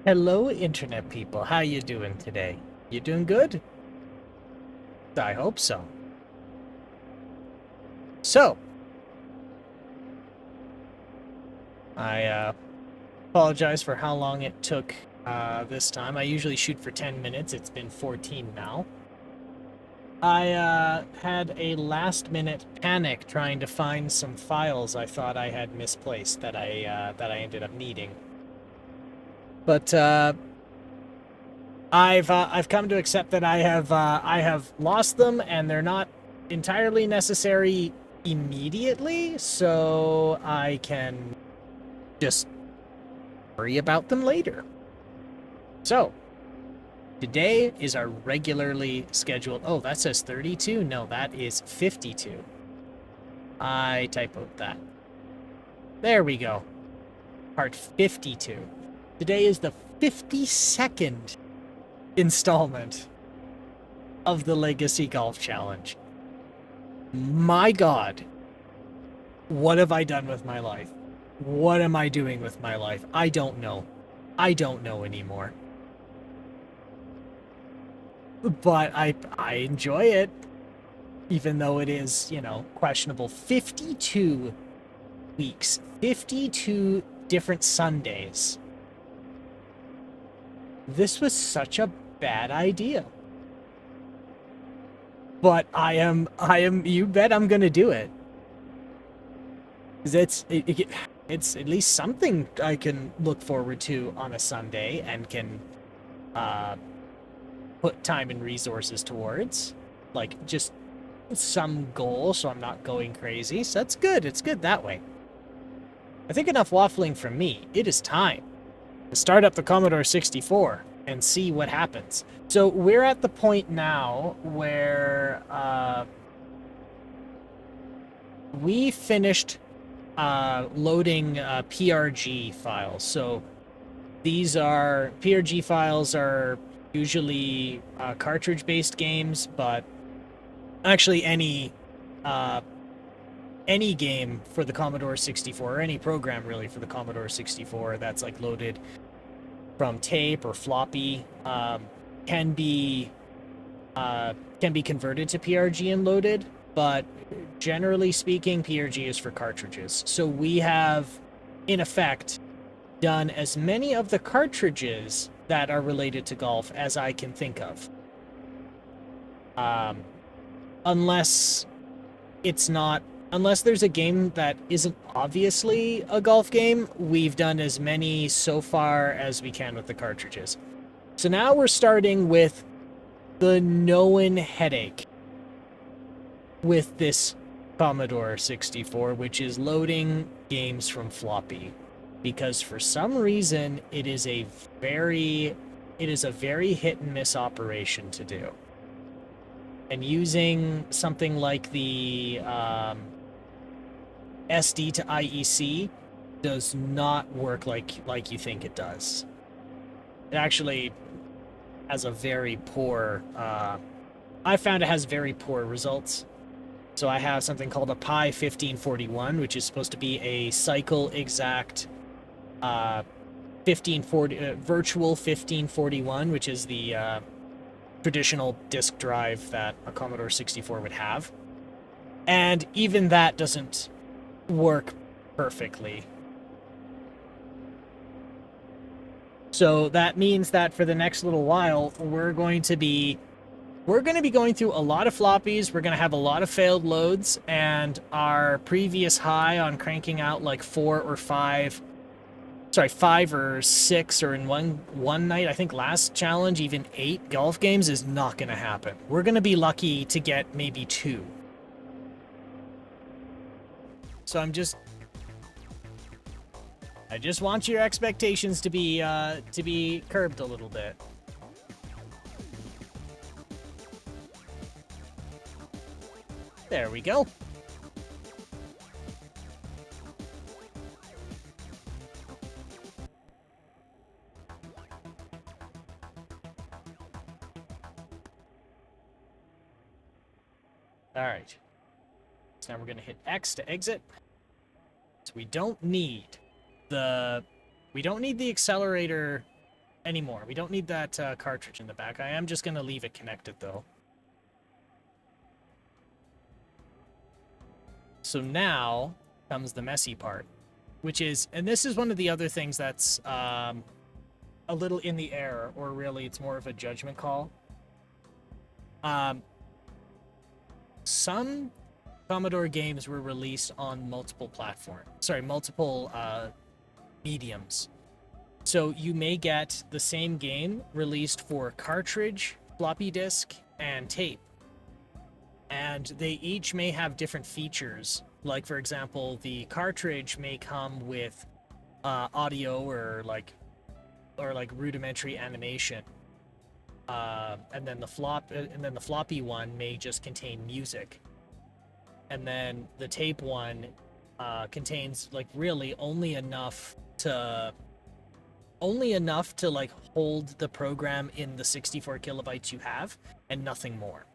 Hello, internet people. How you doing today? You doing good? I hope so. So, I apologize for how long it took this time. I usually shoot for 10 minutes. It's been 14 now. I had a last-minute panic trying to find some files I thought I had misplaced that I ended up needing. But I've come to accept that I have lost them, and they're not entirely necessary immediately, so I can just worry about them later. So today is our regularly scheduled. Oh, that says 32. No, that is 52. I typoed that. There we go. Part 52. Today is the 52nd installment of the Legacy Golf Challenge. My God, what have I done with my life? What am I doing with my life? I don't know. I don't know anymore. But I enjoy it, even though it is, questionable. 52 weeks, 52 different Sundays. This was such a bad idea. But you bet I'm gonna do it. Because it's at least something I can look forward to on a Sunday and can uh, put time and resources towards. Like, just some goal so I'm not going crazy. So that's good. It's good that way. I think enough waffling from me. It is time to start up the Commodore 64 and see what happens. So we're at the point now where we finished loading PRG files. So these are PRG files are usually cartridge-based games, but actually any game for the Commodore 64 or any program really for the Commodore 64 that's like loaded from tape or floppy can be converted to PRG and loaded, but generally speaking, PRG is for cartridges. So we have, in effect, done as many of the cartridges that are related to golf as I can think of. Unless there's a game that isn't obviously a golf game, we've done as many so far as we can with the cartridges. So now we're starting with the known headache with this Commodore 64, which is loading games from floppy. Because for some reason, it is a very hit and miss operation to do. And using something like the SD to IEC does not work like you think it does. It actually has a very poor. I found it has very poor results. So I have something called a Pi 1541, which is supposed to be a cycle exact 1540 virtual 1541, which is the traditional disk drive that a Commodore 64 would have. And even that doesn't work perfectly. So that means that for the next little while, we're going to be going through a lot of floppies. We're going to have a lot of failed loads, and our previous high on cranking out like 5 or 6, or in one night, I think last challenge, even 8 golf games is not going to happen. We're going to be lucky to get maybe 2. So I just want your expectations to be curbed a little bit. There we go. All right. So now we're going to hit X to exit. So we don't need the accelerator anymore. We don't need that cartridge in the back. I am just going to leave it connected, though. So now comes the messy part, which is, and this is one of the other things that's a little in the air, or really it's more of a judgment call. Some Commodore games were released on multiple mediums. So you may get the same game released for cartridge, floppy disk, and tape. And they each may have different features. Like, for example, the cartridge may come with audio or rudimentary animation. And then the floppy one may just contain music. And then the tape one contains like really only enough to like hold the program in the 64 kilobytes you have and nothing more.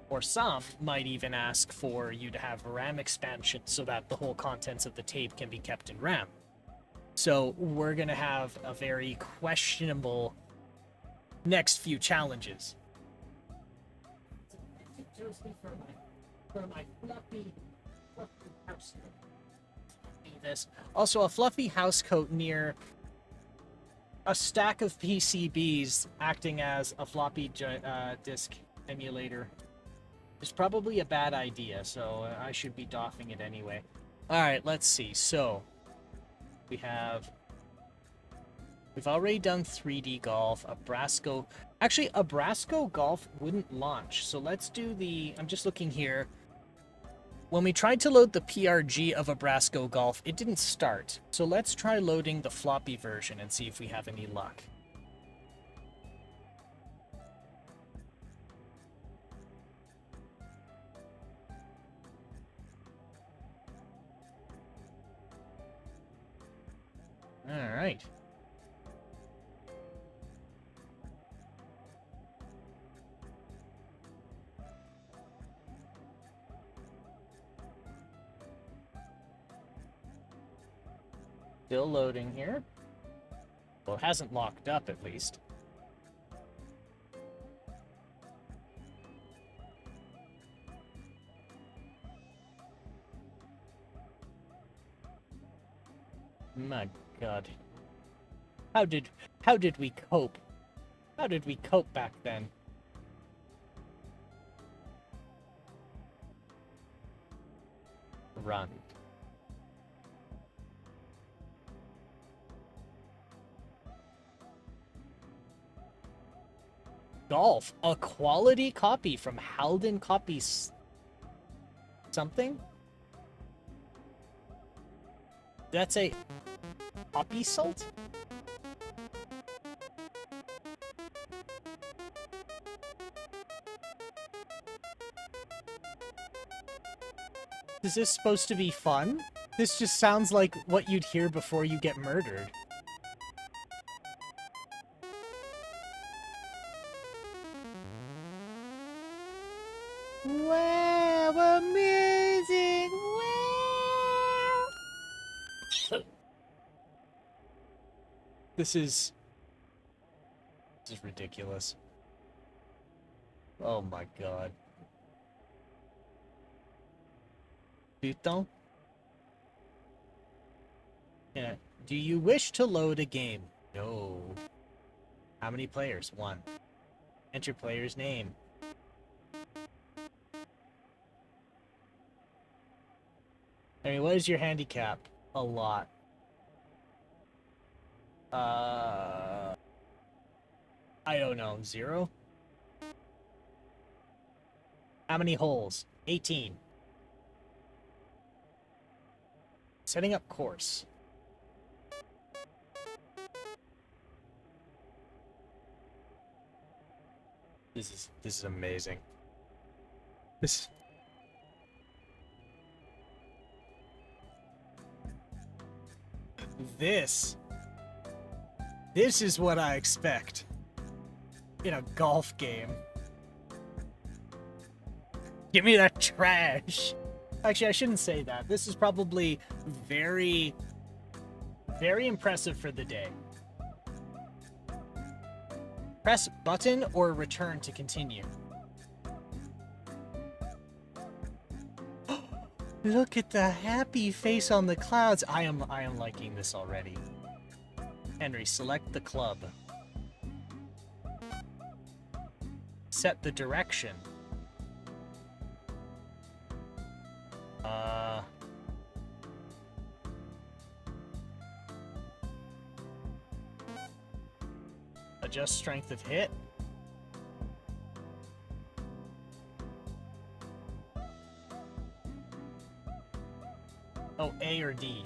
Or some might even ask for you to have RAM expansion so that the whole contents of the tape can be kept in RAM. So we're gonna have a very questionable next few challenges. For my fluffy house coat. This. Also, a fluffy house coat near a stack of PCBs acting as a floppy disk emulator is probably a bad idea, so I should be doffing it anyway. Alright, let's see. So, we've already done 3D golf, Abrasco. Actually, Abrasco golf wouldn't launch, so let's do I'm just looking here. When we tried to load the PRG of Abrasco golf, it didn't start. So let's try loading the floppy version and see if we have any luck. All right. Still loading here. Well, it hasn't locked up at least. My God. How did we cope? How did we cope back then? Run. Golf, a quality copy from Halden Copies. Something? That's a copy salt? Is this supposed to be fun? This just sounds like what you'd hear before you get murdered. Wow, amazing! Wow! This is ridiculous. Oh my God. Putain. Yeah. Do you wish to load a game? No. How many players? 1. Enter player's name. I mean, what is your handicap? A lot. I don't know. 0? How many holes? 18. Setting up course. This is amazing. This is what I expect in a golf game. Give me that trash. Actually, I shouldn't say that. This is probably very, very impressive for the day. Press button or return to continue. Look at the happy face on the clouds. I am liking this already. Henry, select the club. Set the direction. Adjust strength of hit. Oh, A or D.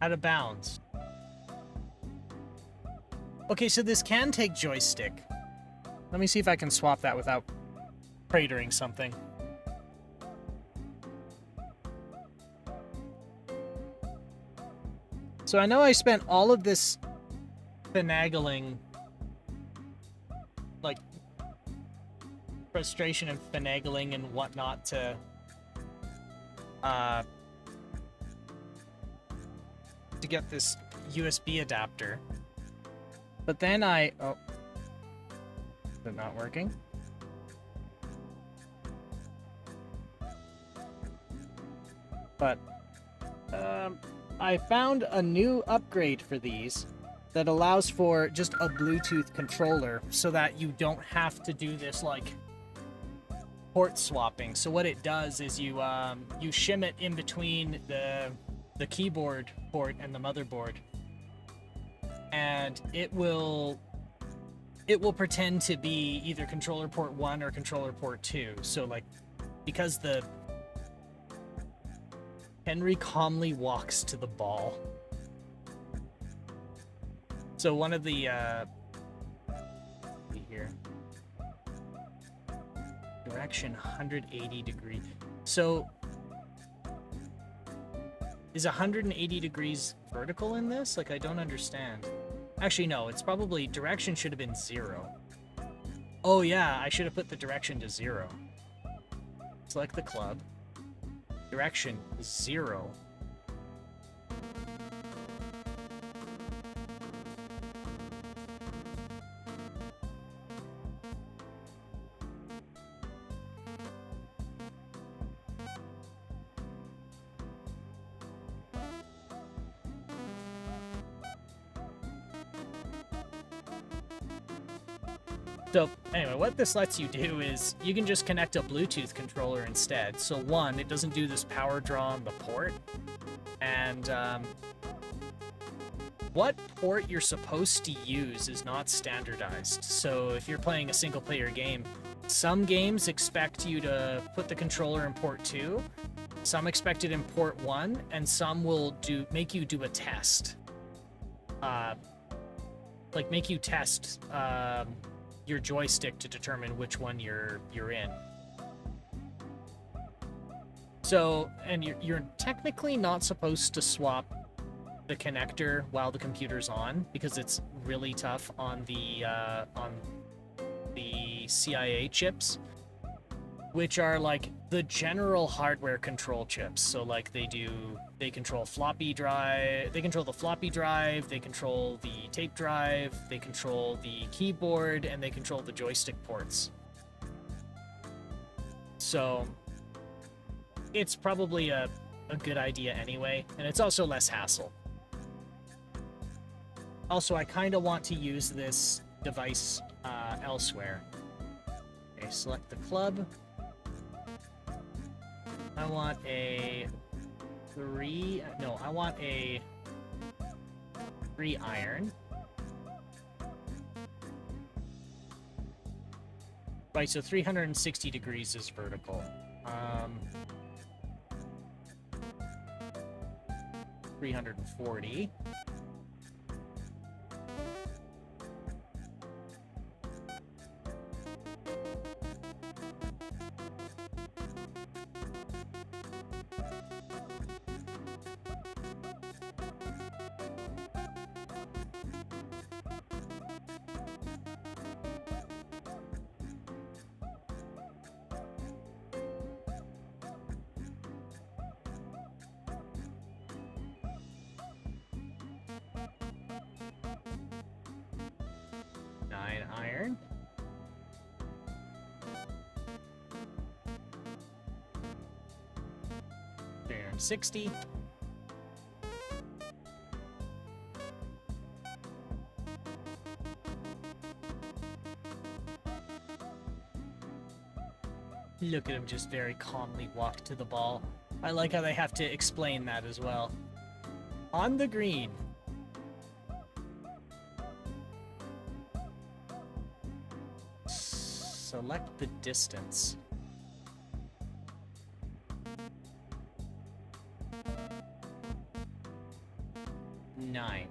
Out of bounds. Okay, so this can take joystick. Let me see if I can swap that without cratering something. So I know I spent all of this finagling, like frustration and finagling and whatnot to get this USB adapter. But then oh, is it not working? But I found a new upgrade for these that allows for just a Bluetooth controller so that you don't have to do this like port swapping. So what it does is you shim it in between the keyboard port and the motherboard, and it will pretend to be either controller port 1 or controller port 2. So like, because the Henry calmly walks to the ball. So one of the here, direction 180 degree. So is 180 degrees vertical in this? Like, I don't understand. Actually, no, it's probably direction should have been 0. Oh yeah, I should have put the direction to 0. Select the club. Direction 0. So anyway, what this lets you do is you can just connect a Bluetooth controller instead. So one, it doesn't do this power draw on the port. And what port you're supposed to use is not standardized. So if you're playing a single player game, some games expect you to put the controller in port 2, some expect it in port 1, and some will make you do a test. Like make you test your joystick to determine which one you're in. So, and you're technically not supposed to swap the connector while the computer's on, because it's really tough on the CIA chips, which are like the general hardware control chips. So like they control floppy drive, they control the floppy drive, they control the tape drive, they control the keyboard, and they control the joystick ports. So it's probably a good idea anyway, and it's also less hassle. Also, I kind of want to use this device elsewhere. Okay, select the club. I want a 3 iron. Right, so 360 degrees is vertical. 340. 9 iron. $360. Look at him just very calmly walk to the ball. I like how they have to explain that as well. On the green. Select the distance. Nine.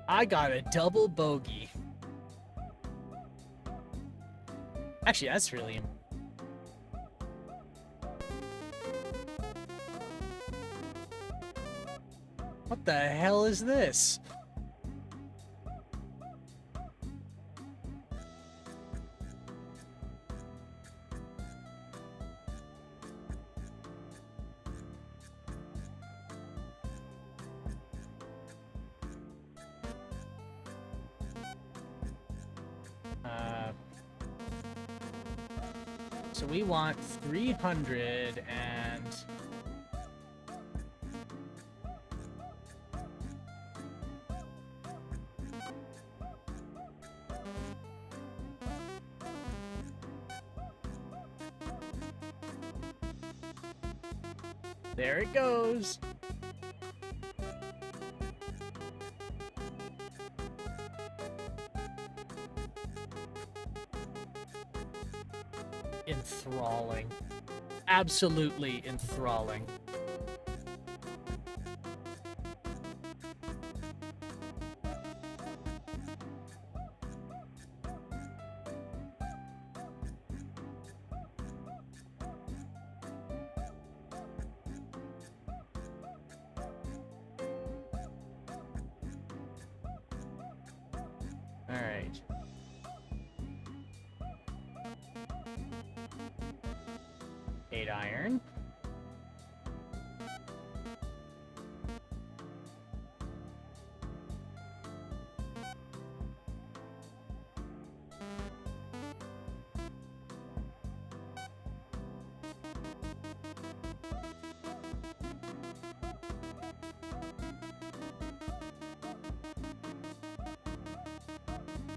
I got a double bogey. Actually, that's really... What the hell is this? So we want 300 and... There it goes. Enthralling. Absolutely enthralling. All right. Eight iron.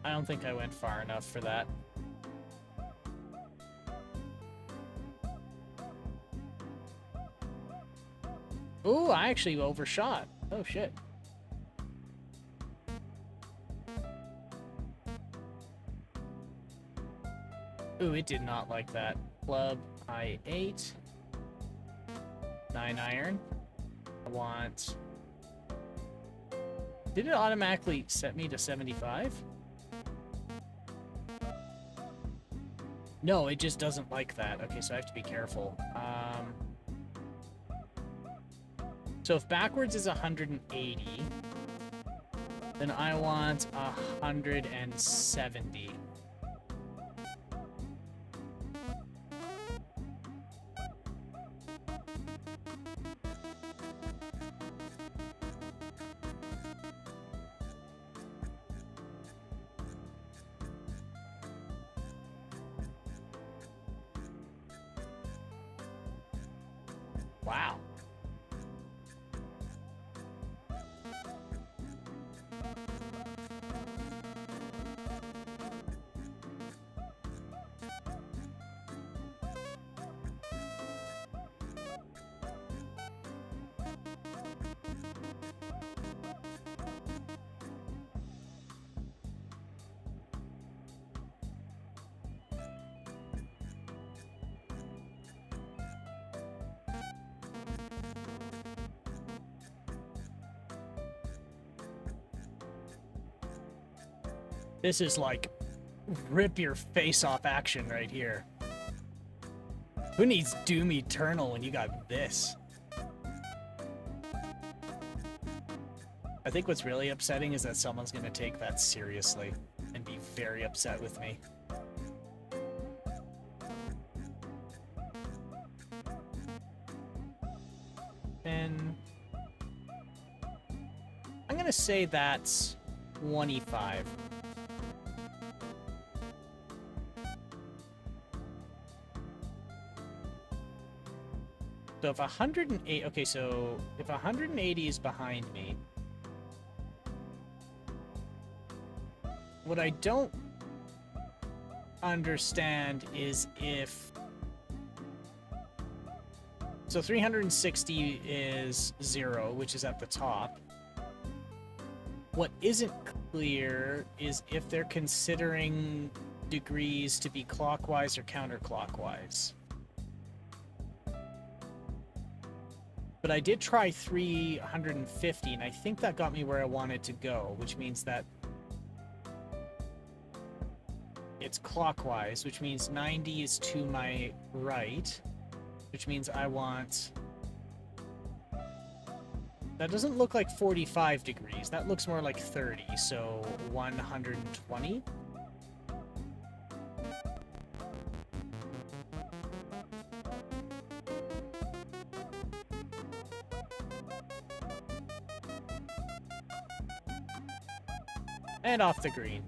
I don't think I went far enough for that. Ooh, I actually overshot. Oh, shit. Ooh, it did not like that. Club, I8. 9 iron. I want... Did it automatically set me to 75? No, it just doesn't like that. Okay, so I have to be careful. So if backwards is 180, then I want 170. Wow. This is like rip your face off action right here. Who needs Doom Eternal when you got this? I think what's really upsetting is that someone's going to take that seriously and be very upset with me. And I'm going to say that's 25. So if 108, okay, so if 180 is behind me, what I don't understand is if, so 360 is 0, which is at the top. What isn't clear is if they're considering degrees to be clockwise or counterclockwise. But I did try 350, and I think that got me where I wanted to go, which means that it's clockwise, which means 90 is to my right, which means I want... That doesn't look like 45 degrees. That looks more like 30, so 120. And off the green.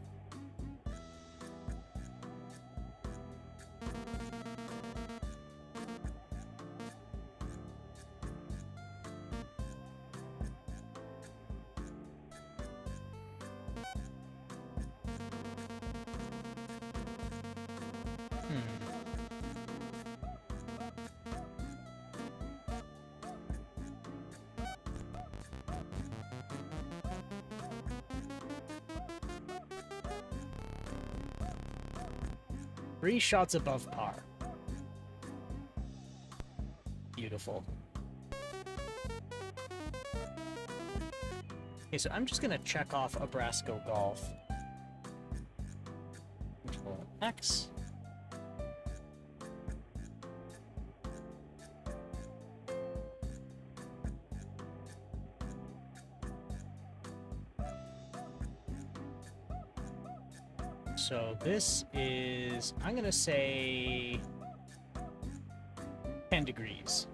Three shots above par. Beautiful. Okay, so I'm just gonna check off Abrasco Golf. Control X. So this is, I'm gonna say 10 degrees.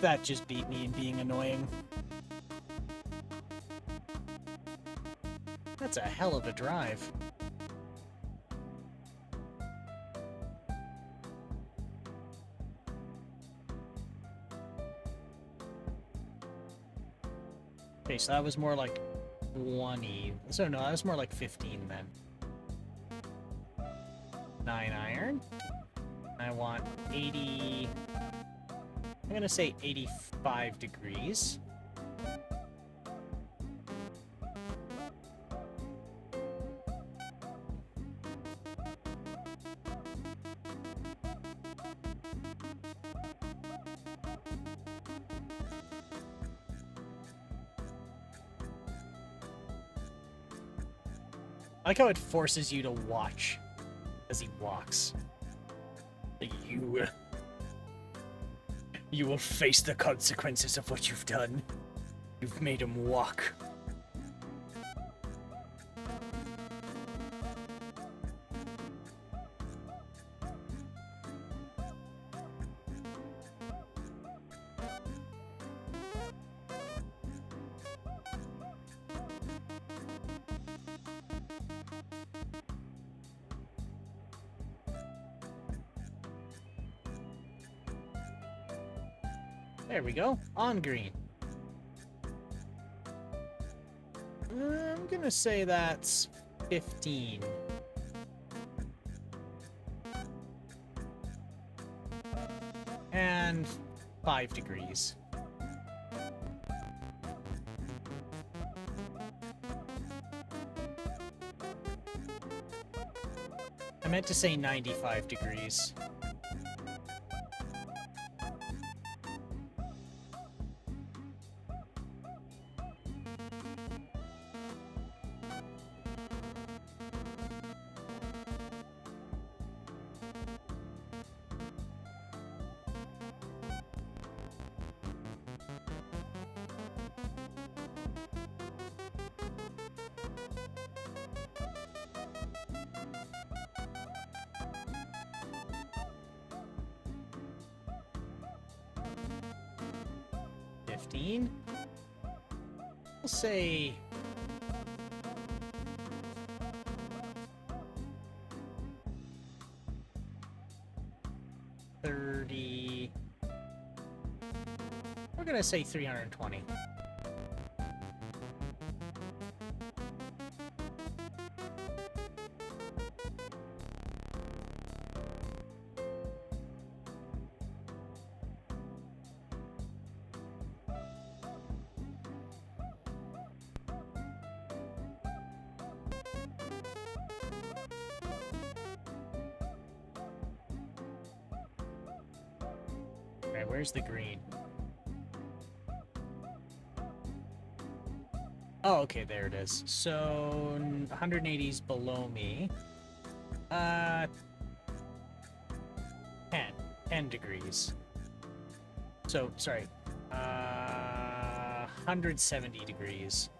That just beat me in being annoying. That's a hell of a drive. Okay, so that was more like 20. So no, that was more like 15 then. 9 iron. I want 80... I'm gonna say 85 degrees. I like how it forces you to watch as he walks. Like you will face the consequences of what you've done. You've made him walk. There we go. On green. I'm gonna say that's 15. And 5 degrees. I meant to say 95 degrees. We'll say 30. We're gonna say 320. Alright, where's the green? Oh, okay, there it is. So 180's below me. 10 degrees. So, sorry. 170 degrees.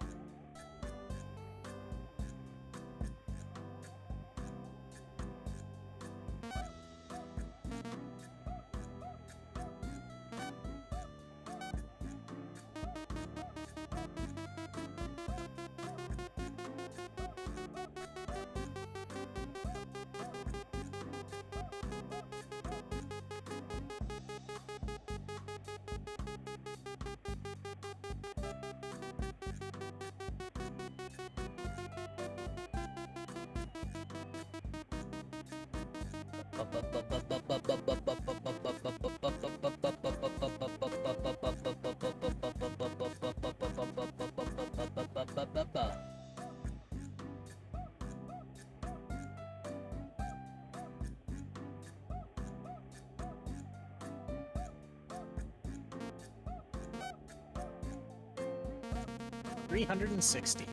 $360.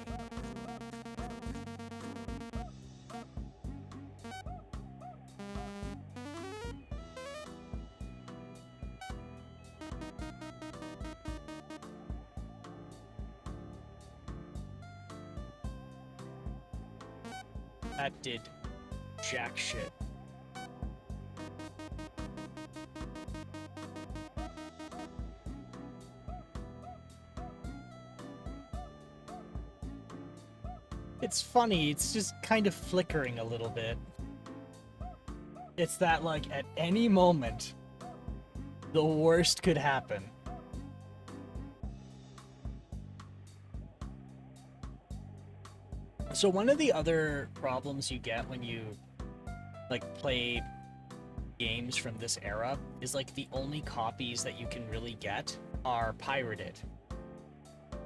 That did jack shit. It's funny, it's just kind of flickering a little bit. It's that, like, at any moment, the worst could happen. So one of the other problems you get when you, like, play games from this era is, like, the only copies that you can really get are pirated.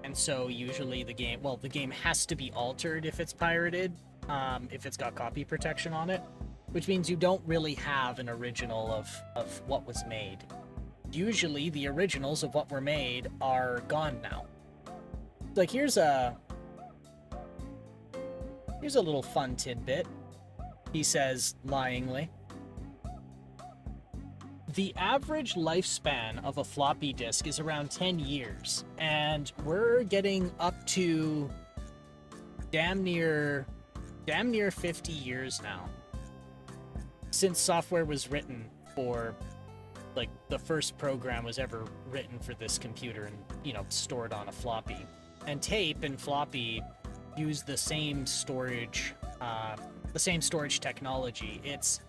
And so usually the game has to be altered if it's pirated, if it's got copy protection on it, which means you don't really have an original of what was made. Usually the originals of what were made are gone now. Like, here's a little fun tidbit, he says lyingly. The average lifespan of a floppy disk is around 10 years, and we're getting up to damn near 50 years now since software was written for, like, the first program was ever written for this computer and, you know, stored on a floppy. And tape and floppy use the same storage technology. It's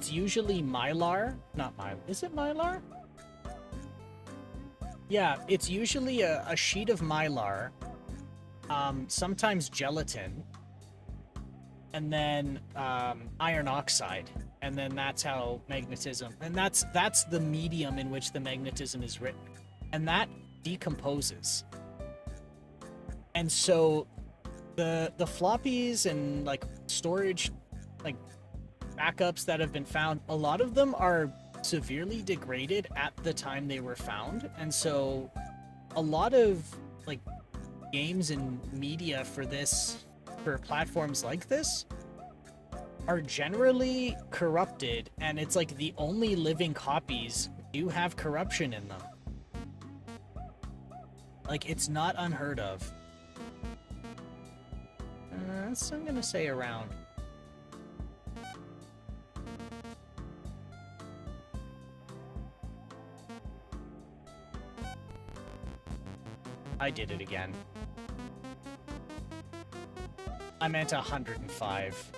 usually Mylar, not Mylar. Is it Mylar? Yeah, it's usually a sheet of Mylar sometimes gelatin, and then iron oxide, and then that's how magnetism, and that's the medium in which the magnetism is written, and that decomposes. And so the floppies and like storage, like backups that have been found, a lot of them are severely degraded at the time they were found, and so a lot of like games and media for platforms like this are generally corrupted, and it's like the only living copies do have corruption in them. Like, it's not unheard of. So I'm gonna say around. I did it again. I meant 105.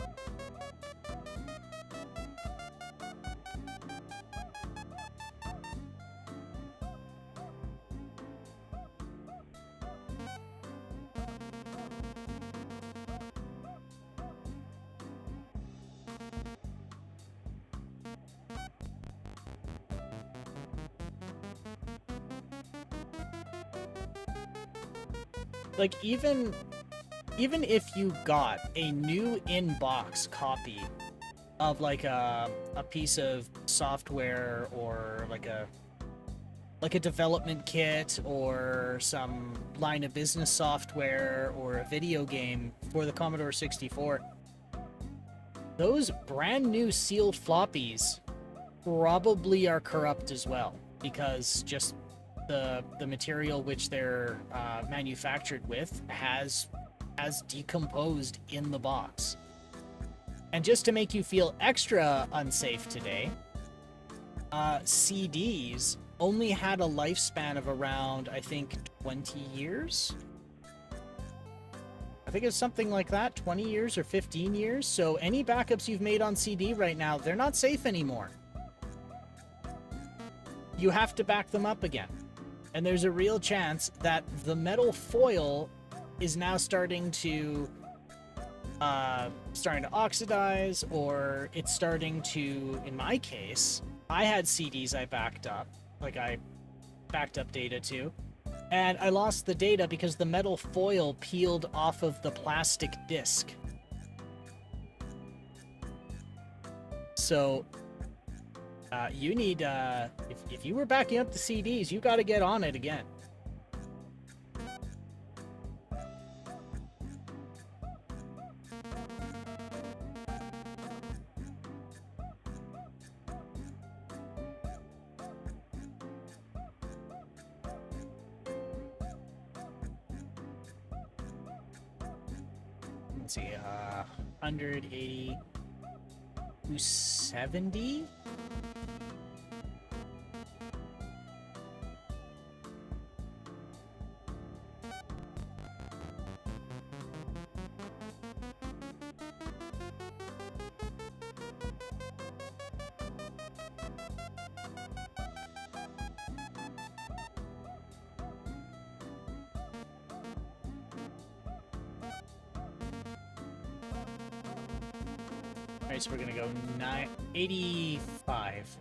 Like, even if you got a new in-box copy of like a piece of software, or like a development kit, or some line of business software, or a video game for the Commodore 64, those brand new sealed floppies probably are corrupt as well, because just the material which they're manufactured with has decomposed in the box. And just to make you feel extra unsafe today, CDs only had a lifespan of around, I think, 20 years? I think it's something like that, 20 years or 15 years. So any backups you've made on CD right now, they're not safe anymore. You have to back them up again. And there's a real chance that the metal foil is now starting to oxidize, or it's starting to, in my case, I had CDs I backed up, like I backed up data to, and I lost the data because the metal foil peeled off of the plastic disc. So you need, if you were backing up the CDs, you got to get on it again. Let's see, 180 to 70? Alright, so we're gonna go 85.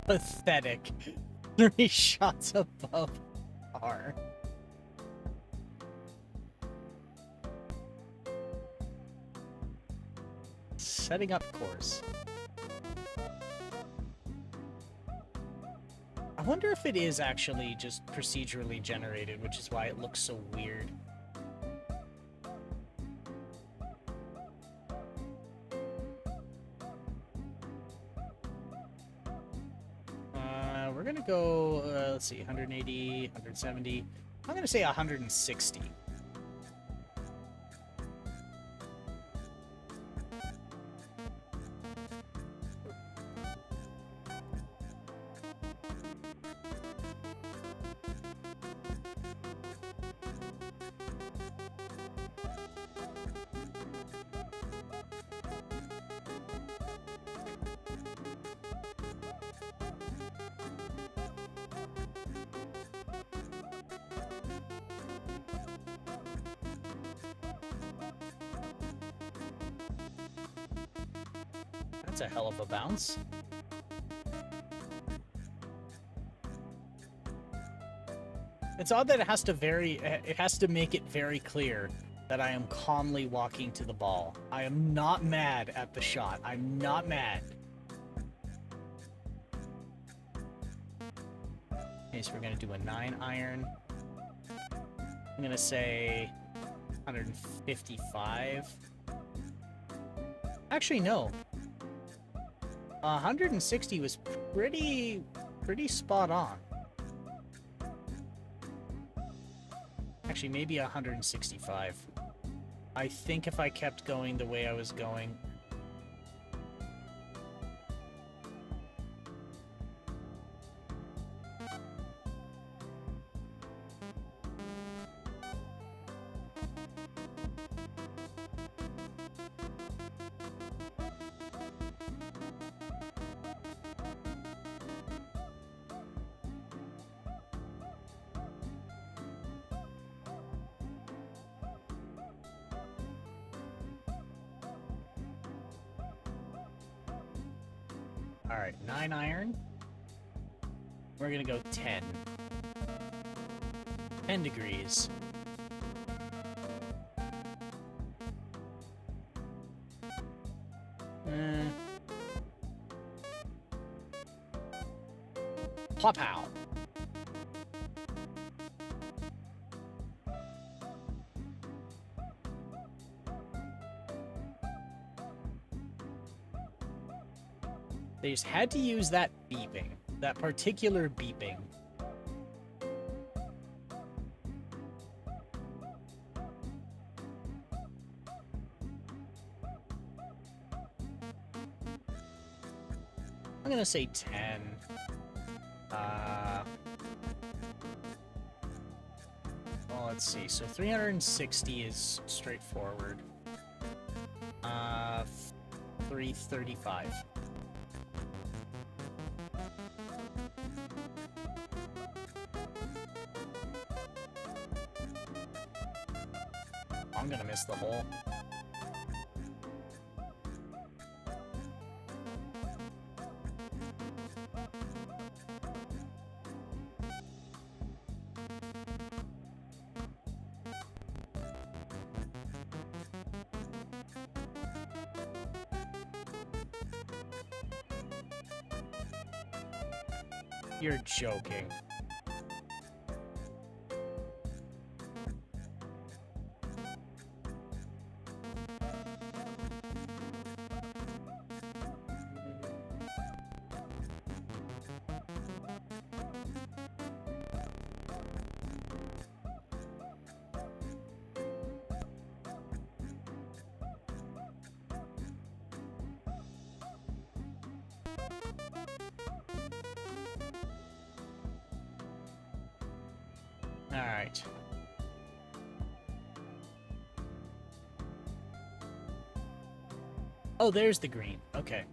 Pathetic. 3 shots above par. Setting up course. I wonder if it is actually just procedurally generated, which is why it looks so weird. We're gonna go, let's see, 180, 170. I'm gonna say 160. That's a hell of a bounce. It's odd that it has to make it very clear that I am calmly walking to the ball. I am not mad at the shot. I'm not mad. Okay, so we're gonna do a 9-iron. I'm gonna say 155. Actually, no. 160 was pretty spot on. Actually, maybe 165. I think if I kept going the way I was going... Alright, 9-iron. We're gonna go 10. 10 degrees. Pow-pow. They just had to use that beeping. That particular beeping. I'm gonna say 10. Well, let's see. So 360 is straightforward. 335. I'm gonna miss the hole. You're joking. Alright. Oh, there's the green. Okay.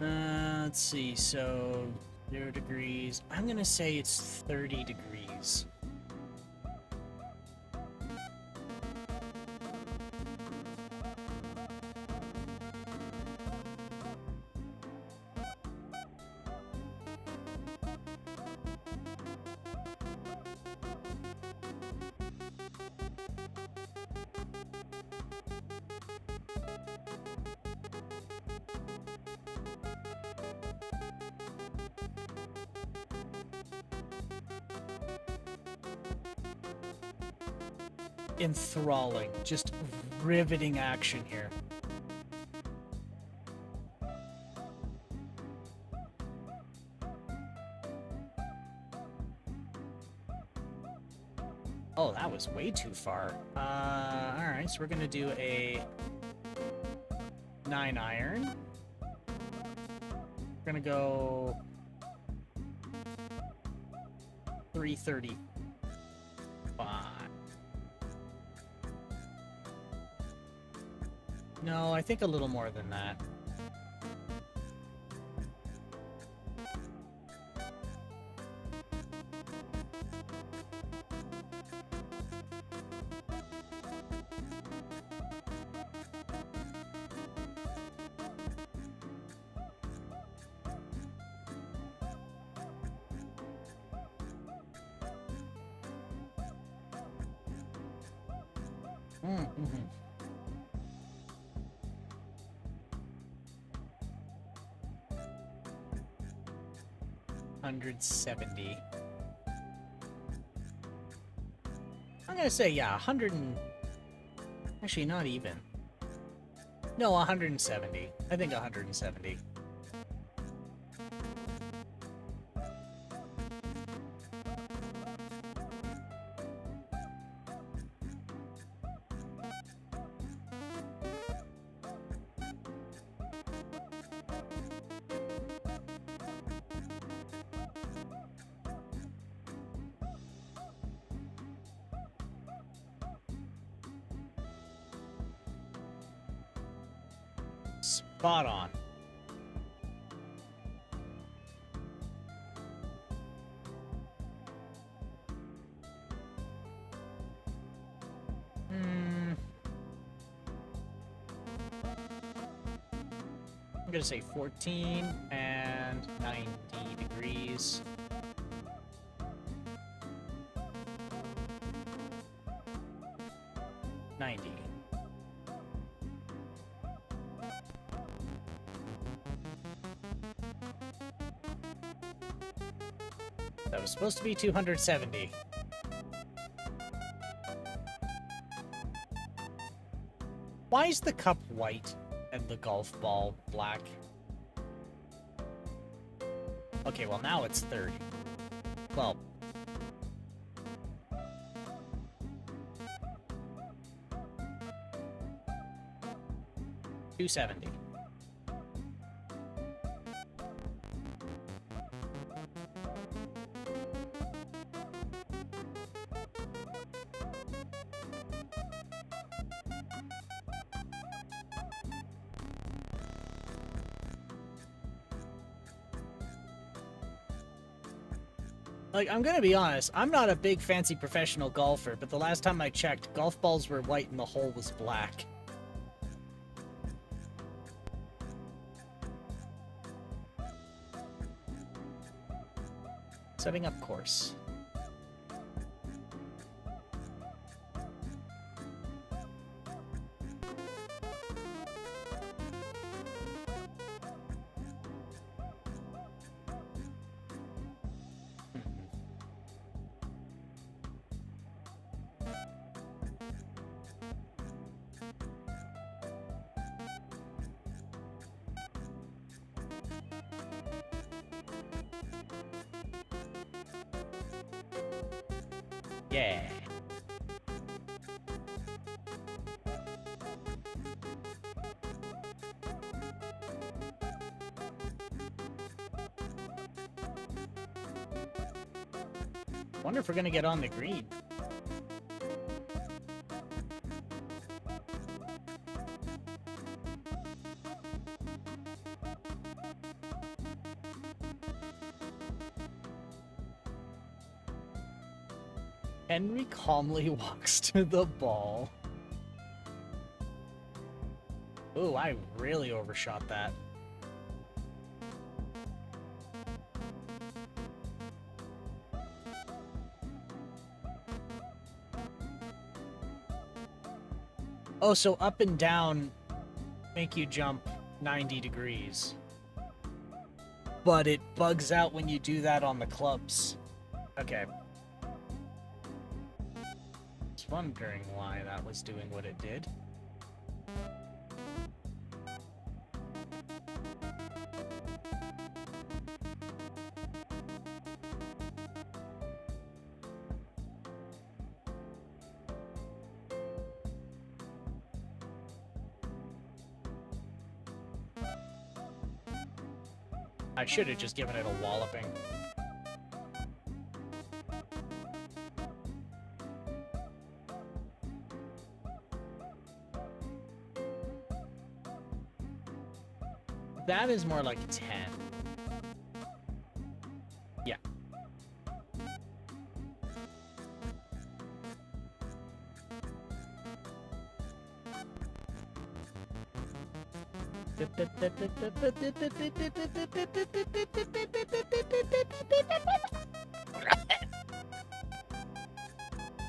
Let's see. So, 0 degrees. I'm gonna say it's 30 degrees. Enthralling. Just riveting action here. Oh, that was way too far. Alright, so we're gonna do a 9-iron. We're gonna go 335. No, I think a little more than that. Mm-hmm. 170. I'm gonna say, yeah, 100 and... Actually, not even. No, 170. I think 170. Spot on. I'm gonna say 14 and 90 degrees. That was supposed to be 270. Why is the cup white and the golf ball black? Okay, well now it's 30. Well... 270. Like, I'm gonna be honest, I'm not a big fancy professional golfer, but the last time I checked, golf balls were white and the hole was black. Setting up course. Yeah. Wonder if we're gonna get on the green. Henry calmly walks to the ball. Ooh, I really overshot that. Oh, so up and down make you jump 90 degrees. But it bugs out when you do that on the clubs. Okay. Just wondering why that was doing what it did. I should have just given it a walloping. That is more like 10. Yeah.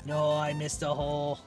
No, I missed a hole.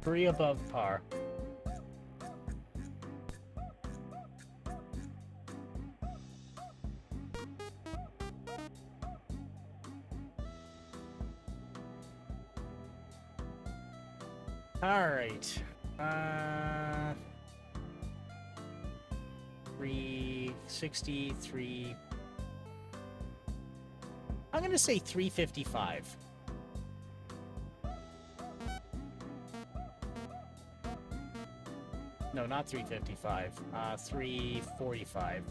3 above par. All right. 363. I'm going to say 355. No, not 355. 345.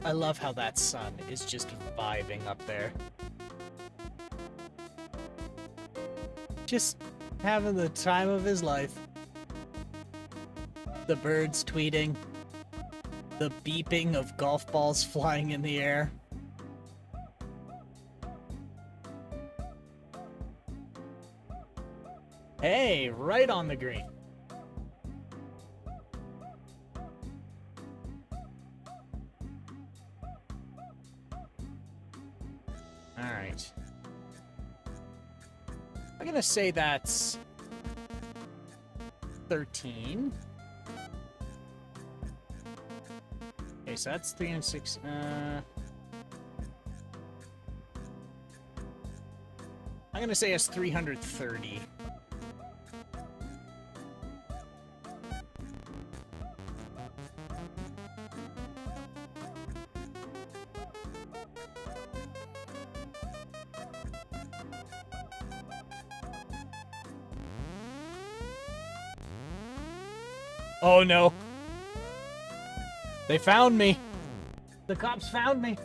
I love how that sun is just vibing up there. Just having the time of his life. The birds tweeting. The beeping of golf balls flying in the air. Hey, right on the green. Alright. I'm gonna say that's 13. Okay, so that's 3 and 6. I'm gonna say it's 330. Oh no. They found me. The cops found me.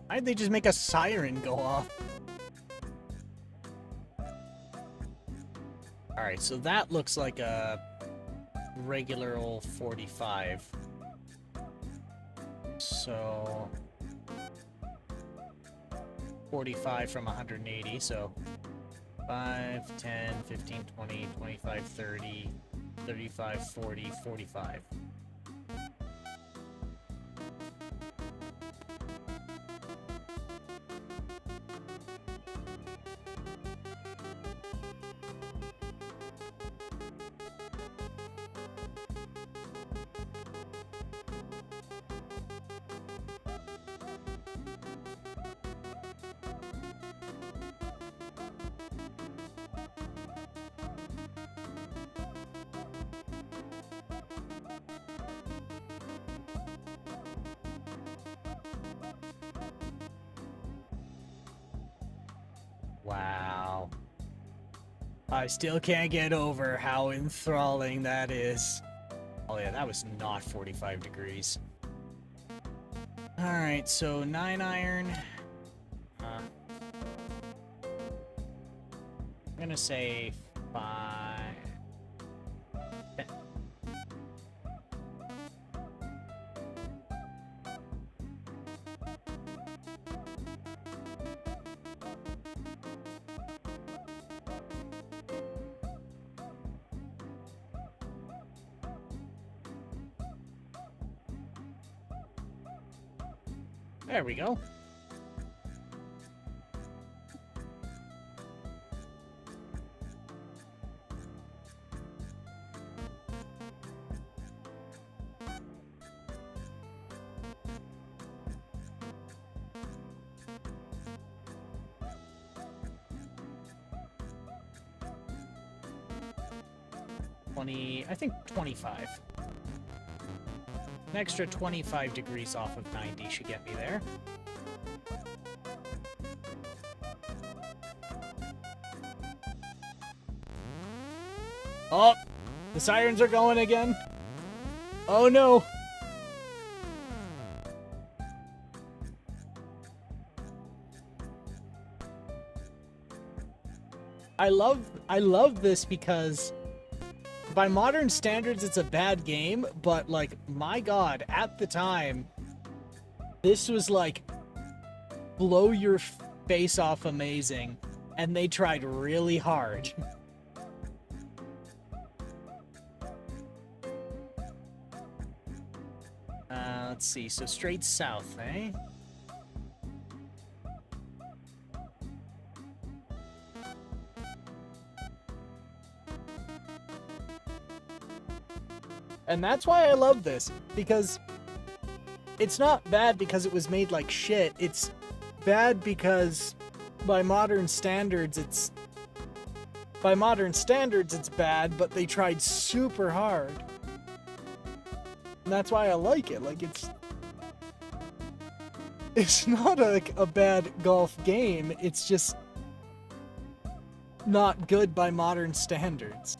Why'd they just make a siren go off? Alright, so that looks like a regular old 45. So 45 from 180, so 5, 10, 15, 20, 25, 30, 35, 40, 45. Wow. I still can't get over how enthralling that is. Oh yeah, that was not 45 degrees. Alright, so 9 iron. I'm gonna say 5. There we go. I think 25. An extra 25 degrees off of 90 should get me there. Oh, the sirens are going again. Oh no. I love this because by modern standards, it's a bad game, but, like, my god, at the time, this was, like, blow your face off amazing, and they tried really hard. Let's see, so straight south, eh? And that's why I love this, because it's not bad because it was made like shit, it's bad because by modern standards it's bad, but they tried super hard. And that's why I like it. Like, it's not a bad golf game, it's just not good by modern standards.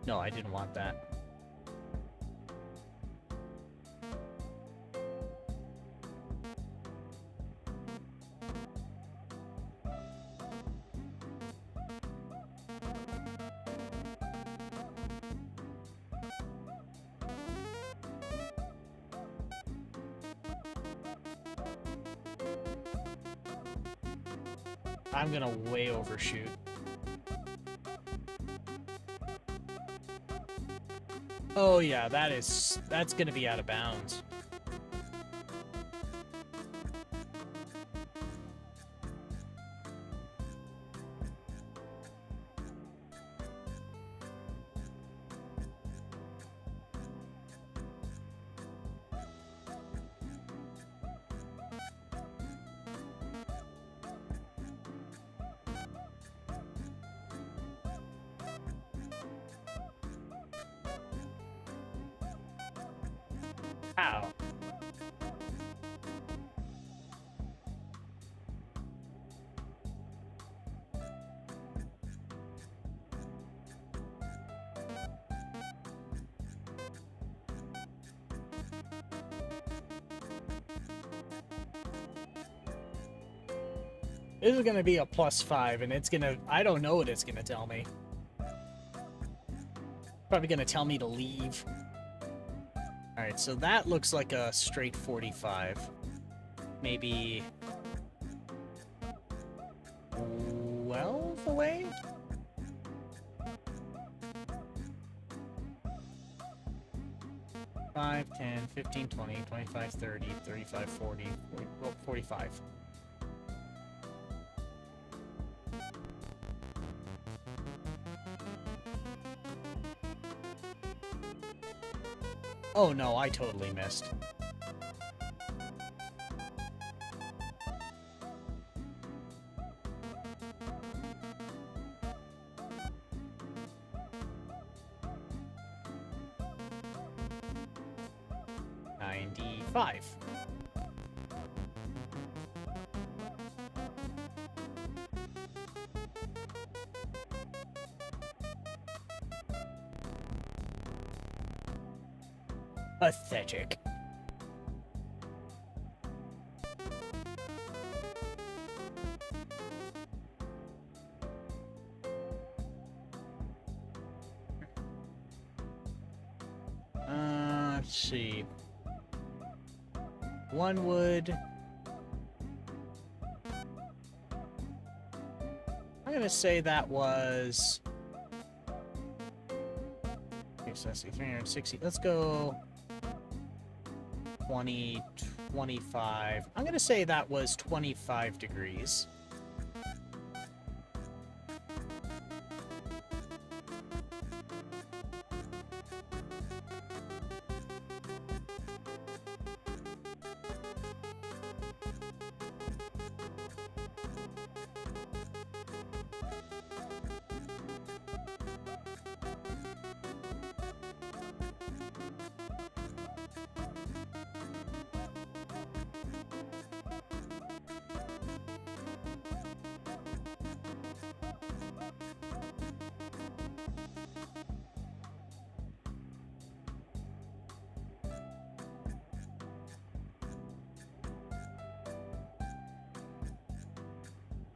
No, I didn't want that. I'm gonna way overshoot. Oh yeah, that's gonna be out of bounds. How? This is gonna be a +5, and it's gonna... I don't know what it's gonna tell me. Probably gonna tell me to leave. Alright, so that looks like a straight 45. Maybe... 12 away? Five, 10, 15, 20, 25, 30, 35, 40, 45. Oh no, I totally missed. $95. Pathetic. Let's see. One wood. I'm gonna say that was... Okay, so let's see, 360. Let's go 20, 25. I'm gonna say that was 25 degrees.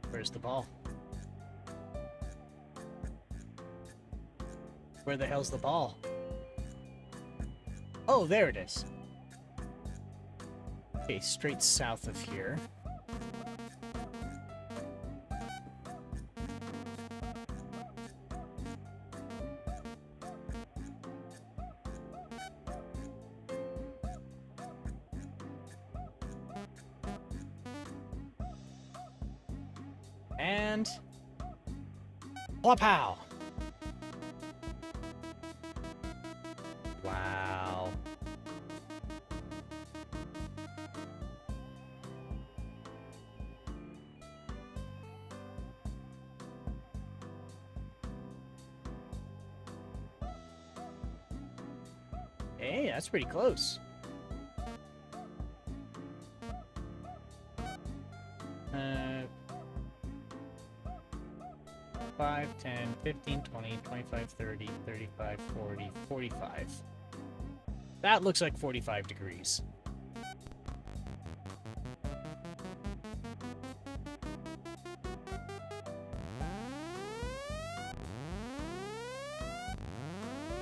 Where's the ball? Where the hell's the ball? Oh, there it is. Okay, straight south of here. And... Pow! Wow. Hey, that's pretty close. 5, 10, 15, 20, 25, 30, 35, 40, 45. That looks like 45 degrees.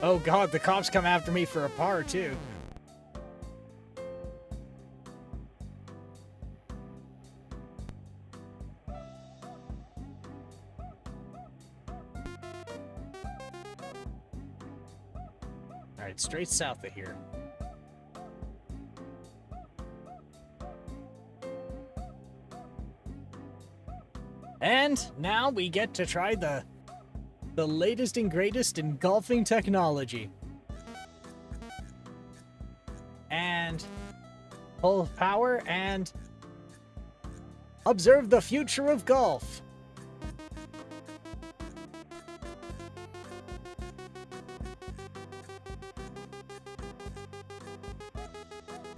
Oh god, the cops come after me for a par, too. Alright, straight south of here. And now we get to try the latest and greatest in golfing technology. And full power and observe the future of golf.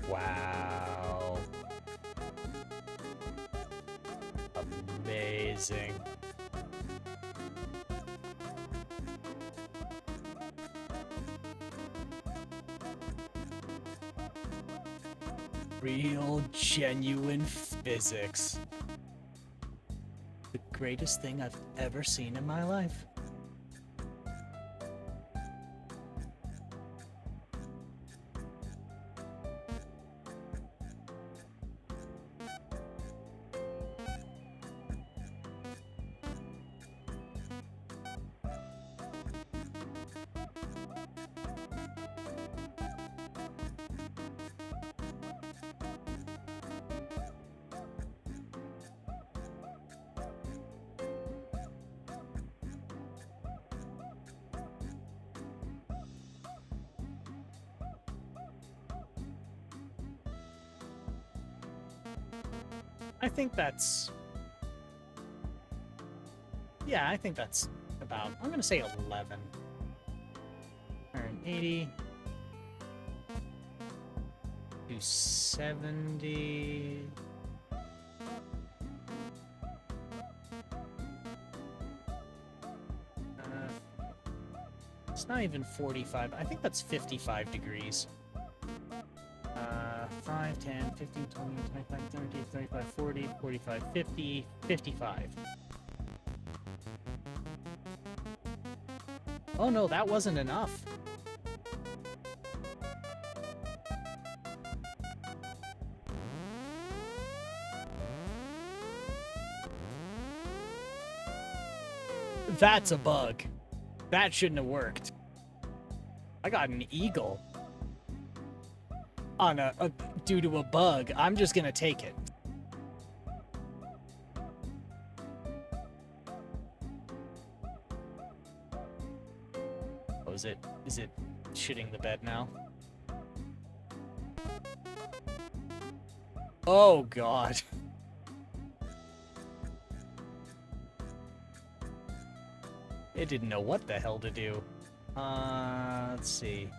Wow. Amazing. Real, genuine physics. The greatest thing I've ever seen in my life. I think that's... Yeah, I think that's about... I'm going to say 11. 180. 270. It's not even 45. I think that's 55 degrees. 5, 10, 15, 20, 25, 30, 35, 40, 45, 50, 55. Oh no, that wasn't enough. That's a bug. That shouldn't have worked. I got an eagle. On due to a bug. I'm just gonna take it. Oh, is it shitting the bed now? Oh god. It didn't know what the hell to do. Let's see.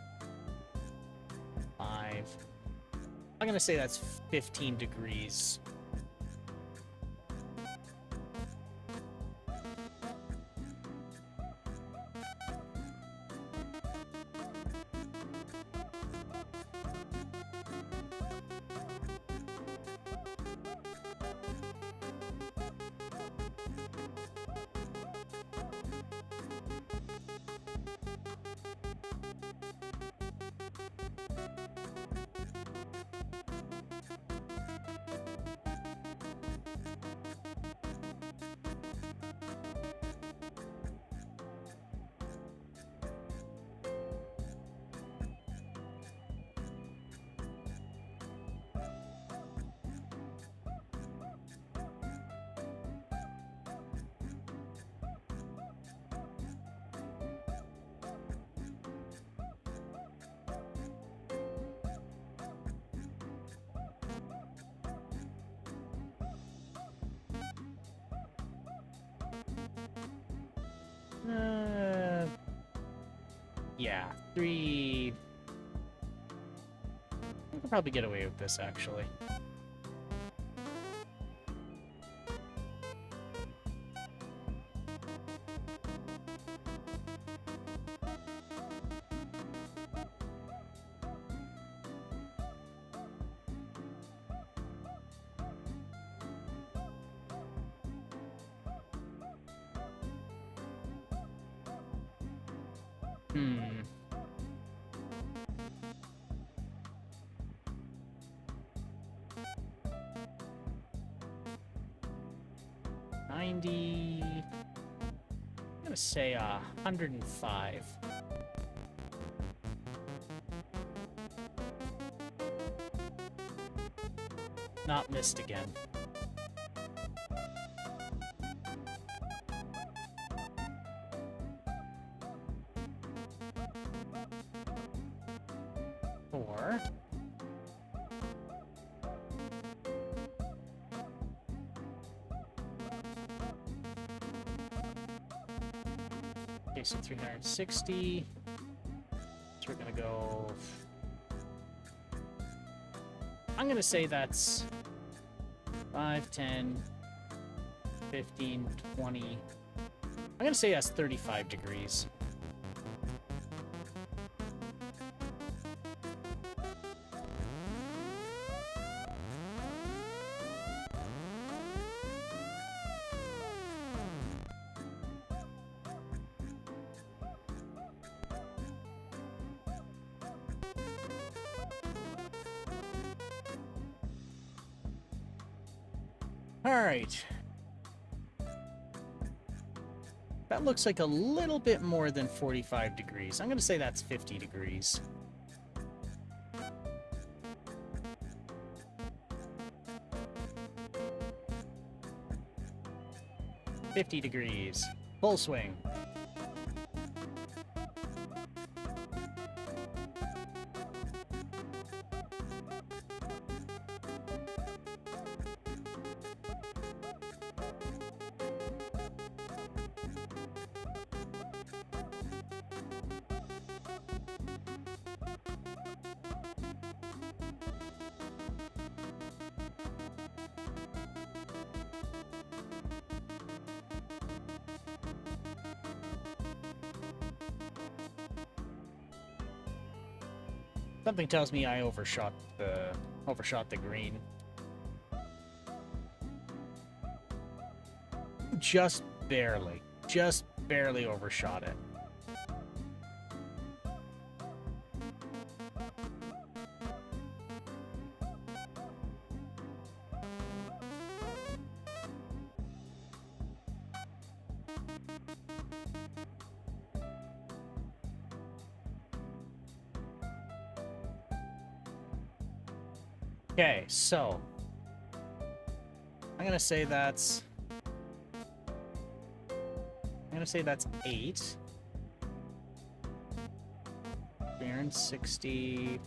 5. I'm gonna say that's 15 degrees. Yeah, 3... I could probably get away with this, actually. Hmm. I'm gonna say 105. Not missed again. Four. Okay, so 360. So we're gonna go... I'm gonna say that's 5, 10, 15, 20. I'm gonna say that's 35 degrees. Alright. That looks like a little bit more than 45 degrees. I'm going to say that's 50 degrees. $50 degrees. Full swing. Something tells me I overshot the green. Just barely overshot it. Okay, so I'm gonna say that's 8. 360,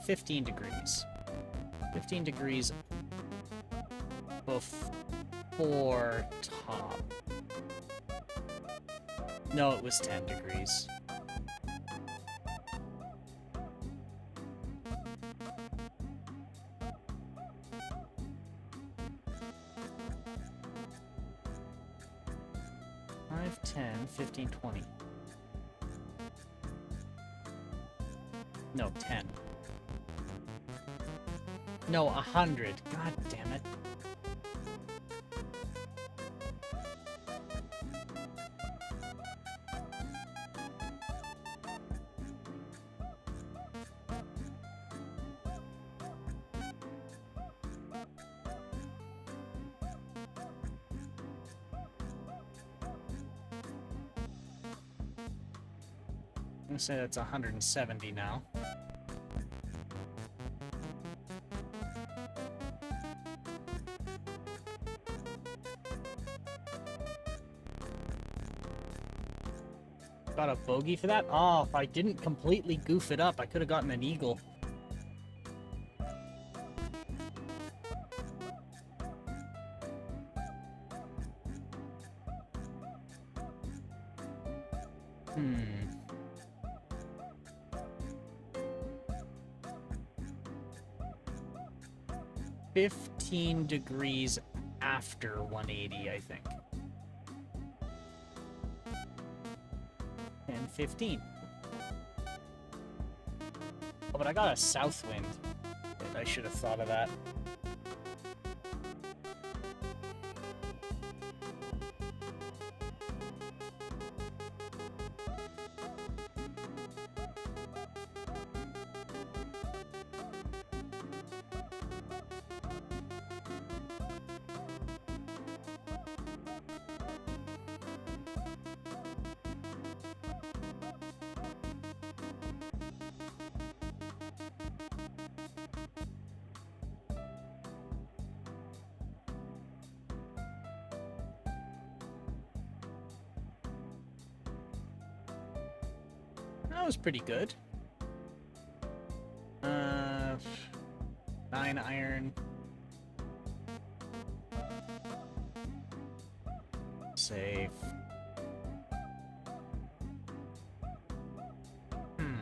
15 degrees. 15 degrees before top. No, it was 10 degrees. Five, 10, 15, 20. No, 10. No, 100. God damn it. I'm gonna say that's 170 now. Got a bogey for that? Oh, if I didn't completely goof it up, I could have gotten an eagle. Hmm. 15 degrees after 180, I think. And 15. Oh, but I got a south wind. I should have thought of that. That was pretty good. 9 iron. Safe. I'm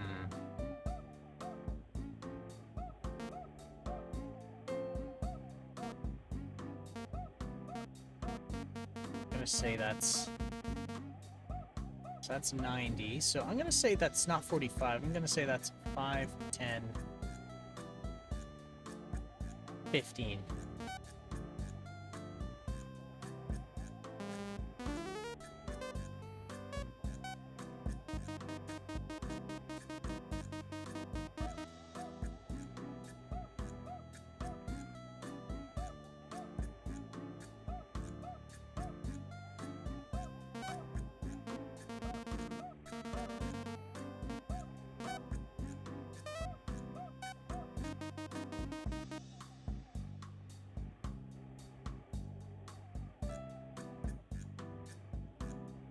gonna say that's 90. So I'm gonna say that's not 45. I'm gonna say that's 5, 10, 15.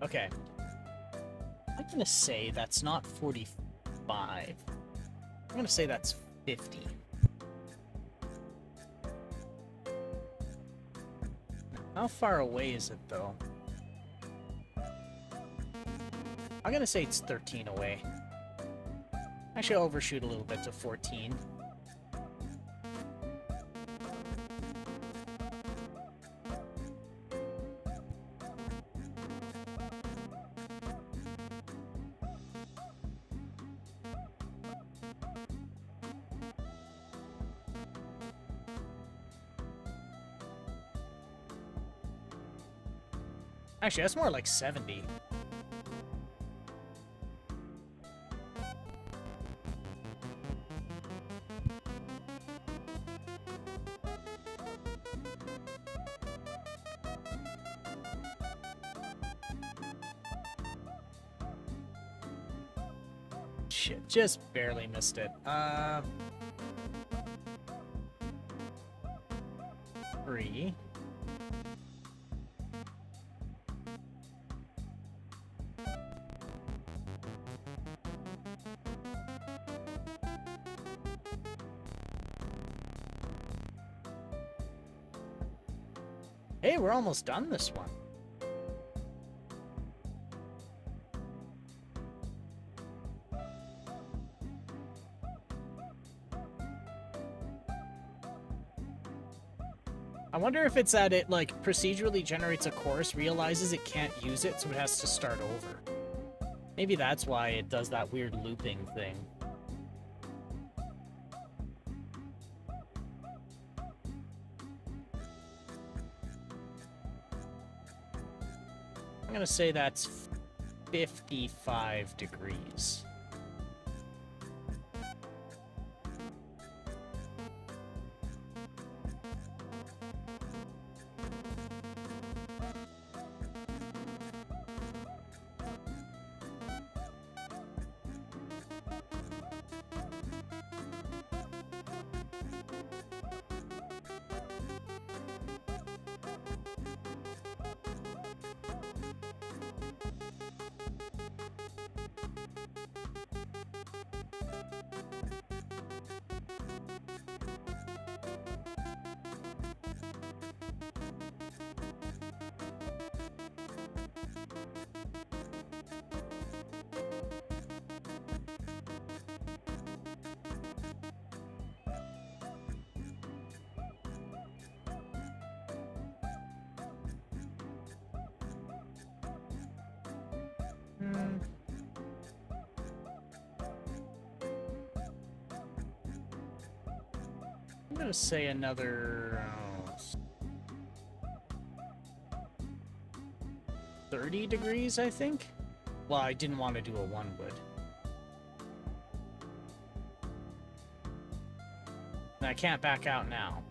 Okay. I'm gonna say that's not 45. I'm gonna say that's 50. How far away is it, though? I'm gonna say it's 13 away. Actually, I'll overshoot a little bit to 14. Actually, that's more like 70. Shit, just barely missed it. 3. Hey, we're almost done this one. I wonder if it's that it, like, procedurally generates a course, realizes it can't use it, so it has to start over. Maybe that's why it does that weird looping thing. I'm gonna say that's 55 degrees. gonna say another 30 degrees, I think. Well, I didn't want to do a 1 wood. And I can't back out now.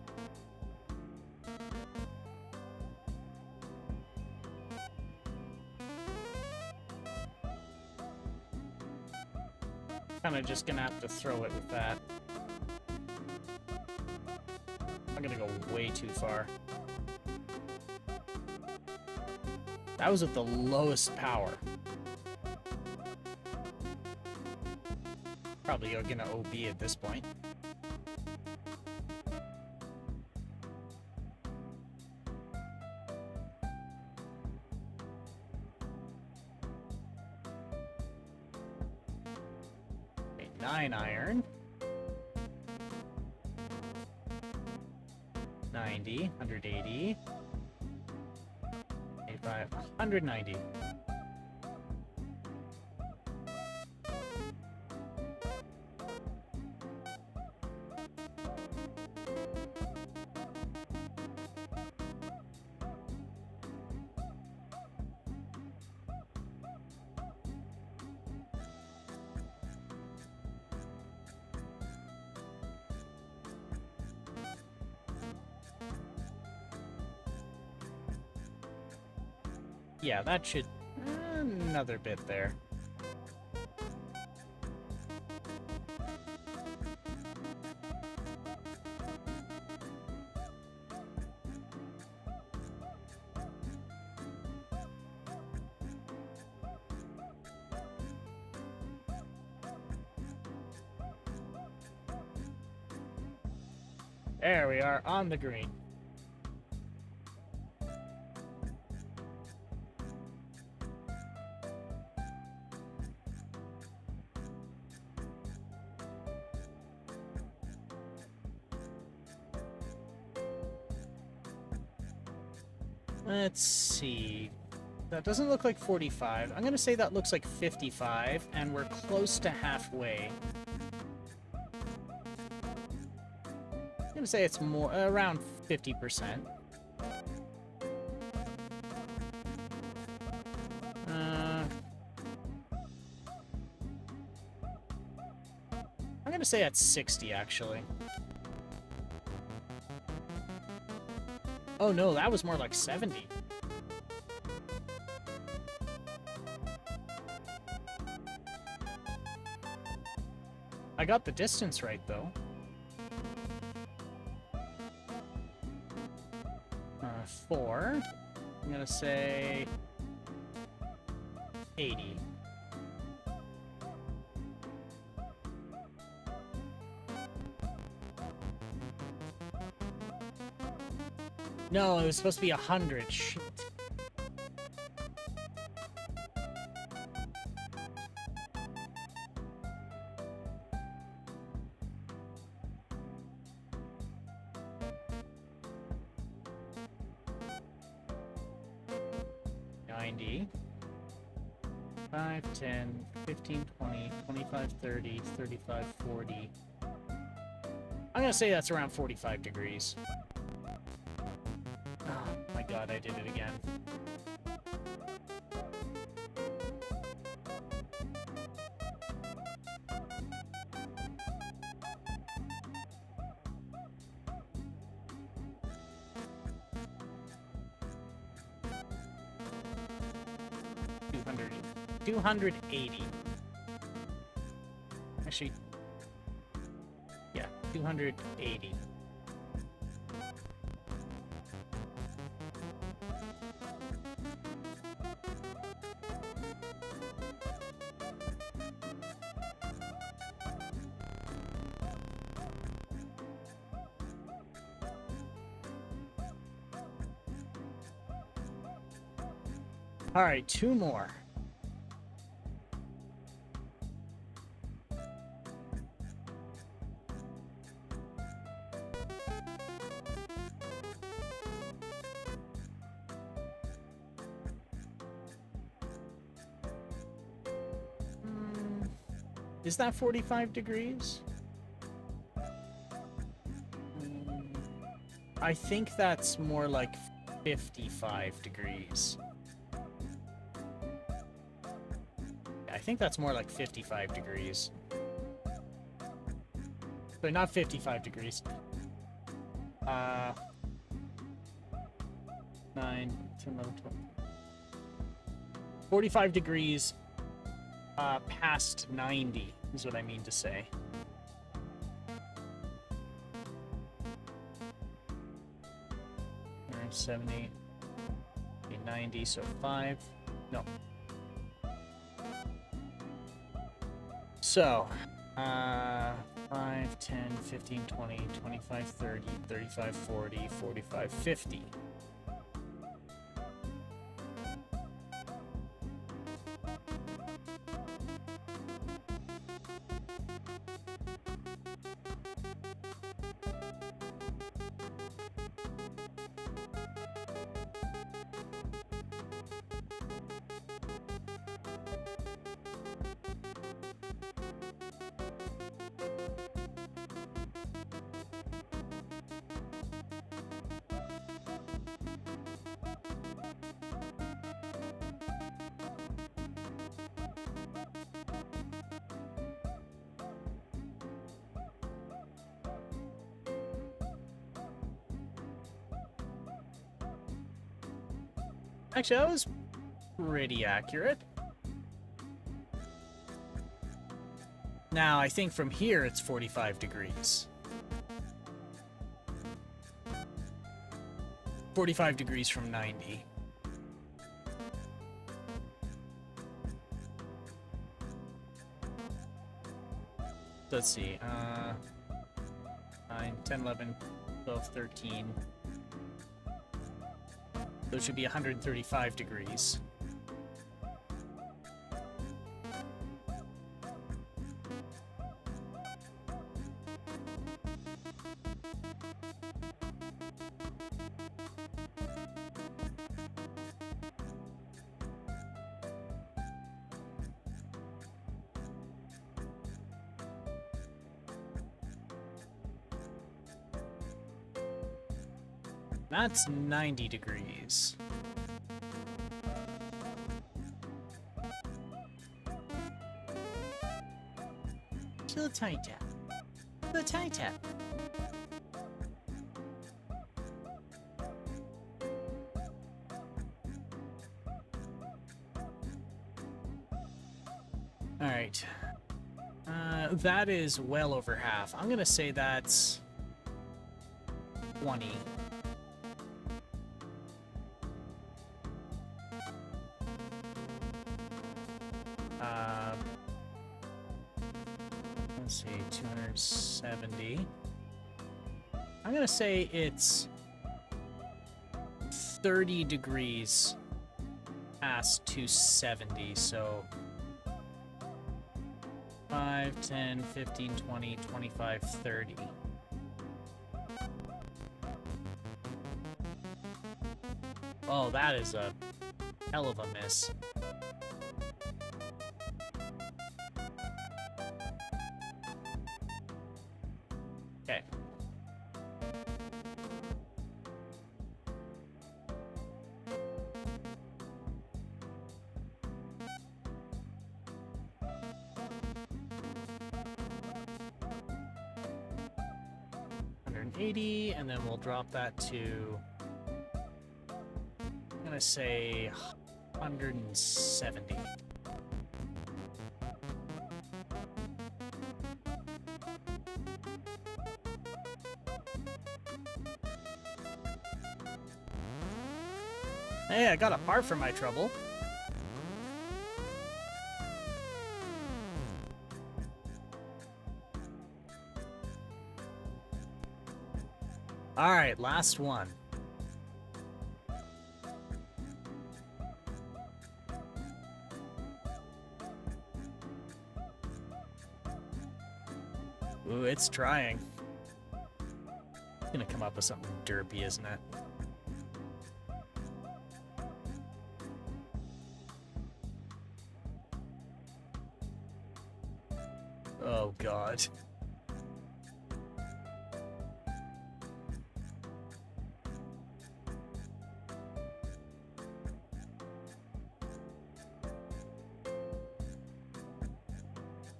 Kind of just gonna have to throw it with that. I'm gonna go way too far. That was at the lowest power. Probably gonna OB at this point. Okay, 9 iron. 90, 180. 85, 190. Yeah, that should... another bit there. There we are, on the green. Let's see. That doesn't look like 45. I'm going to say that looks like 55, and we're close to halfway. I'm going to say it's more around 50%. I'm going to say that's 60, actually. Oh no, that was more like 70. I got the distance right, though. 4. I'm gonna say 80. No, it was supposed to be 100. Shit. $90. 5, 10, 15, 20, 25, 30, 35, 40. I'm gonna say that's around 45 degrees. Oh my god, I did it again. $280. Actually, yeah, 280. All right, 2 more. Is that 45 degrees? I think that's more like 55 degrees. I think that's more like 55 degrees. But not 55 degrees. 9, 10, 11, 12. 45 degrees past 90 is what I mean to say. All right, 70, 90, so 5. No. So, 5, 10, 15, 20, 25, 30, 35, 40, 45, 50. Actually, that was pretty accurate. Now, I think from here it's 45 degrees. 45 degrees from 90. Let's see. 9, 10, 11, 12, 13. Those should be 135 degrees. That's 90 degrees. To the tight tap. The tight tap. All right. That is well over half. I'm gonna say that's 20. Let's see, 270. I'm gonna say it's 30 degrees past 270, so 5, 10, 15, 20, 25, 30. Oh, that is a hell of a miss. Okay. $180, and then we'll drop that to, I'm gonna say 170. Hey, I got a part for my trouble. All right, last one. Ooh, it's trying. It's gonna come up with something derpy, isn't it? Oh, God.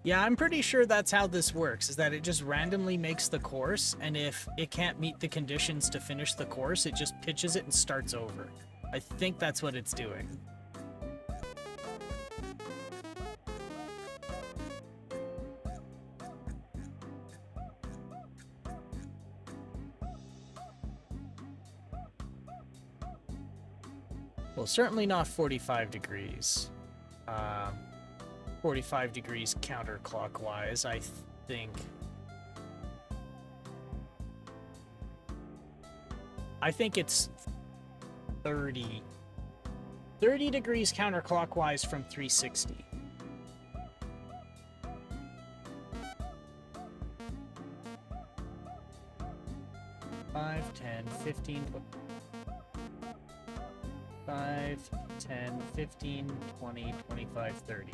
Yeah, I'm pretty sure that's how this works, is that it just randomly makes the course, and if it can't meet the conditions to finish the course, it just pitches it and starts over. I think that's what it's doing. Well, certainly not 45 degrees. 45 degrees counterclockwise, I think. I think it's 30. 30 degrees counterclockwise from 360. Five, 10, 15, 5, 10, 15, 20, 25, 30.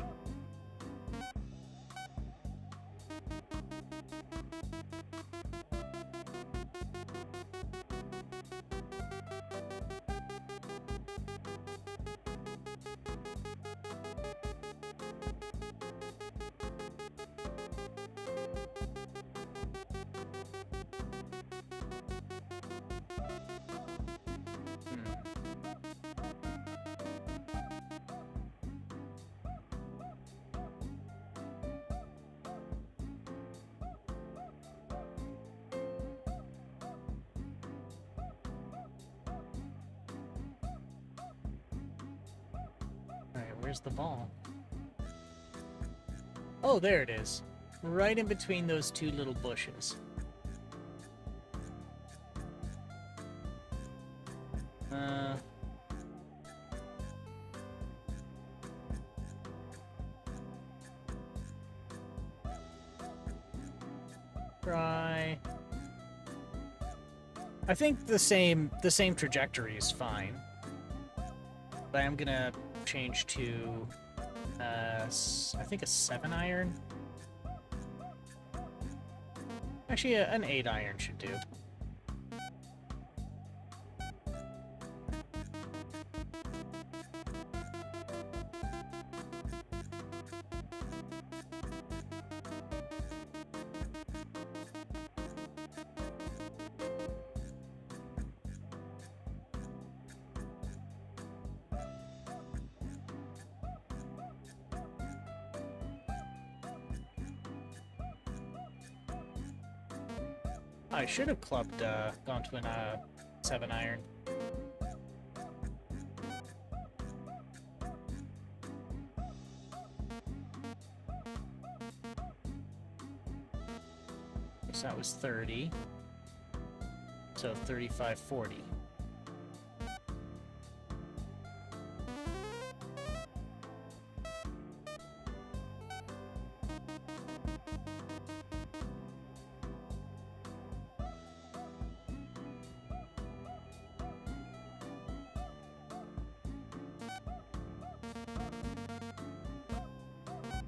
Where's the ball? Oh, there it is. Right in between those two little bushes. Try. I think the same trajectory is fine. But I'm gonna change to I think a 7-iron. Actually, an 8-iron should do. I should have clubbed, gone to a 7-iron. So that was 30. So 35, 40.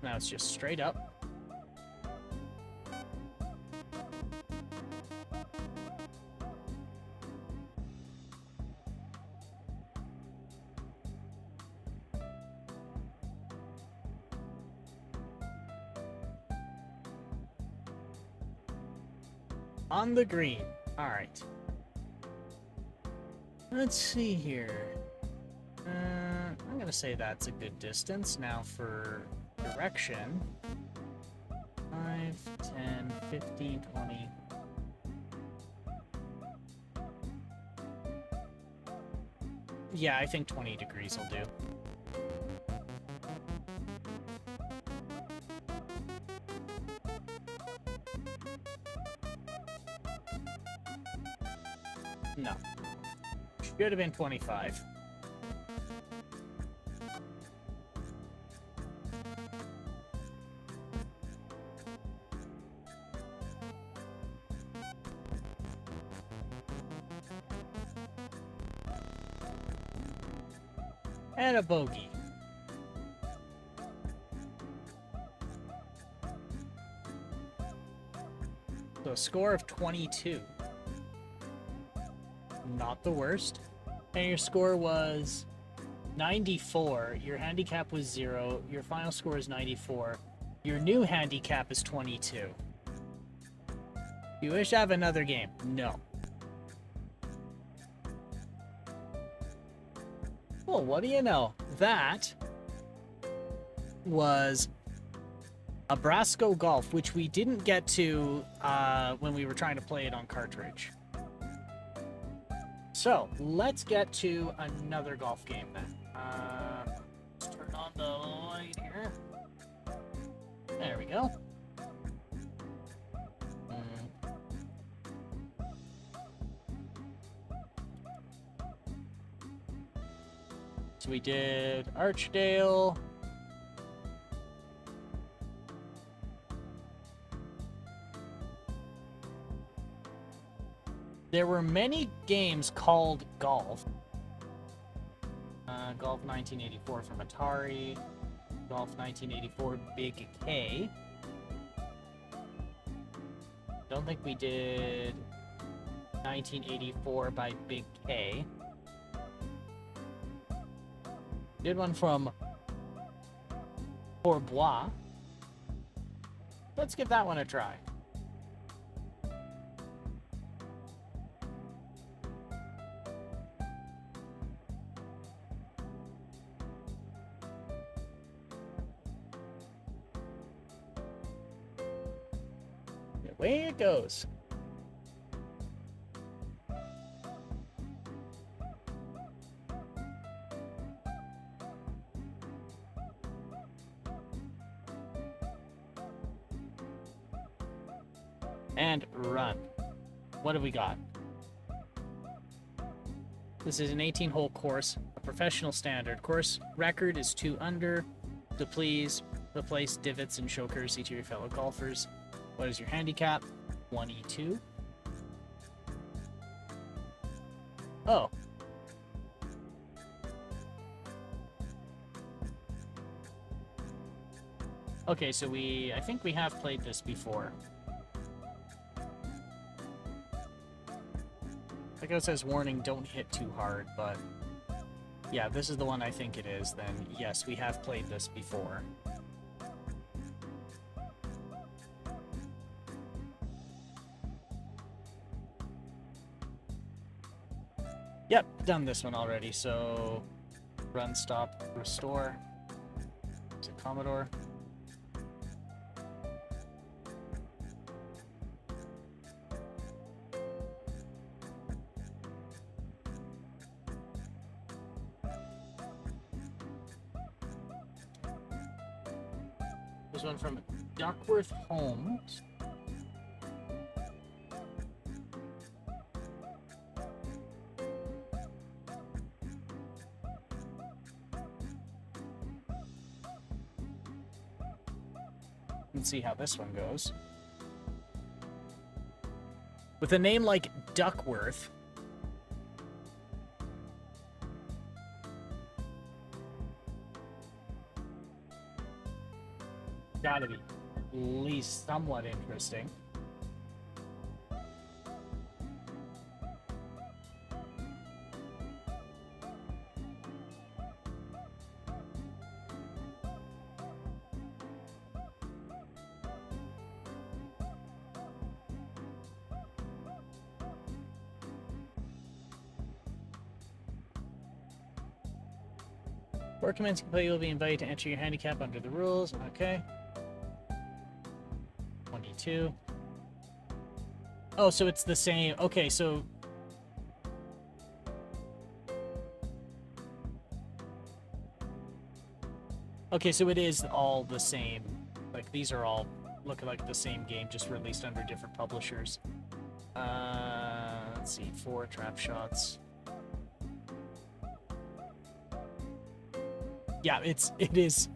Now it's just straight up. On the green. All right. Let's see here. I'm gonna say that's a good distance. Now for direction. 5, 10, 15, 20. Yeah, I think 20 degrees will do. No. Should have been 25. And a bogey. So a score of 22. Not the worst. And your score was 94. Your handicap was 0. Your final score is 94. Your new handicap is 22. You wish to have another game? No. Well, what do you know? That was a Brasco Golf, which we didn't get to when we were trying to play it on cartridge. So, let's get to another golf game then. Let's turn on the light here. There we go. So we did Archdale. There were many games called Golf. Golf 1984 from Atari. Golf 1984 Big K. Don't think we did 1984 by Big K. Did one from Bourbois. Let's give that one a try. Away it goes. And run. What have we got? This is an 18-hole course, a professional standard. Course record is 2 under. To please replace divots and show courtesy to your fellow golfers. What is your handicap? 22. Oh. Okay, so I think we have played this before. Like it says, warning, don't hit too hard, but yeah, this is the one I think it is, then yes, we have played this before. Yep, done this one already, so run, stop, restore. Is it Commodore? This one from Duckworth Homes. Let's see how this one goes. With a name like Duckworth, gotta be at least somewhat interesting. Before commencing play, you will be invited to enter your handicap under the rules. Okay. 22. Oh, so it's the same. Okay, so... Okay, so it is all the same. Like, these are all look like the same game, just released under different publishers. Let's see. 4 trap shots. Yeah, it is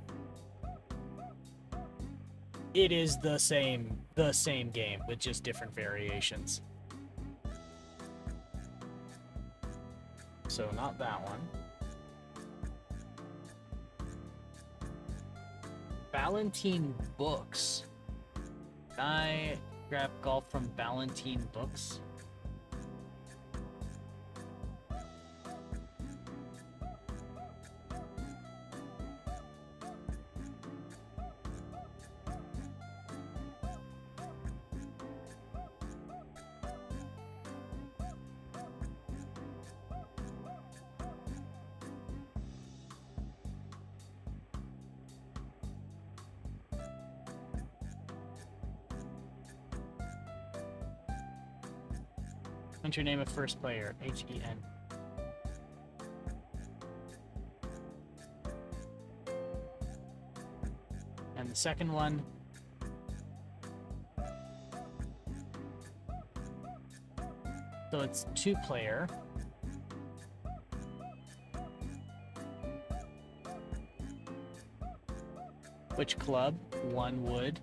the same game with just different variations. So not that one. Ballantine Books. Can I grab golf from Ballantine Books? Enter name of first player. H-E-N. And the second one. So it's 2-player. Which club? 1 wood.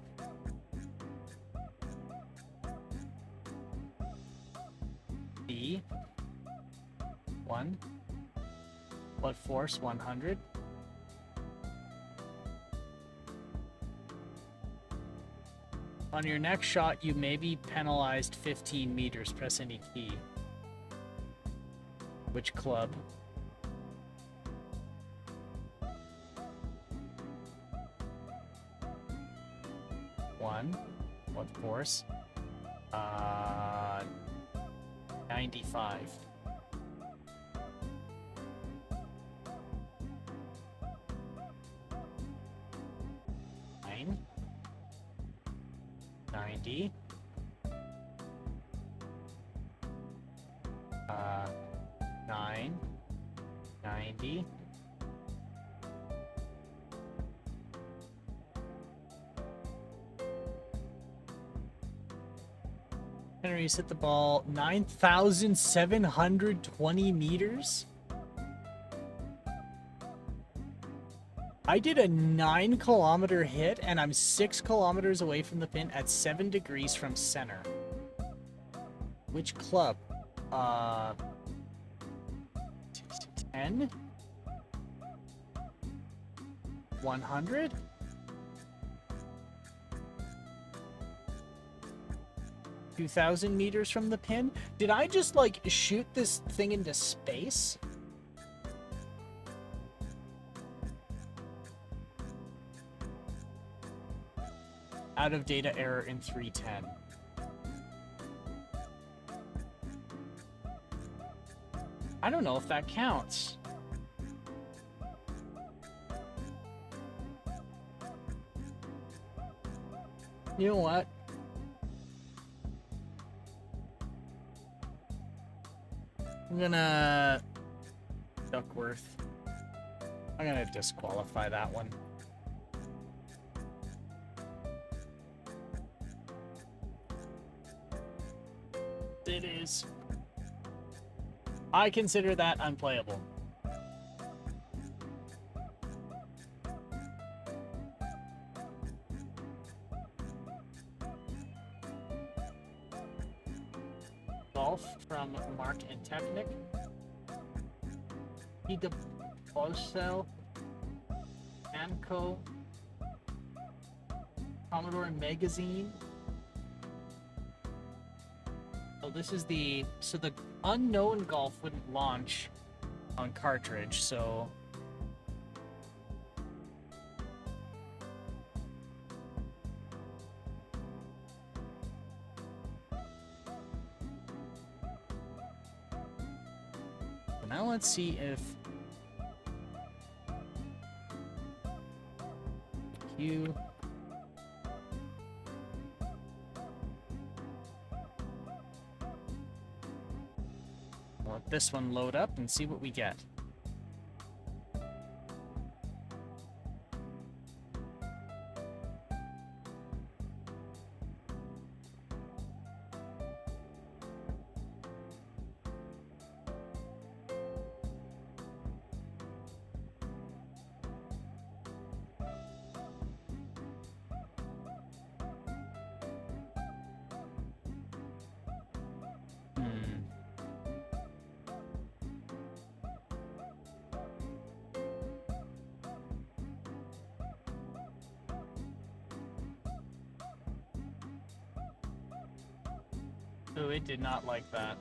B. 1. What force? 100. On your next shot, you may be penalized 15 meters. Press any key. Which club? One. What force? 95. Nine. 90. 9. 90. Henry's hit the ball 9,720 meters. I did a 9-kilometer hit, and I'm 6 kilometers away from the pin at 7 degrees from center. Which club? 10? 100? 2,000 meters from the pin? Did I just, like, shoot this thing into space? Out of data error in 310. I don't know if that counts. You know what? I'm gonna... Duckworth. I'm gonna disqualify that one. It is. I consider that unplayable. Golf from Mark and Technic. Ida Bosel. Anco. Commodore Magazine. Oh, this is the... So the unknown golf wouldn't launch on cartridge, so... Now let's see if... Q... Let this one load up and see what we get. Oh, it did not like that.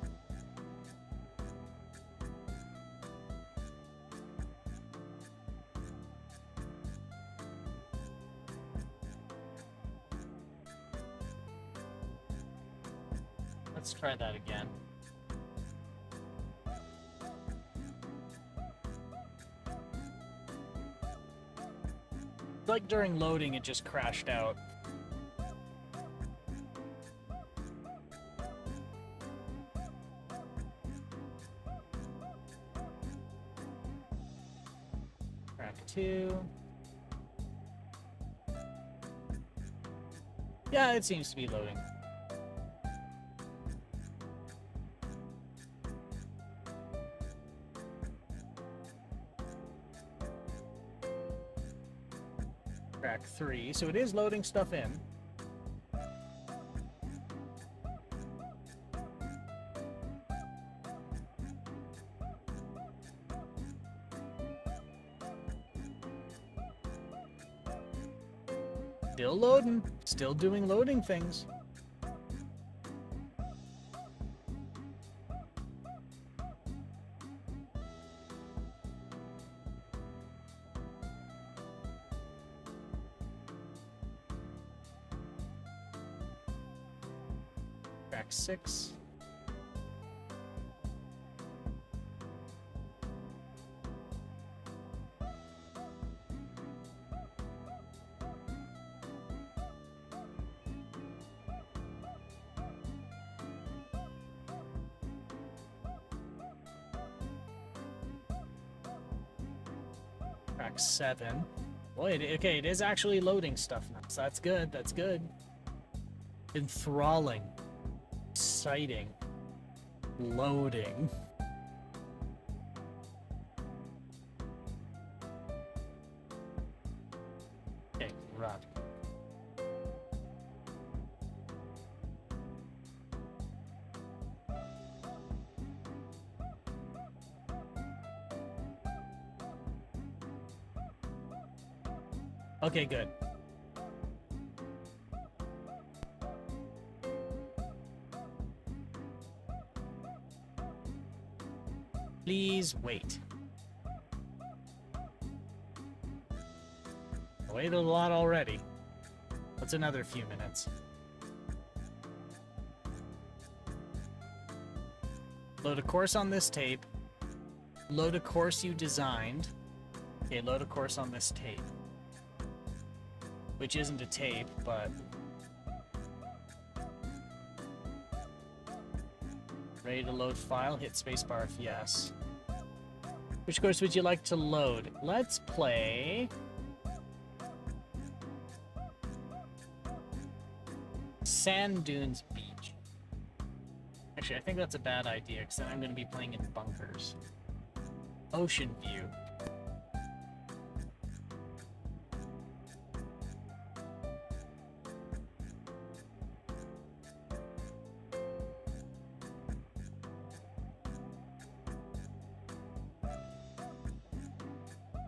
Let's try that again. Like during loading, it just crashed out. 2. Yeah, it seems to be loading. Track 3, so it is loading stuff in. Still loading. Still doing loading things. Track 6. Track 7. Boy, okay, it is actually loading stuff now, so that's good, that's good. Enthralling. Exciting. Loading. Okay, run. Okay, good. Please wait. I waited a lot already. What's another few minutes? Load a course on this tape. Load a course you designed. Okay, load a course on this tape. Which isn't a tape, but... Ready to load file? Hit spacebar if yes. Which course would you like to load? Let's play... Sand Dunes Beach. Actually, I think that's a bad idea, because then I'm going to be playing in bunkers. Ocean View.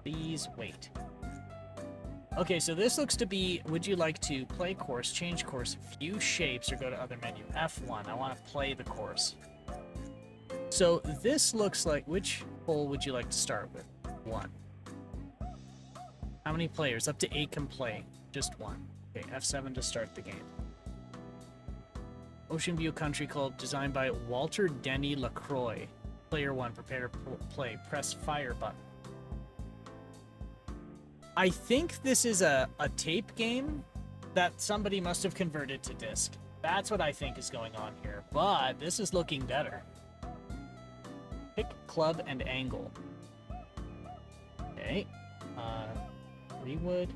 Please wait. Okay, so this looks to be, would you like to play course, change course, view shapes, or go to other menu? F1, I want to play the course. So this looks like, which hole would you like to start with? 1. How many players? Up to 8 can play. Just 1. Okay, F7 to start the game. Ocean View Country Club, designed by Walter Denny LaCroix. Player 1, prepare to play. Press fire button. I think this is a tape game that somebody must have converted to disc. That's what I think is going on here. But this is looking better. Pick club and angle. Okay. Rewood.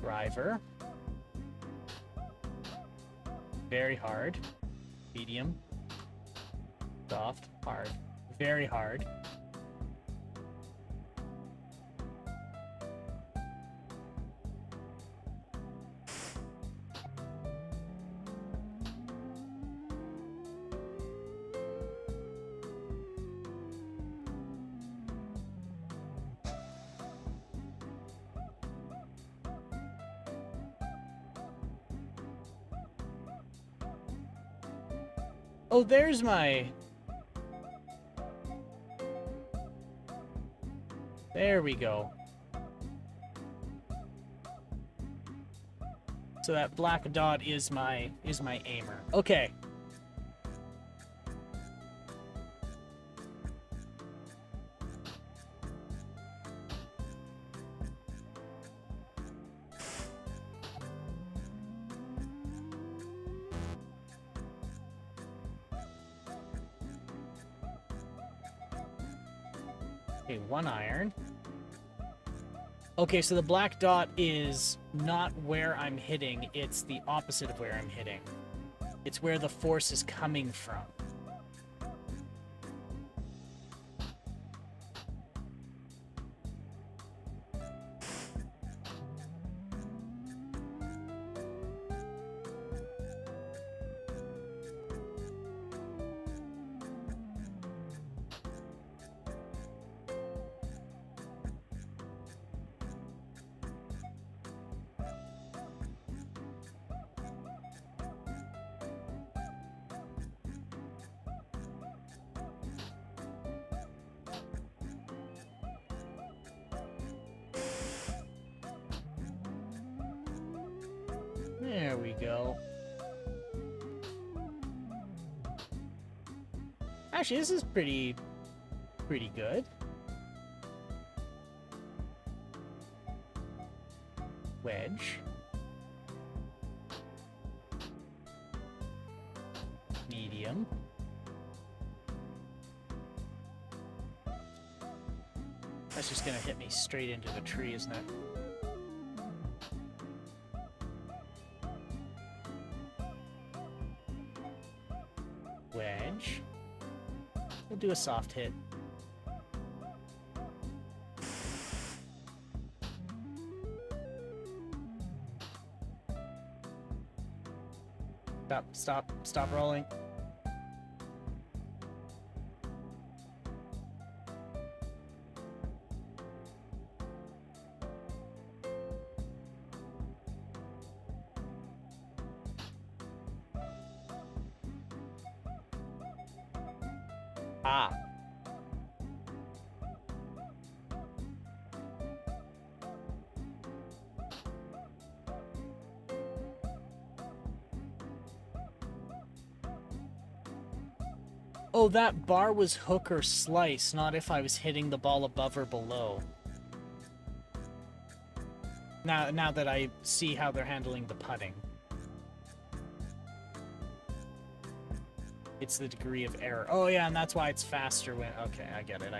Driver. Very hard. Medium. Soft. Hard. Very hard. Oh, there's my... There we go. So that black dot is my aimer. Okay. Okay, 1 iron. Okay, so the black dot is not where I'm hitting, it's the opposite of where I'm hitting. It's where the force is coming from. There we go. Actually, this is pretty good. Wedge. Medium. That's just gonna hit me straight into the tree, isn't it? Wedge. We'll do a soft hit. Stop rolling. Ah. Oh, that bar was hook or slice, not if I was hitting the ball above or below. Now that I see how they're handling the putting. It's the degree of error. Oh yeah, and that's why it's faster when... Okay, I get it.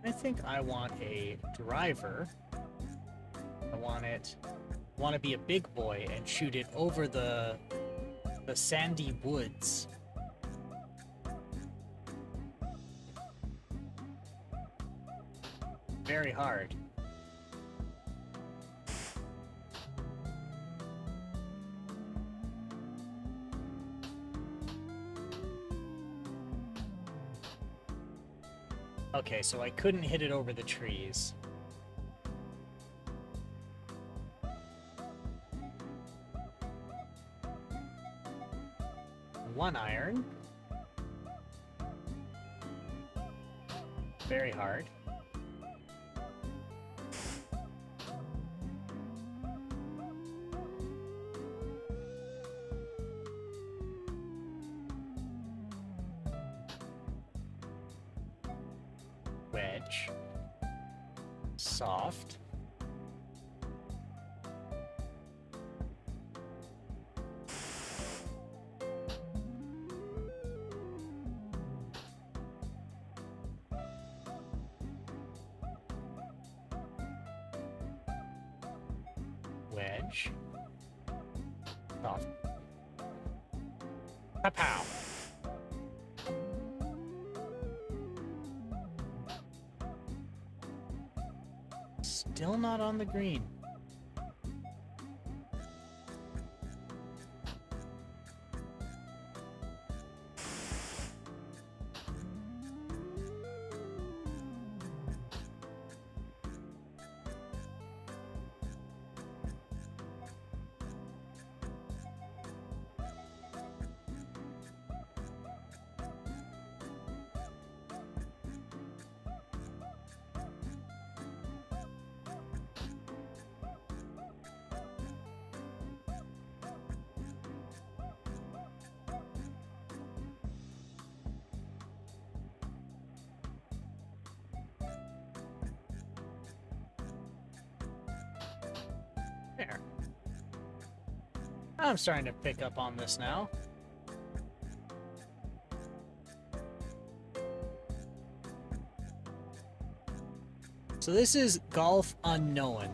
I think I want a driver. I want to be a big boy and shoot it over the sandy woods. Very hard. Okay, so I couldn't hit it over the trees. One iron. Very hard. Wedge. Soft. Wedge. Soft. Pow. Still not on the green. There. I'm starting to pick up on this now. So this is Golf Unknown.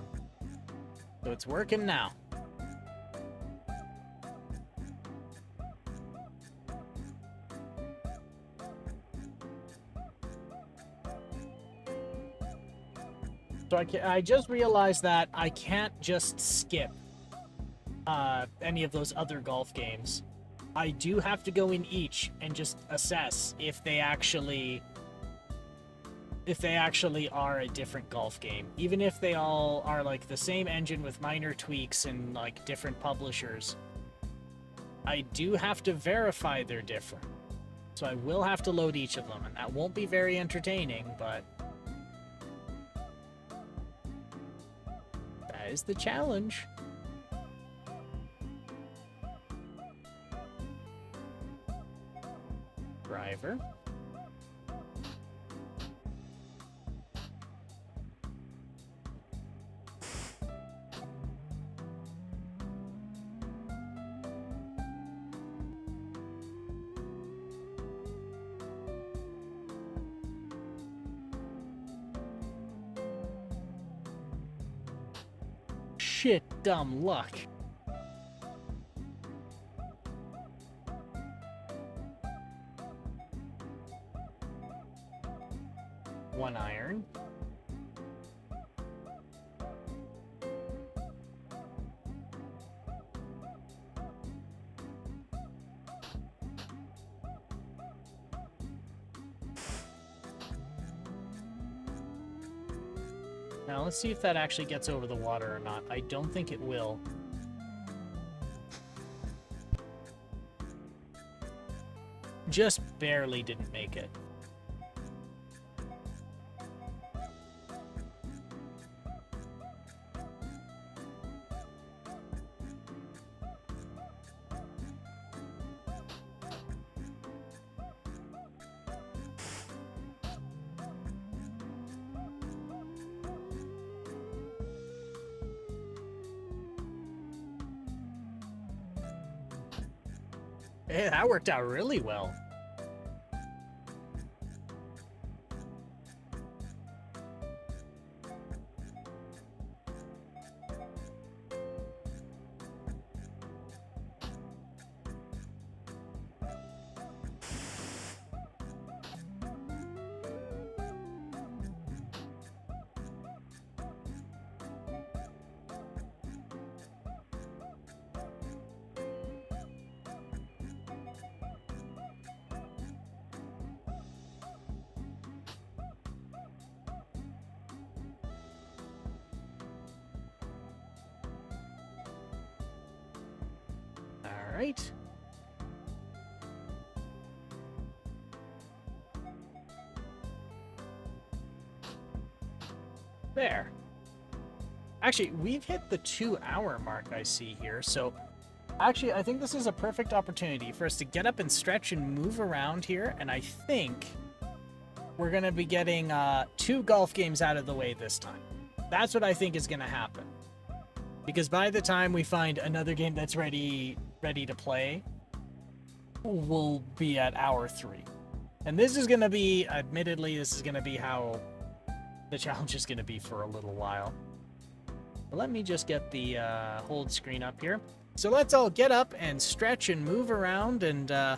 So it's working now. So I just realized that I can't just skip any of those other golf games. I do have to go in each and just assess if they actually are a different golf game. Even if they all are like the same engine with minor tweaks and like different publishers, I do have to verify they're different. So I will have to load each of them, and that won't be very entertaining, but that is the challenge. Driver. Shit, dumb luck. One iron. Now let's see if that actually gets over the water or not. I don't think it will. Just barely didn't make it. Hey, that worked out really well. All right. There. Actually, we've hit the 2-hour mark I see here, so actually I think this is a perfect opportunity for us to get up and stretch and move around here, and I think we're going to be getting 2 golf games out of the way this time. That's what I think is going to happen. Because by the time we find another game that's ready to play, we'll be at hour 3. And this is going to be, admittedly, this is going to be how the challenge is going to be for a little while. But let me just get the hold screen up here. So let's all get up and stretch and move around. And do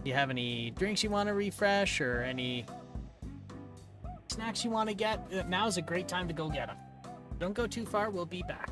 you have any drinks you want to refresh or any snacks you want to get? Now's a great time to go get them. Don't go too far. We'll be back.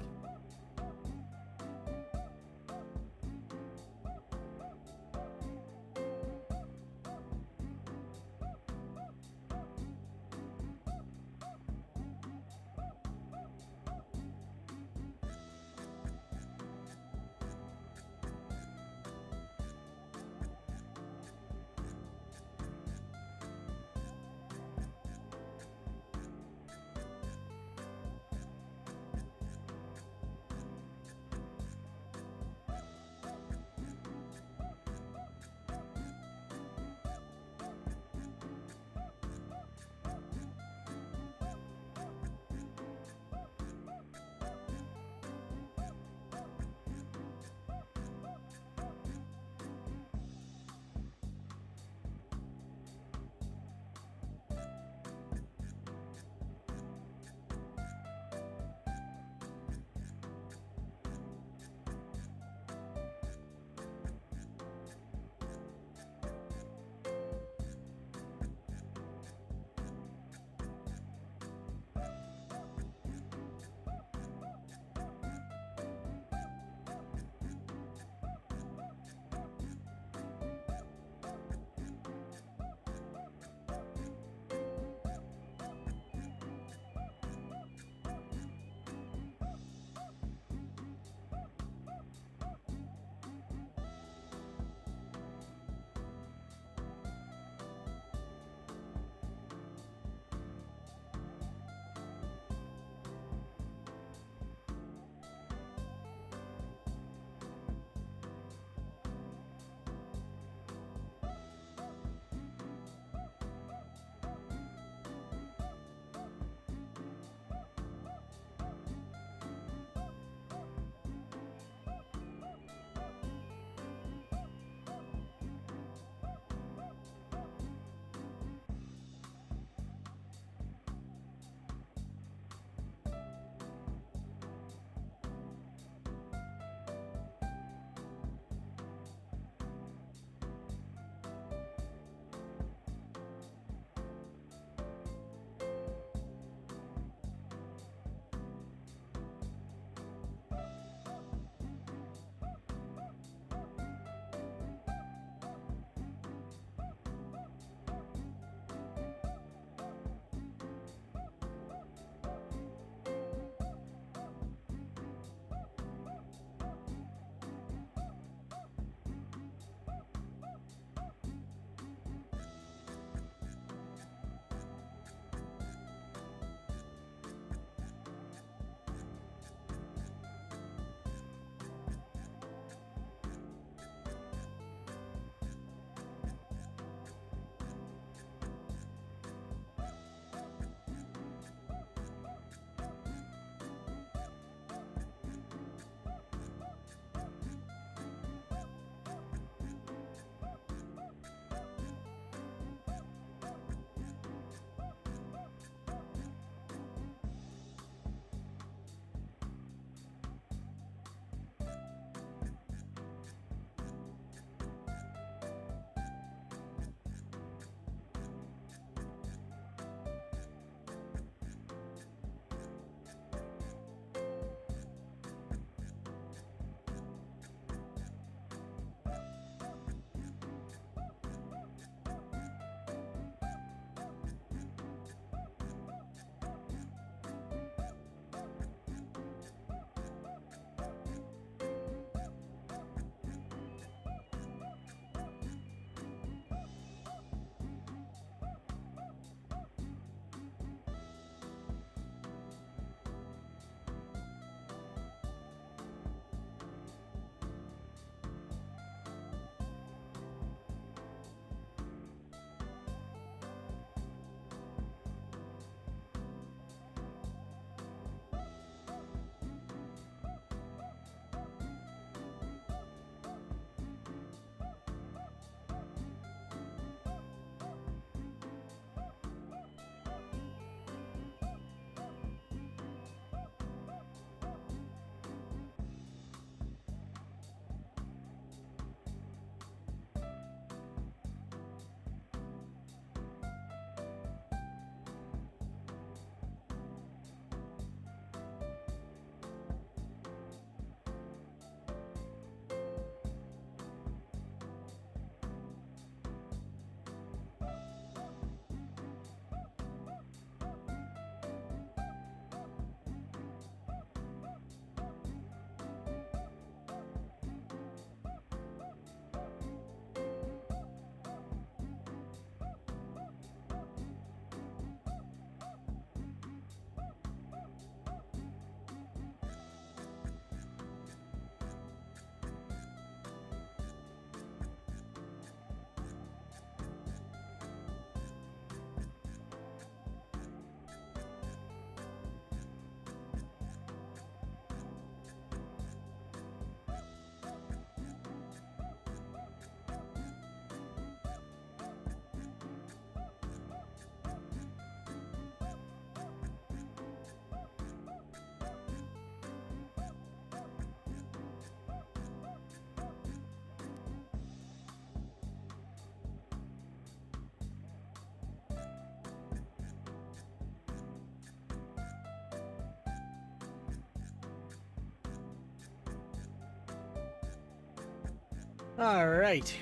All right.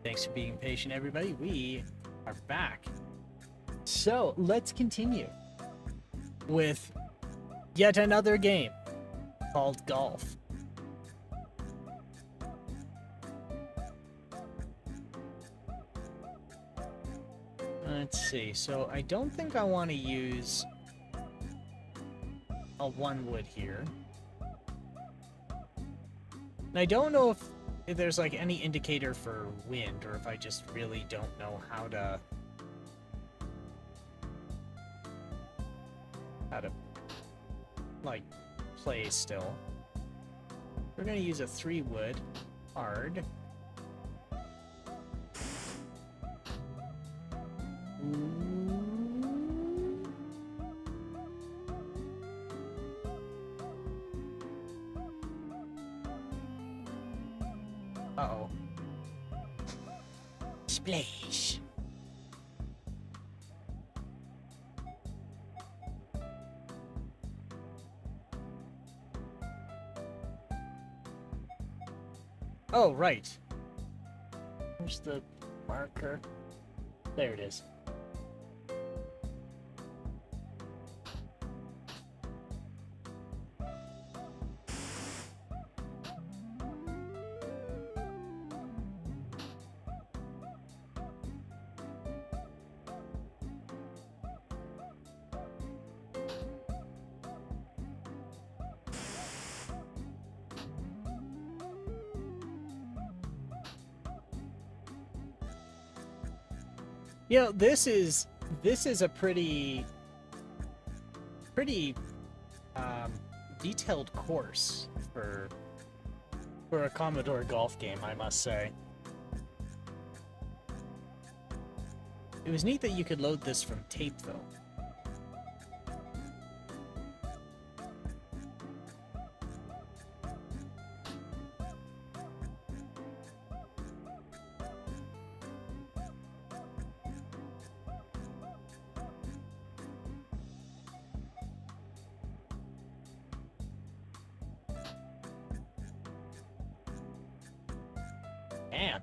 Thanks for being patient, everybody. We are back. So let's continue with yet another game called golf. Let's see. So I don't think I want to use a 1 wood here. And I don't know if there's like any indicator for wind, or if I just really don't know how to like play still. We're gonna use a 3 wood hard. Uh-oh. Splash. Oh, right. Where's the marker? There it is. You know, this is a pretty detailed course for a Commodore golf game, I must say. It was neat that you could load this from tape, though. Man.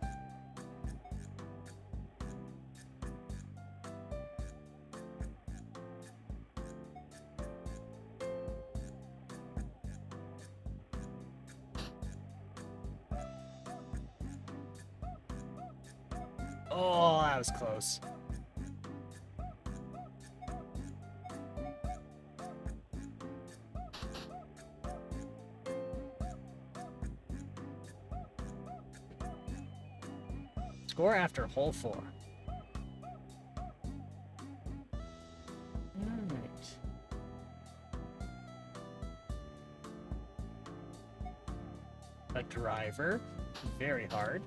Oh, that was close. Score after hole 4. Alright. A driver. Very hard.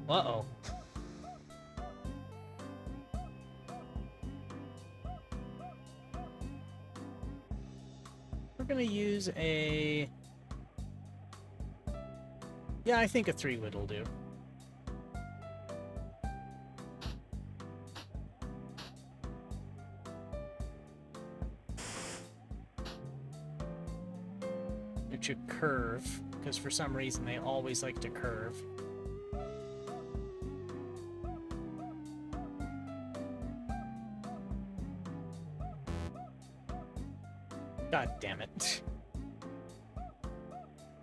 Uh-oh. We're gonna use a... Yeah, I think a 3 wood will do. It should curve, because for some reason they always like to curve. God damn it.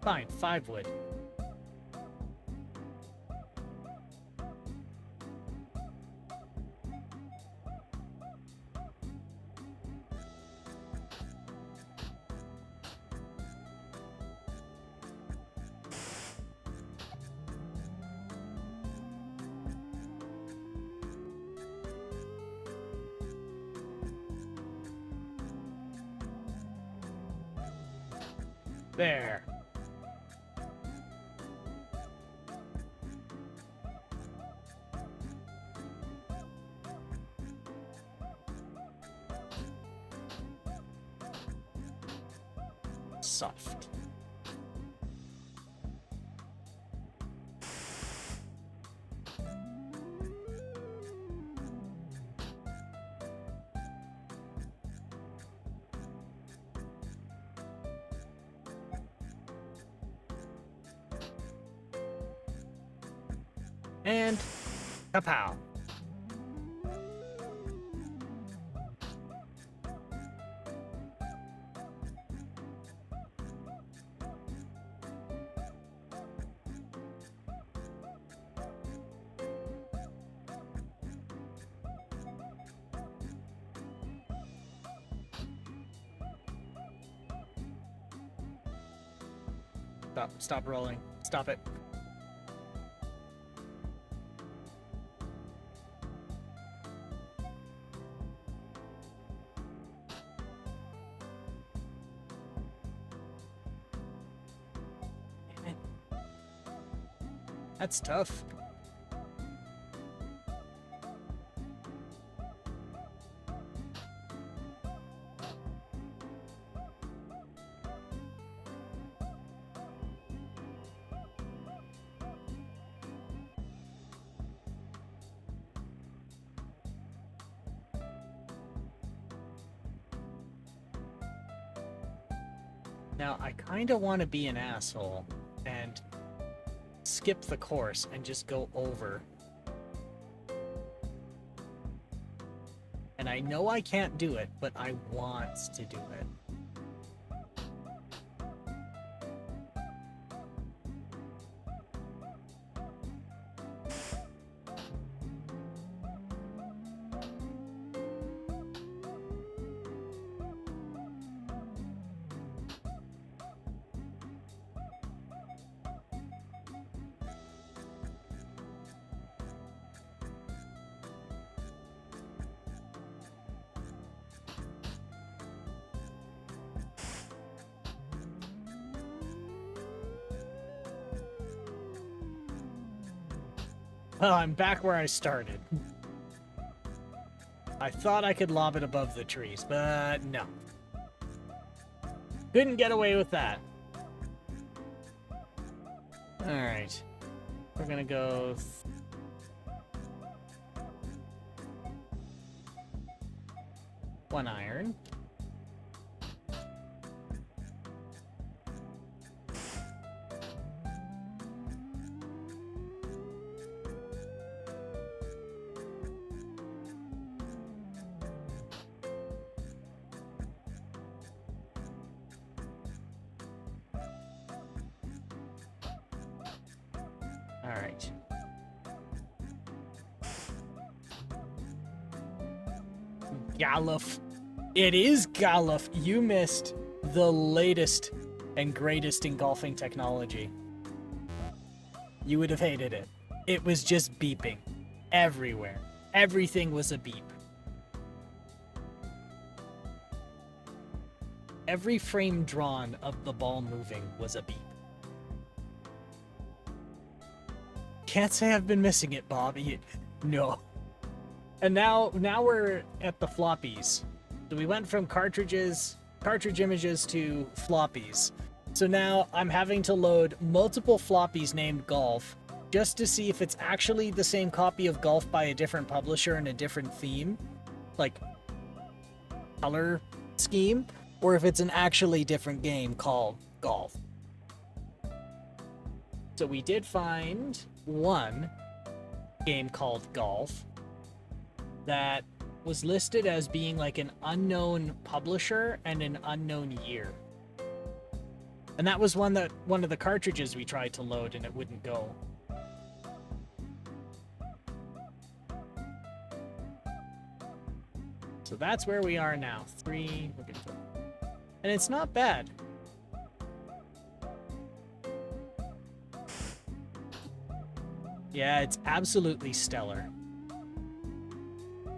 Fine, 5 wood. There. Soft. And kapow. Stop rolling. Stop it. Damn it. That's tough. Now, I kind of want to be an asshole and skip the course and just go over. And I know I can't do it, but I want to do it. Well, I'm back where I started. I thought I could lob it above the trees, but no. Couldn't get away with that. Alright. We're gonna go... one iron. Alright. Galuf. It is Galuf. You missed the latest and greatest in golfing technology. You would have hated it. It was just beeping. Everywhere. Everything was a beep. Every frame drawn of the ball moving was a beep. Can't say I've been missing it, Bobby. No. And now we're at the floppies. So we went from cartridge images to floppies. So now I'm having to load multiple floppies named Golf just to see if it's actually the same copy of Golf by a different publisher and a different theme, like color scheme, or if it's an actually different game called Golf. So we did find one game called Golf that was listed as being like an unknown publisher and an unknown year. And that was one of the cartridges we tried to load and it wouldn't go. So that's where we are now. 3, and it's not bad. Yeah, it's absolutely stellar.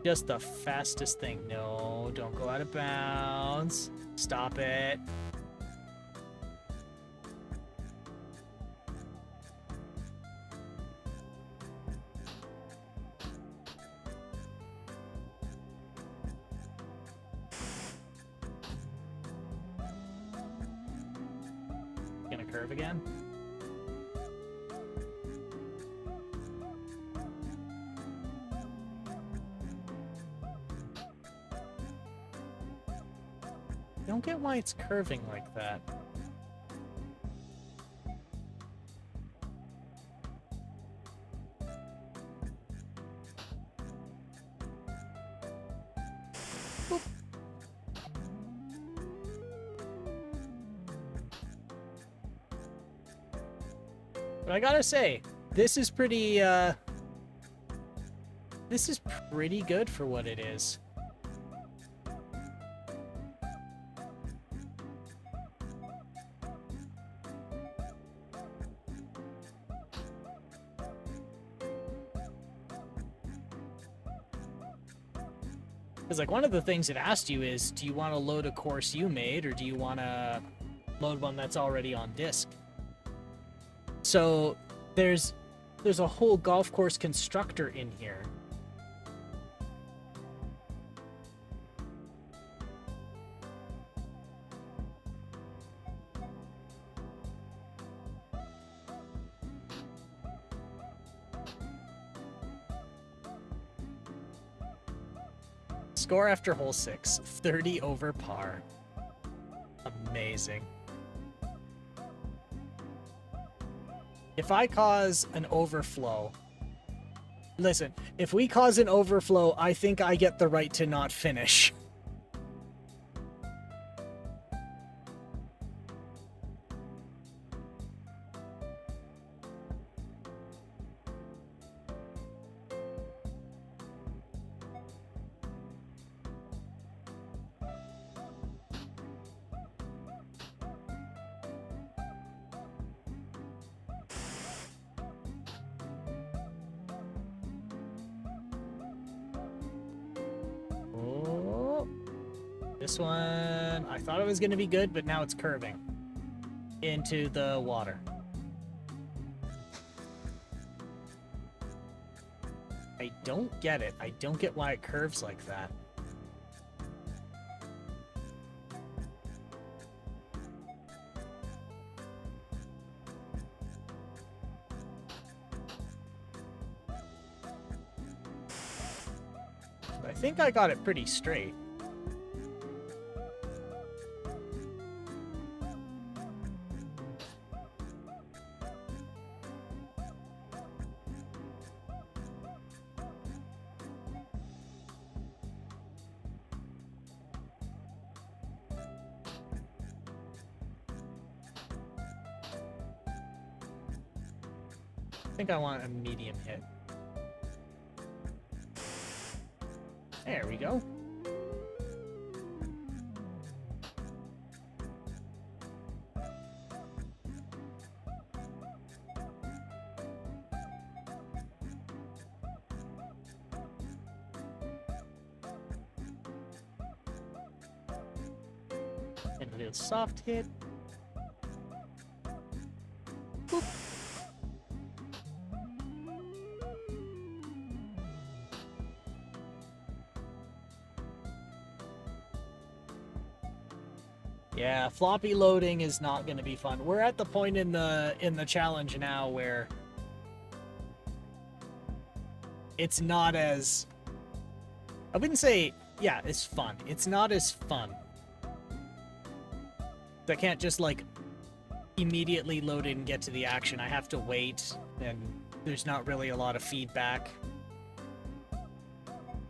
Just the fastest thing. No, don't go out of bounds. Stop it. Gonna curve again? Don't get why it's curving like that. But I gotta say, this is pretty, this is pretty good for what it is. Because, like, one of the things it asked you is, do you want to load a course you made, or do you want to load one that's already on disk? So there's a whole golf course constructor in here. Score after hole 6, 30 over par. Amazing. If I cause an overflow... Listen, if we cause an overflow, I think I get the right to not finish. This one, I thought it was going to be good, but now it's curving into the water. I don't get it. I don't get why it curves like that. I think I got it pretty straight. I think I want a medium hit. There we go. And a little soft hit. Boop. Yeah, floppy loading is not going to be fun. We're at the point in the challenge now where it's not as... I wouldn't say, yeah, it's fun. It's not as fun. I can't just, like, immediately load it and get to the action. I have to wait, and there's not really a lot of feedback.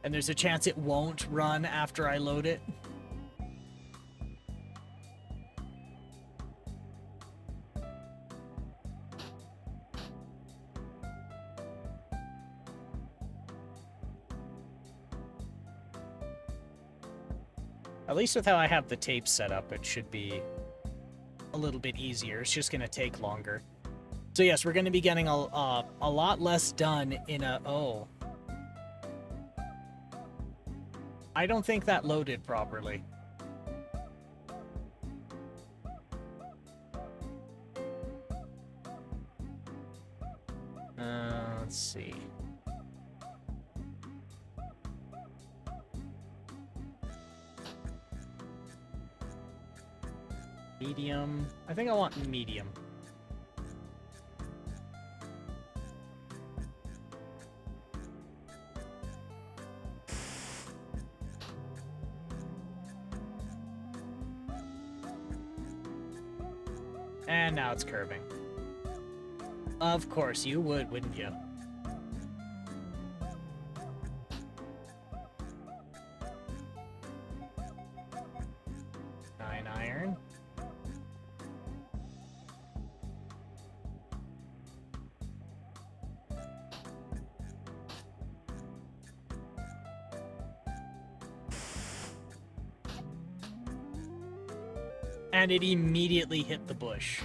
And there's a chance it won't run after I load it. At least with how I have the tape set up, it should be a little bit easier. It's just going to take longer. So yes, we're going to be getting a lot less done in a... Oh. I don't think that loaded properly. Let's see. Medium. I think I want medium. And now it's curving. Of course you would, wouldn't you? And it immediately hit the bush.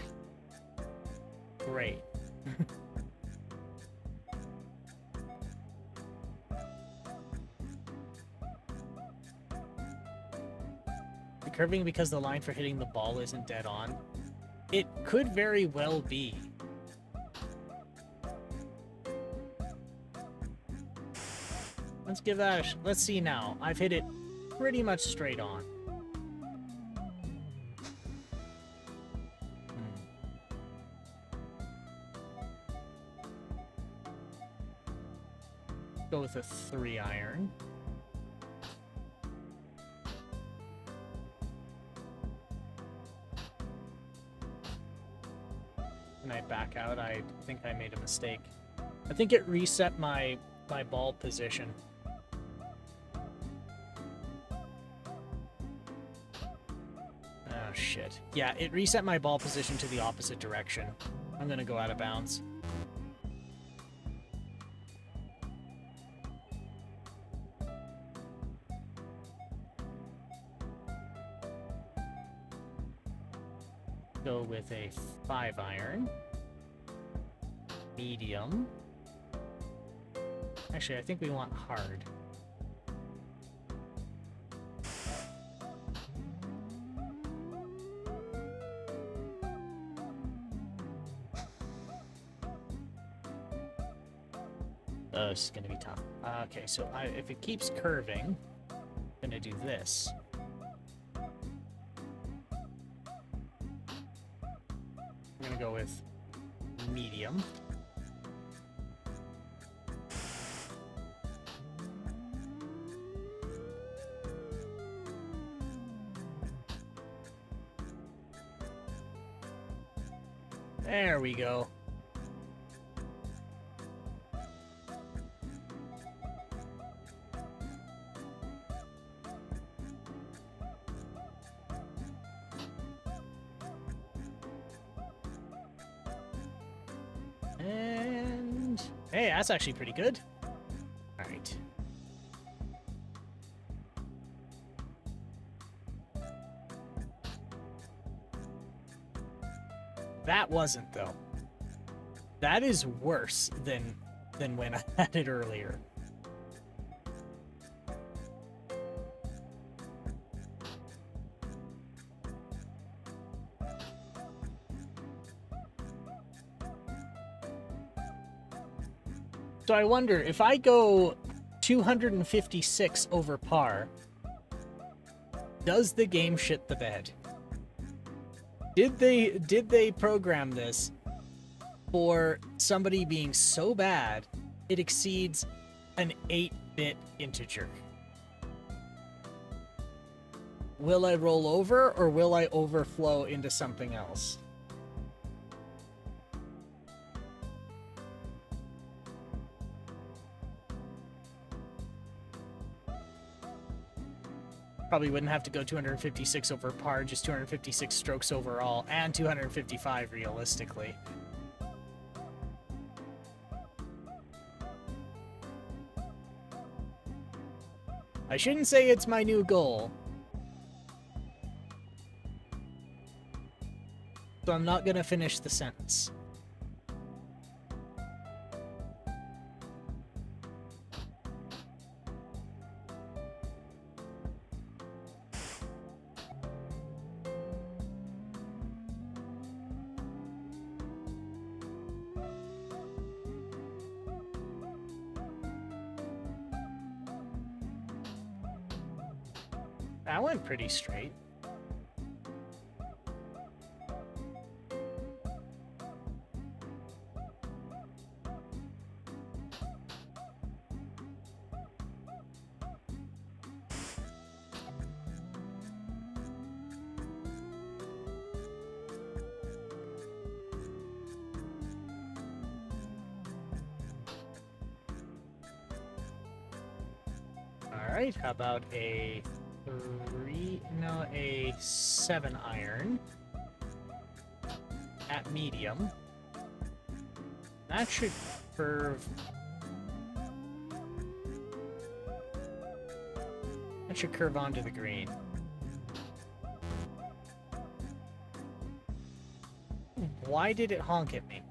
Great. The curving because the line for hitting the ball isn't dead on. It could very well be. Let's give that a let's see now. I've hit it pretty much straight on. Go with a 3-iron. When I back out, I think I made a mistake. I think it reset my ball position. Oh, shit. Yeah, it reset my ball position to the opposite direction. I'm gonna go out of bounds. Go with a 5-iron. Medium. Actually, I think we want hard. Oh, this is gonna be tough. Okay, so if it keeps curving, I'm gonna do this. I'm gonna go with medium. There we go. And hey, that's actually pretty good. All right. That wasn't though. That is worse than when I had it earlier. So I wonder, if I go 256 over par, does the game shit the bed? Did they program this for somebody being so bad it exceeds an 8-bit integer? Will I roll over or will I overflow into something else? Probably wouldn't have to go 256 over par, just 256 strokes overall, and 255 realistically. I shouldn't say it's my new goal. So I'm not gonna finish the sentence. That went pretty straight. All right, how about a 7-iron at medium. That should curve. That should curve onto the green. Why did it honk at me?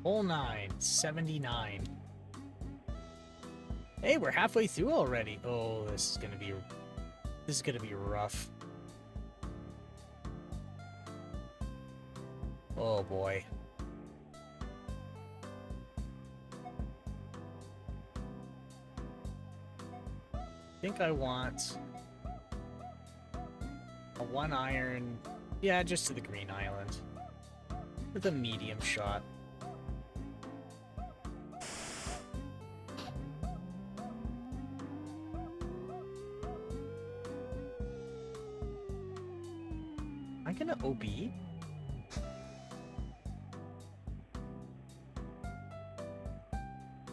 Hole 9, 79. Hey, we're halfway through already. Oh, this is gonna be rough. Oh boy. I think I want a 1 iron. Yeah, just to the green island. With a medium shot. I'm gonna OB.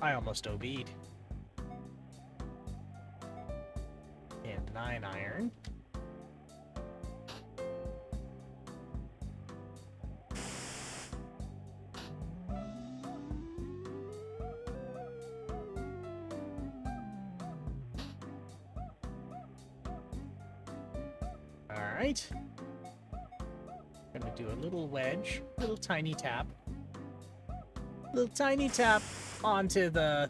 I almost OB'd. And 9 iron. Alright. Gonna do a little wedge, little tiny tap. Little tiny tap onto the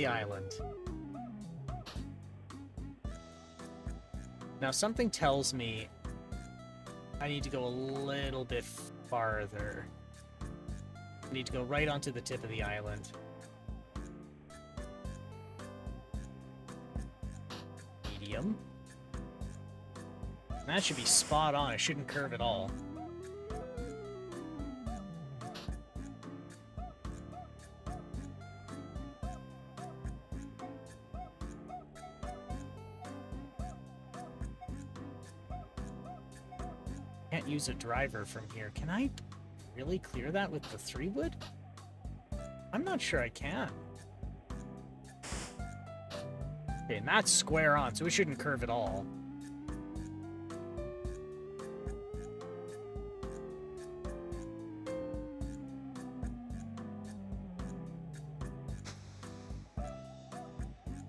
island. Now something tells me I need to go a little bit farther. I need to go right onto the tip of the island. Medium. That should be spot on. It shouldn't curve at all. Can't use a driver from here. Can I really clear that with the 3-wood? I'm not sure I can. Okay, and that's square on, so it shouldn't curve at all.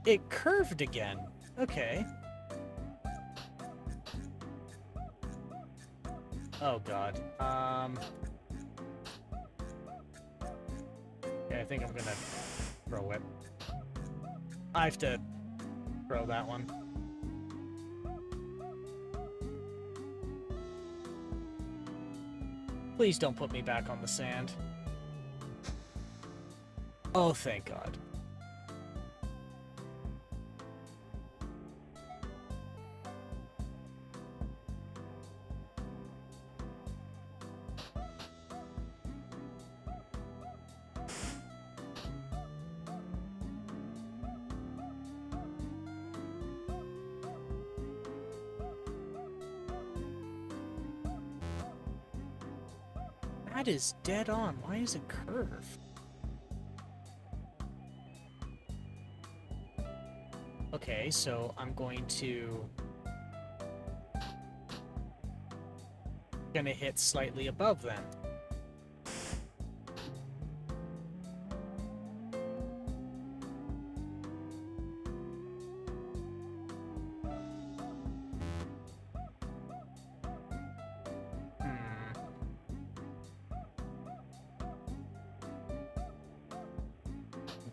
It curved again. Okay. Oh god. Yeah, I think I'm gonna throw it. I have to throw that one. Please don't put me back on the sand. Oh, thank god. That is dead on. Why is it curved? Okay, so I'm gonna hit slightly above then.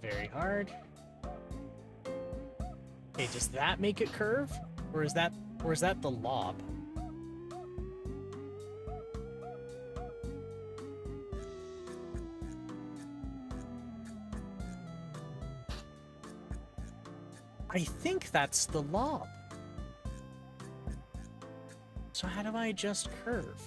Very hard. Okay, does that make it curve? Or is that the lob? I think that's the lob. So how do I adjust curve?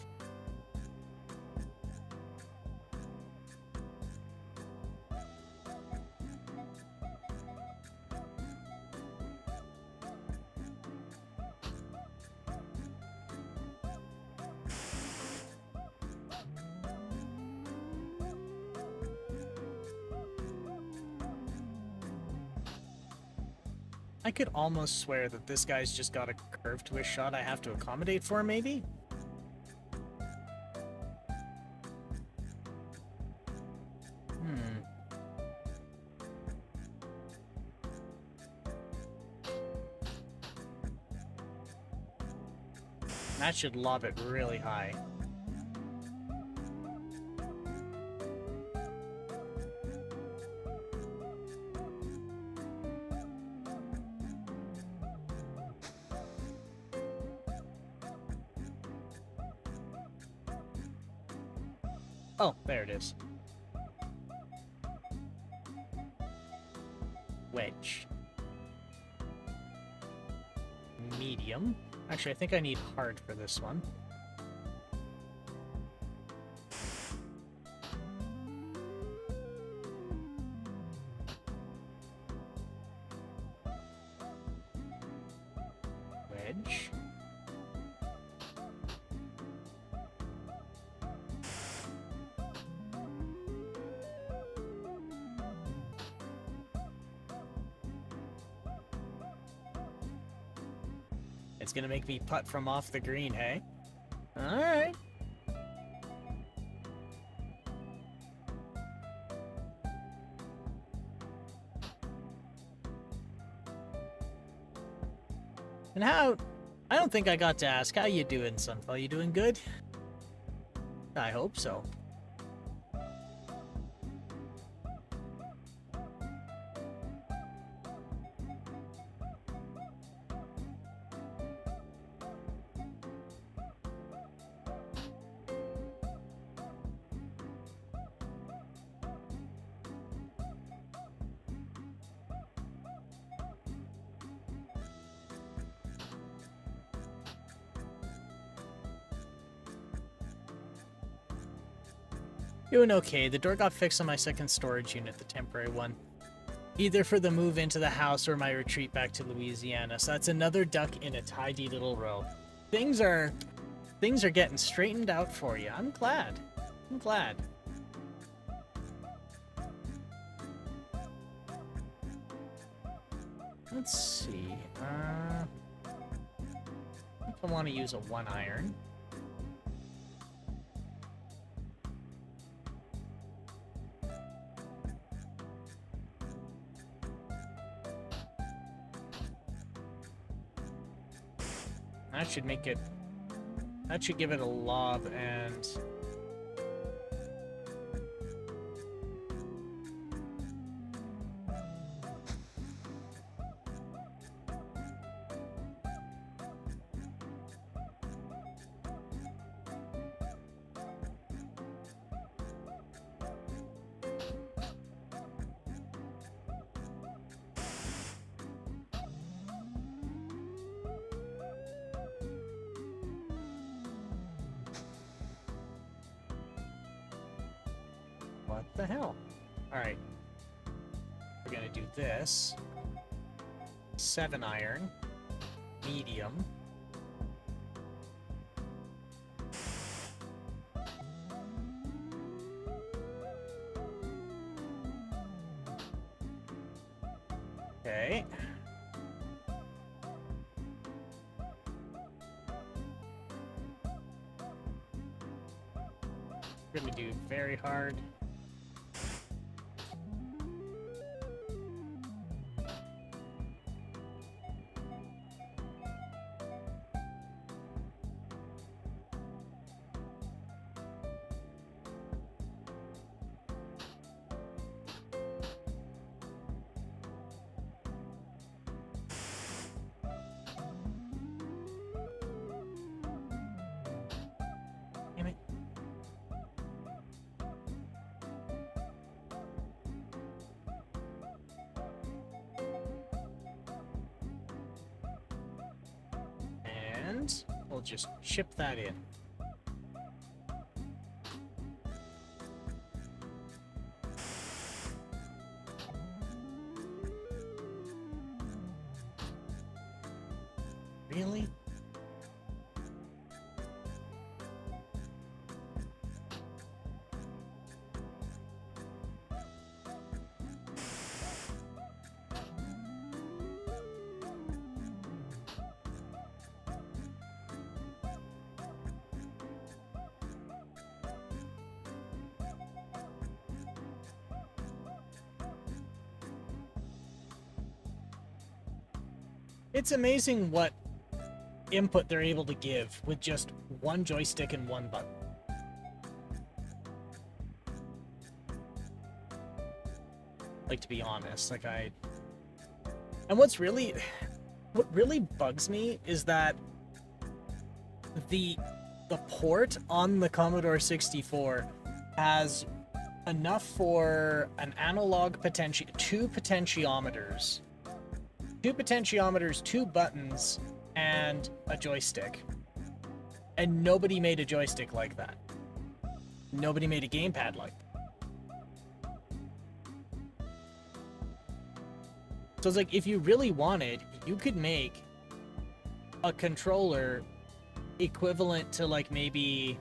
I could almost swear that this guy's just got a curve to his shot I have to accommodate for, maybe? That should lob it really high. Oh, there it is. Wedge. Medium. Actually, I think I need hard for this one. Wedge. It's gonna make me putt from off the green, hey? Alright. And how... I don't think I got to ask, how you doing, Sunfall? You doing good? I hope so. Doing okay. The door got fixed on my second storage unit, the temporary one. Either for the move into the house or my retreat back to Louisiana. So that's another duck in a tidy little row. Things are getting straightened out for you. I'm glad. I'm glad. Let's see. I think I want to use a 1-iron. That should make it... That should give it a lob and... What the hell? Alright. We're gonna do this. 7-iron. Medium. Okay. We're gonna do very hard. Damn it. And we'll just chip that in. Really? It's amazing what input they're able to give with just one joystick and one button. Like, to be honest, like and what really bugs me is that the port on the Commodore 64 has enough for an analog two potentiometers, two buttons, and a joystick. And nobody made a joystick like that. Nobody made a gamepad like that. So it's like, if you really wanted, you could make a controller equivalent to, like, maybe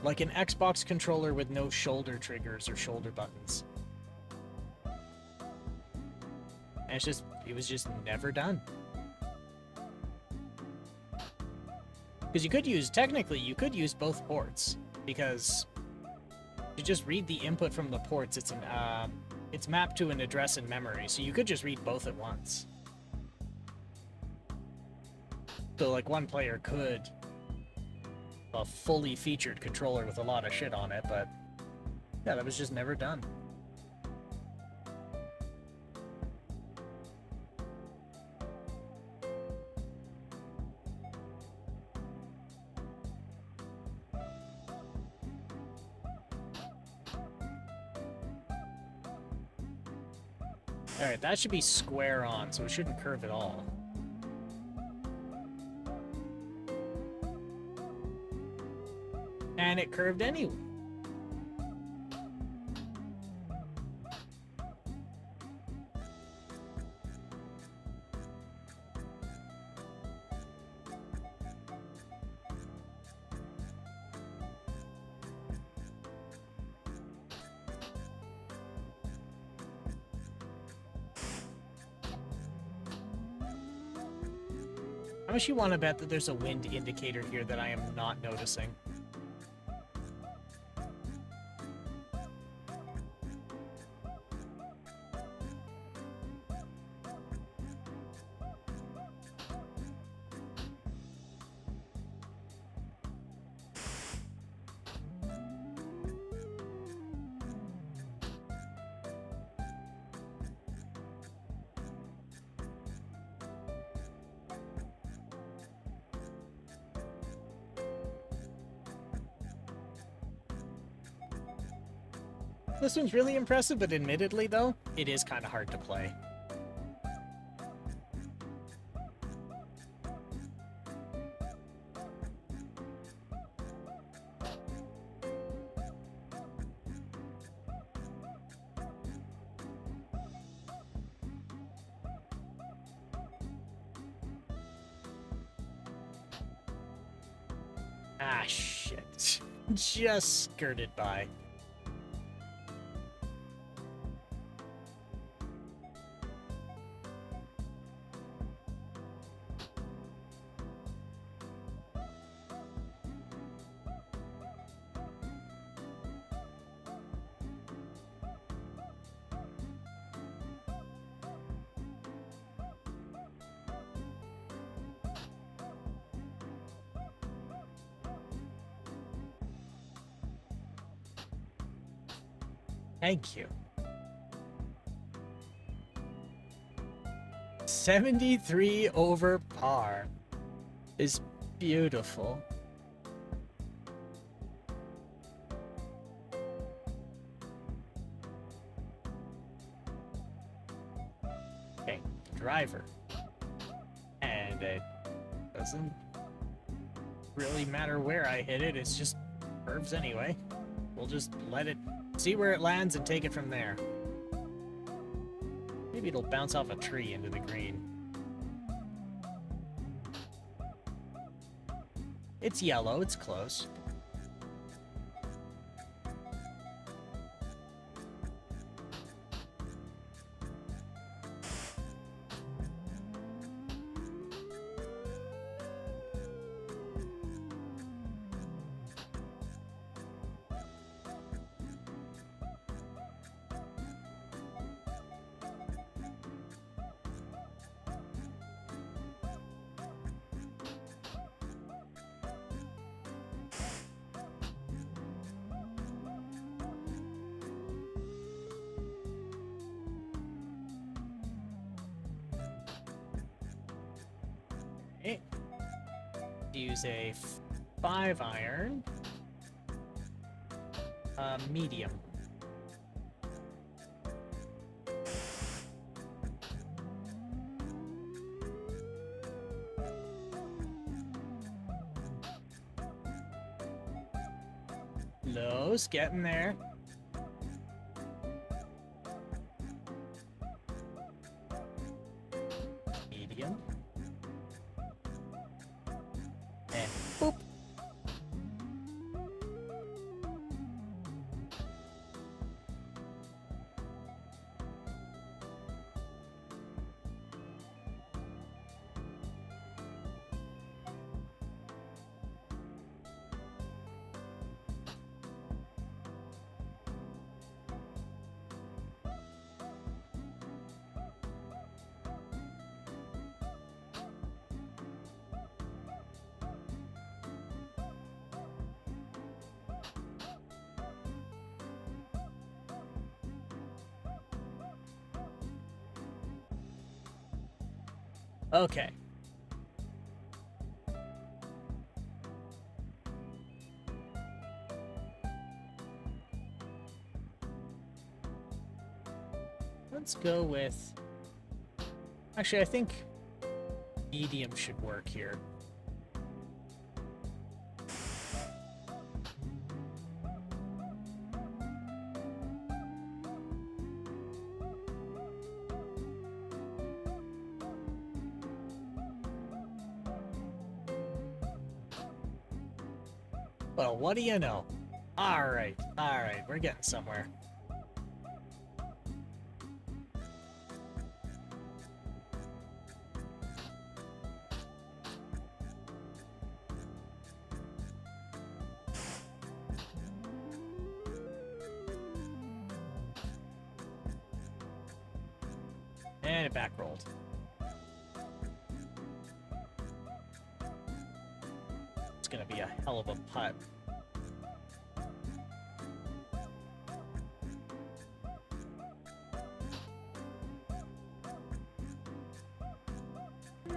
like an Xbox controller with no shoulder triggers or shoulder buttons. And it was just never done. Because technically you could use both ports, because you just read the input from the ports. It's mapped to an address in memory, so you could just read both at once. So, like, one player could a fully featured controller with a lot of shit on it, but yeah, that was just never done. Alright, that should be square on, so it shouldn't curve at all. And it curved anyway. How much you want to bet that there's a wind indicator here that I am not noticing? This one's really impressive, but admittedly, though, it is kind of hard to play. Ah, shit. Just skirted by. Thank you. 73 over par is beautiful. Okay, driver. And it doesn't really matter where I hit it, it's just curves anyway. We'll just let it see where it lands and take it from there. Maybe it'll bounce off a tree into the green. It's yellow, it's close. use a 5 iron. Medium. Lowe's getting there. Medium. And boop. Okay. Let's go with... Actually, I think medium should work here. Well, what do you know? All right, we're getting somewhere. And it back rolled. It's gonna be a hell of a putt.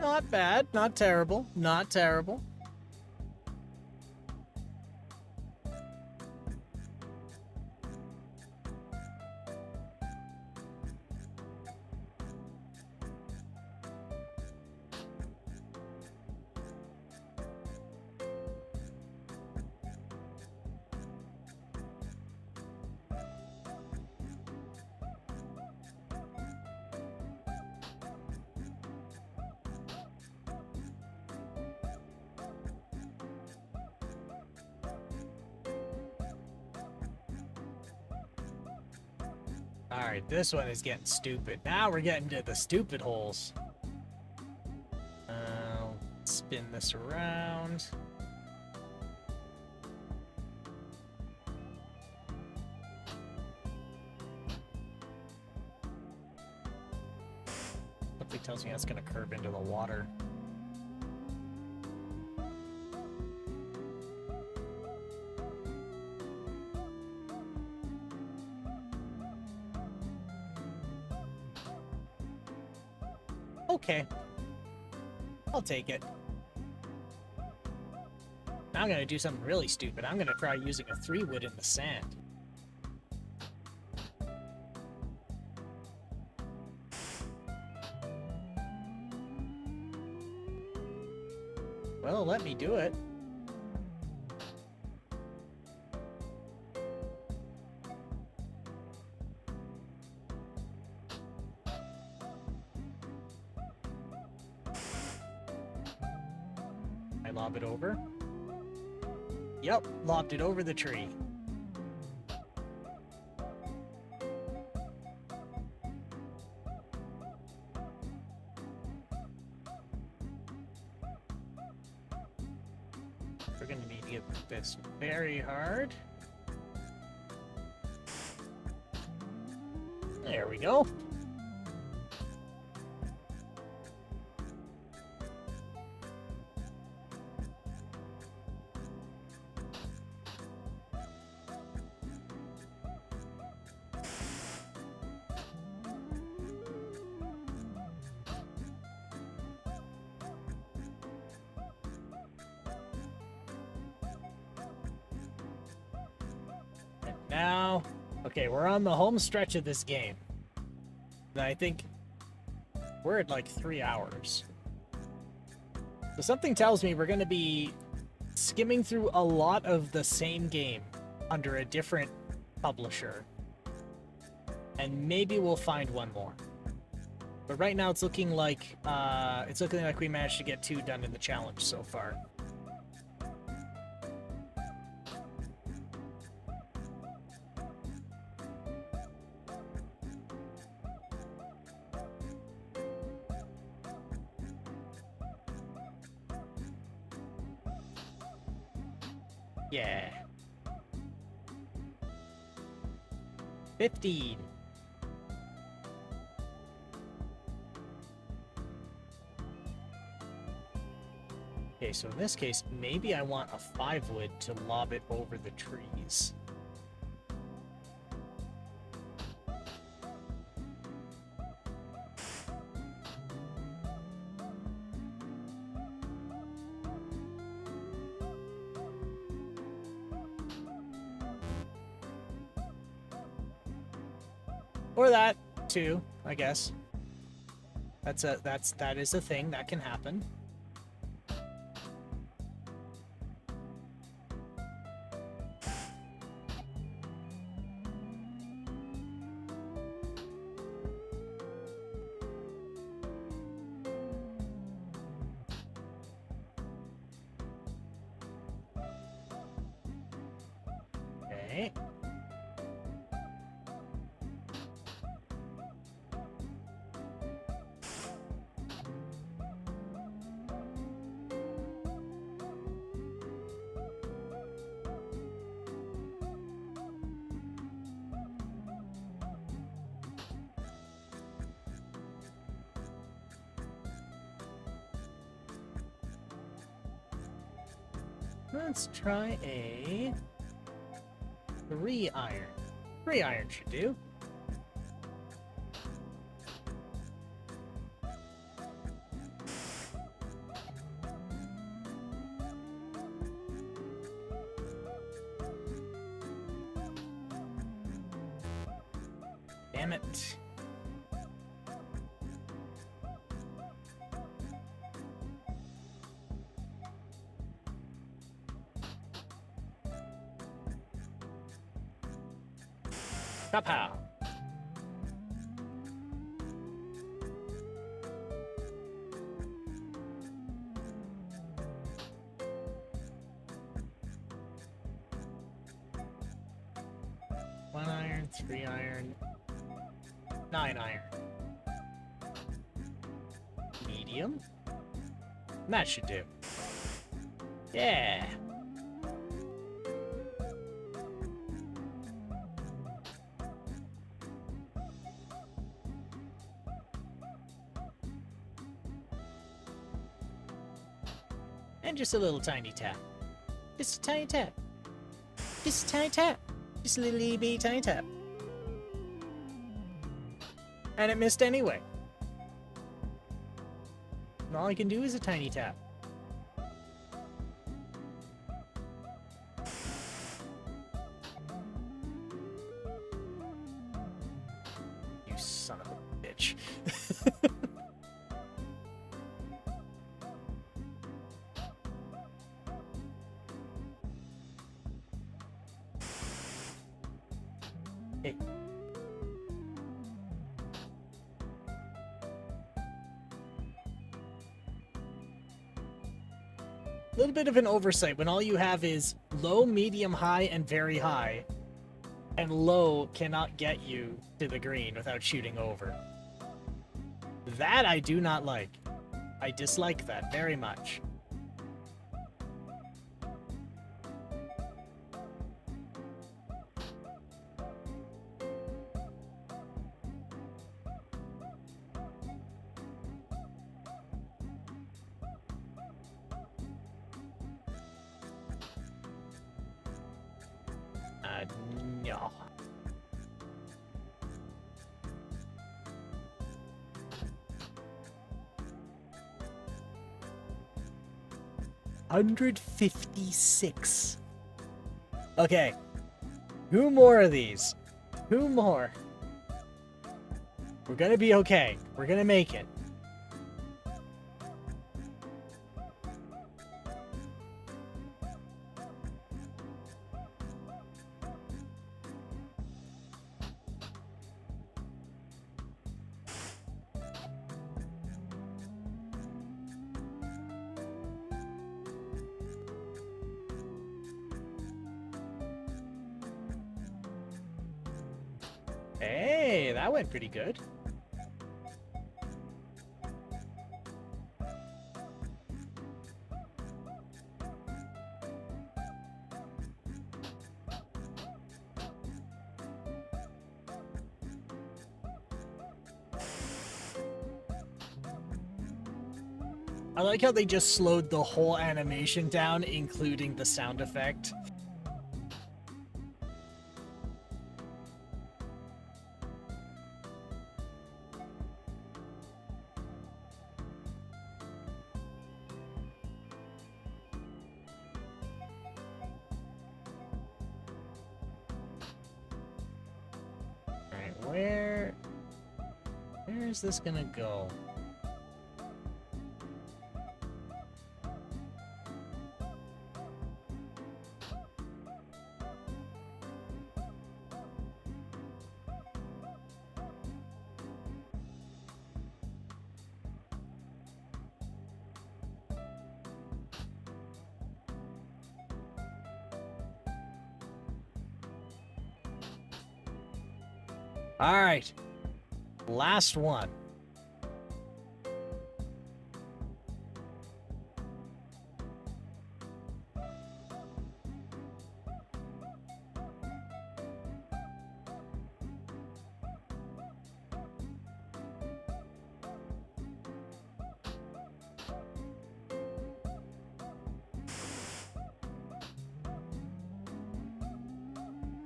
Not bad, not terrible, not terrible. Alright, this one is getting stupid. Now we're getting to the stupid holes. Spin this around. Something tells me that's going to curve into the water. Okay. I'll take it. Now I'm gonna do something really stupid. I'm gonna try using a 3-wood in the sand. Well, let me do it. I lob it over. Yep, lobbed it over the tree. We're going to need to get this very hard. There we go. now... Okay, we're on the home stretch of this game. And I think we're at like 3 hours. So something tells me we're going to be skimming through a lot of the same game under a different publisher. And maybe we'll find one more. But right now it's looking like we managed to get 2 done in the challenge so far. Yeah. 15. Okay, so in this case, maybe I want a 5-wood to lob it over the trees. Or that, too, I guess. That is a thing that can happen. Okay. Let's try a 3 iron. 3 iron should do. Damn it. Kapow. One iron, 3 iron, 9 iron. Medium? That should do. Yeah. And just a little tiny tap. Just a tiny tap. Just a tiny tap. Just a little bitty tiny tap. And it missed anyway. And all I can do is a tiny tap. You son of a bitch. Hey. A little bit of an oversight when all you have is low, medium, high, and very high. And low cannot get you to the green without shooting over. That I do not like. I dislike that very much. No. $156. Okay. Two more of these. Two more. We're gonna be okay. We're gonna make it. Hey, that went pretty good. I like how they just slowed the whole animation down, including the sound effect. Alright, where is this gonna go? All right, last one.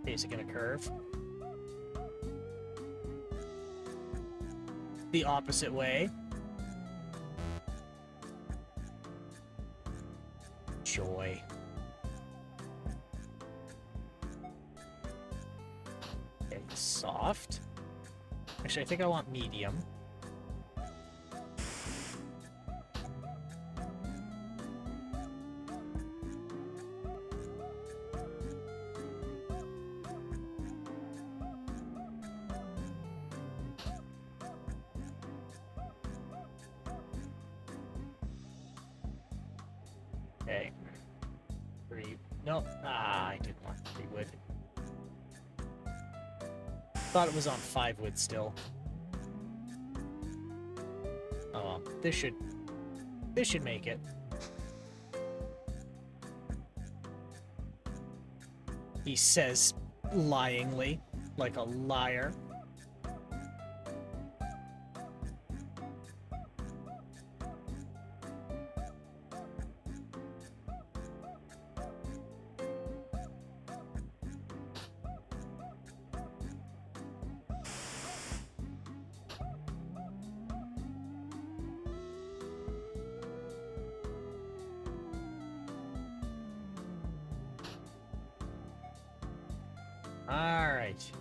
Is it gonna curve? The opposite way. Joy. Okay, soft. Actually, I think I want medium. Okay. Three. No. Ah, I didn't want 3 wood. Thought it was on 5 wood still. Oh well. This should make it. He says lyingly, like a liar. All right.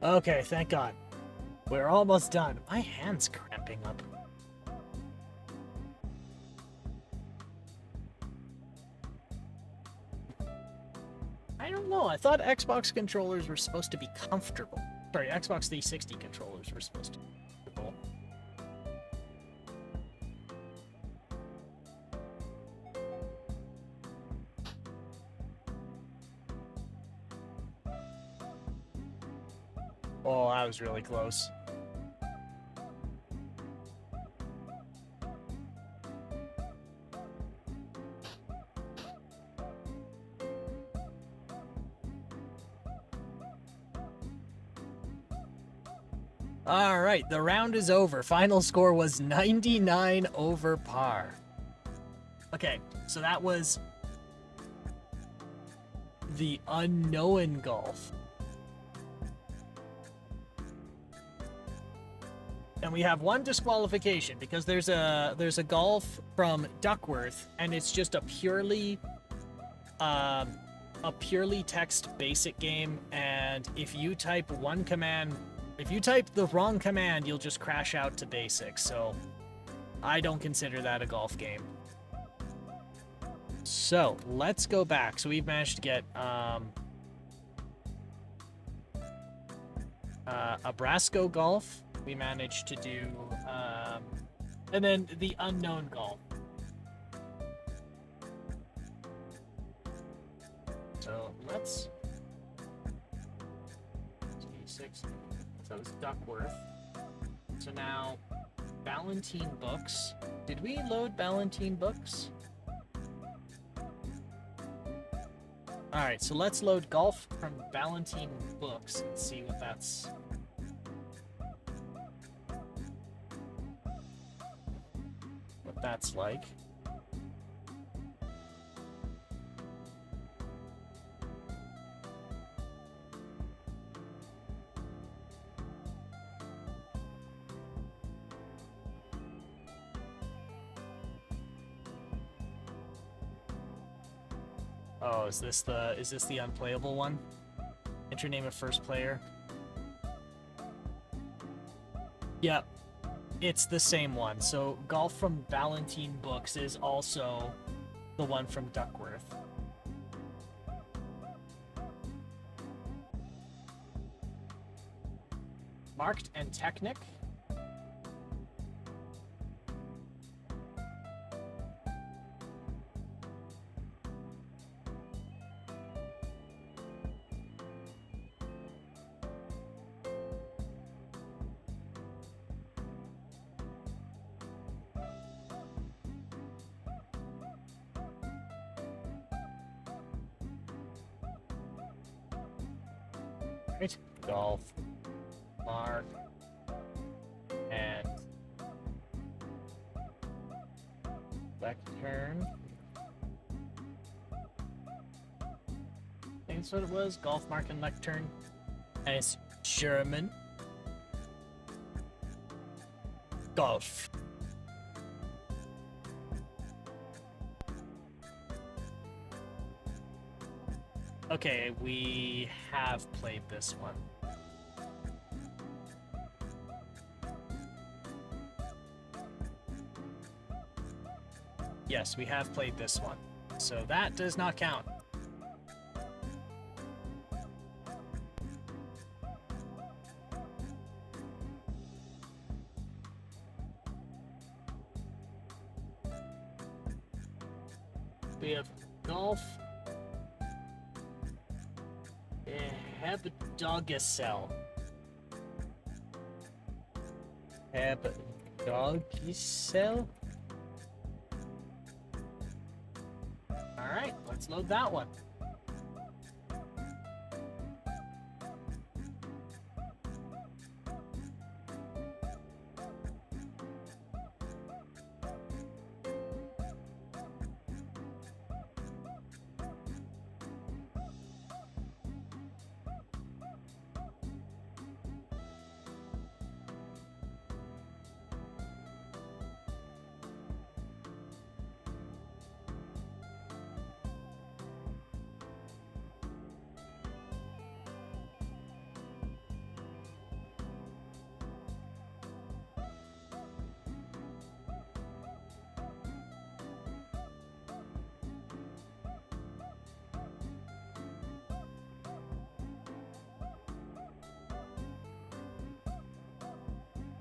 Okay, thank God. We're almost done. My hand's cramping up. I don't know. I thought Xbox controllers were supposed to be comfortable. Sorry, Xbox 360 controllers were supposed to be comfortable. Oh, that was really close. All right, the round is over. Final score was 99 over par. Okay, so that was The unknown golf. And we have one disqualification because there's a golf from Duckworth, and it's just a purely text basic game, and if you type the wrong command, you'll just crash out to basic. So I don't consider that a golf game. So let's go back. So we've managed to get Abrasco golf. We managed to do and then the unknown golf. So let's 6. So it's Duckworth. So now Ballantine books. Did we load Ballantine books? Alright, so let's load golf from Ballantine books and see what that's like. Oh, is this the unplayable one? Enter name of first player. Yep. It's the same one. So golf from Ballantine books is also the one from Duckworth. Marked and Technic. Right. Golf, mark, and lectern. I think that's what it was. Golf, mark, and lectern. And it's German. Golf. Okay, we have played this one. Yes, we have played this one. So that does not count. We have golf. Hebdogisel. Hebdogisel? Alright, let's load that one.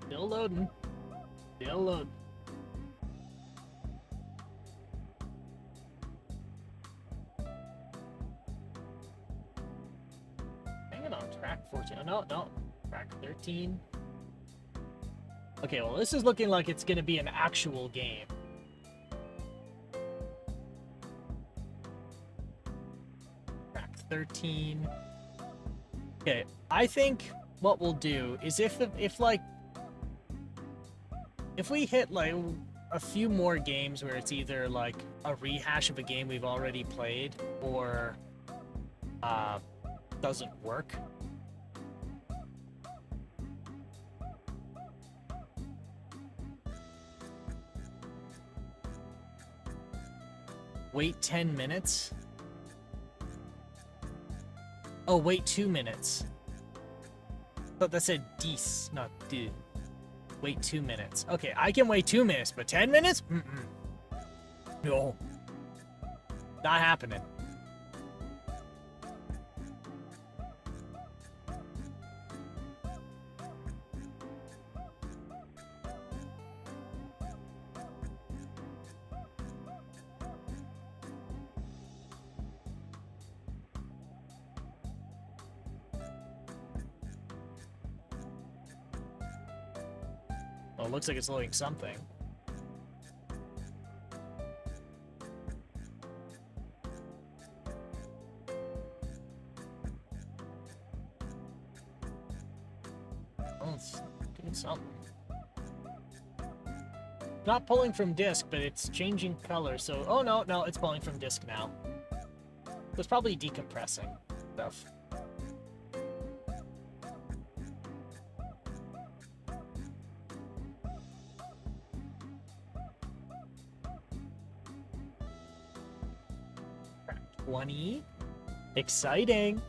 Still loading. Still loading. Hanging on track 14. Oh, no. Track 13. Okay, well, this is looking like it's going to be an actual game. Track 13. Okay, I think what we'll do is if we hit like a few more games where it's either like a rehash of a game we've already played or doesn't work. Wait 10 minutes? Oh, wait 2 minutes. I thought that said 10, not deux. Wait 2 minutes. Okay, I can wait 2 minutes, but 10 minutes? Mm-mm. No. Not happening. Well, it looks like it's loading something. Oh, it's doing something. Not pulling from disk, but it's changing color, so... Oh, no, it's pulling from disk now. It's probably decompressing stuff. Track 20. Exciting!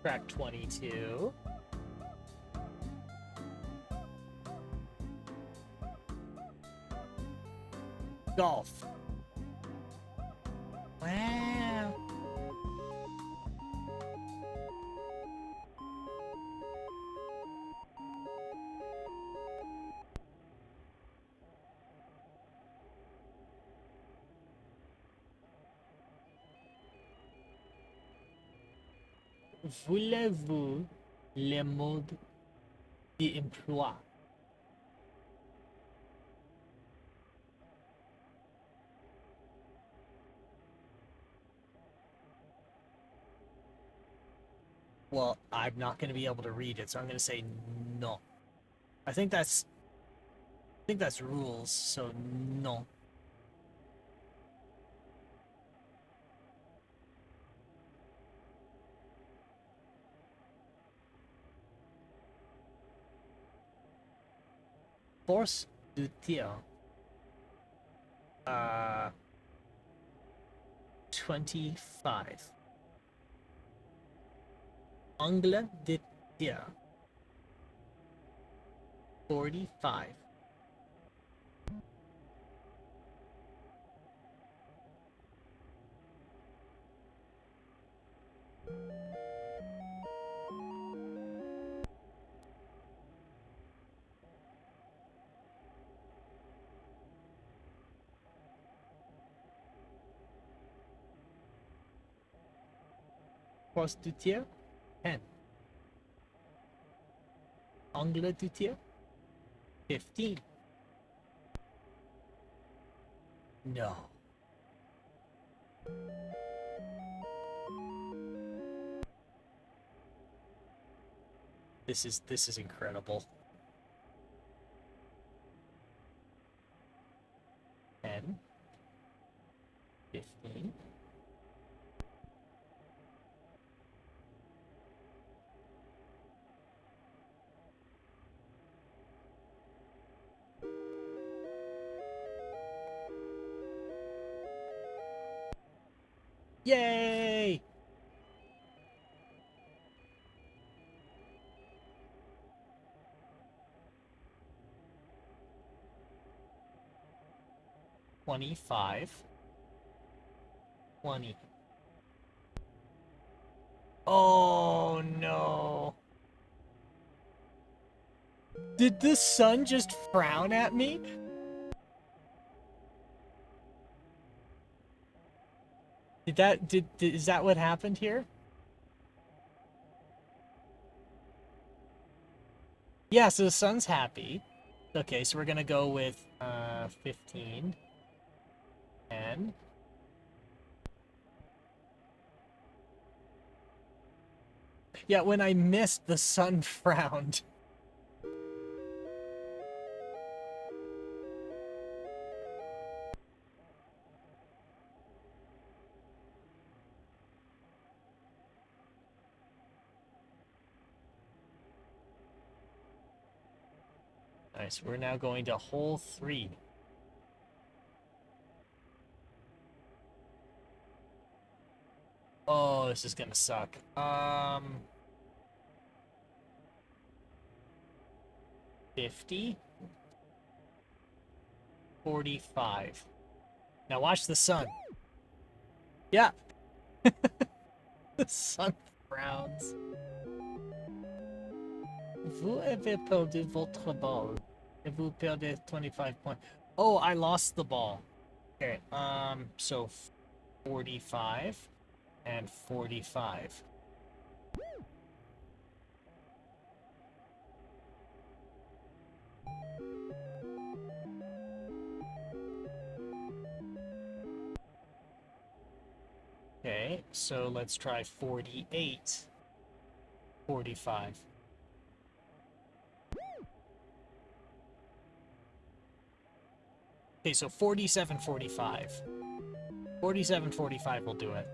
Track 22. Golf. Wow. Voulez-vous le mode d'emploi? Well, I'm not going to be able to read it, so I'm going to say no. I think that's rules, so no. Force de tir. 25. Angle de tir. 45. Force de tir, 10. Angle de tir, 15. No. This is incredible. 10. 15. Yay! $25. 20. Oh no. Did the sun just frown at me? Is that what happened here? Yeah, so the sun's happy. Okay, so we're gonna go with 15. 10. Yeah, when I missed, the sun frowned. Nice, we're now going to hole 3. Oh, this is gonna suck. 50? 45. Now watch the sun. Yeah. The sun frowns. Vous avez perdu votre ball. Et vous perdez 25 points. Oh, I lost the ball. Okay, so 45 and 45. Okay, so let's try 48, 45. Okay, so 47, 45. 47, 45 will do it.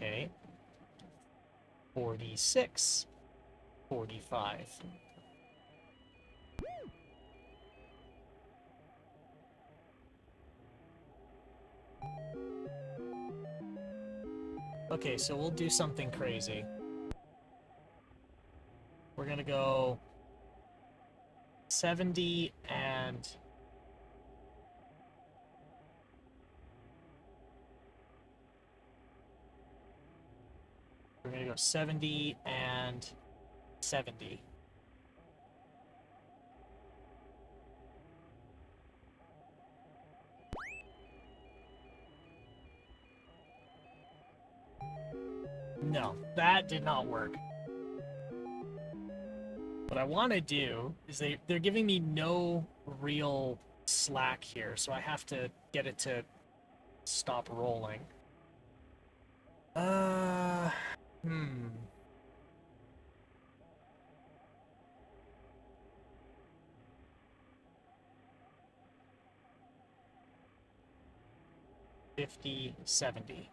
Okay. 46, 45. Okay, so we'll do something crazy. We're gonna go 70 and... We're gonna go 70 and 70. No, that did not work. What I want to do is they're giving me no real slack here, so I have to get it to stop rolling. Hmm. $50, $70.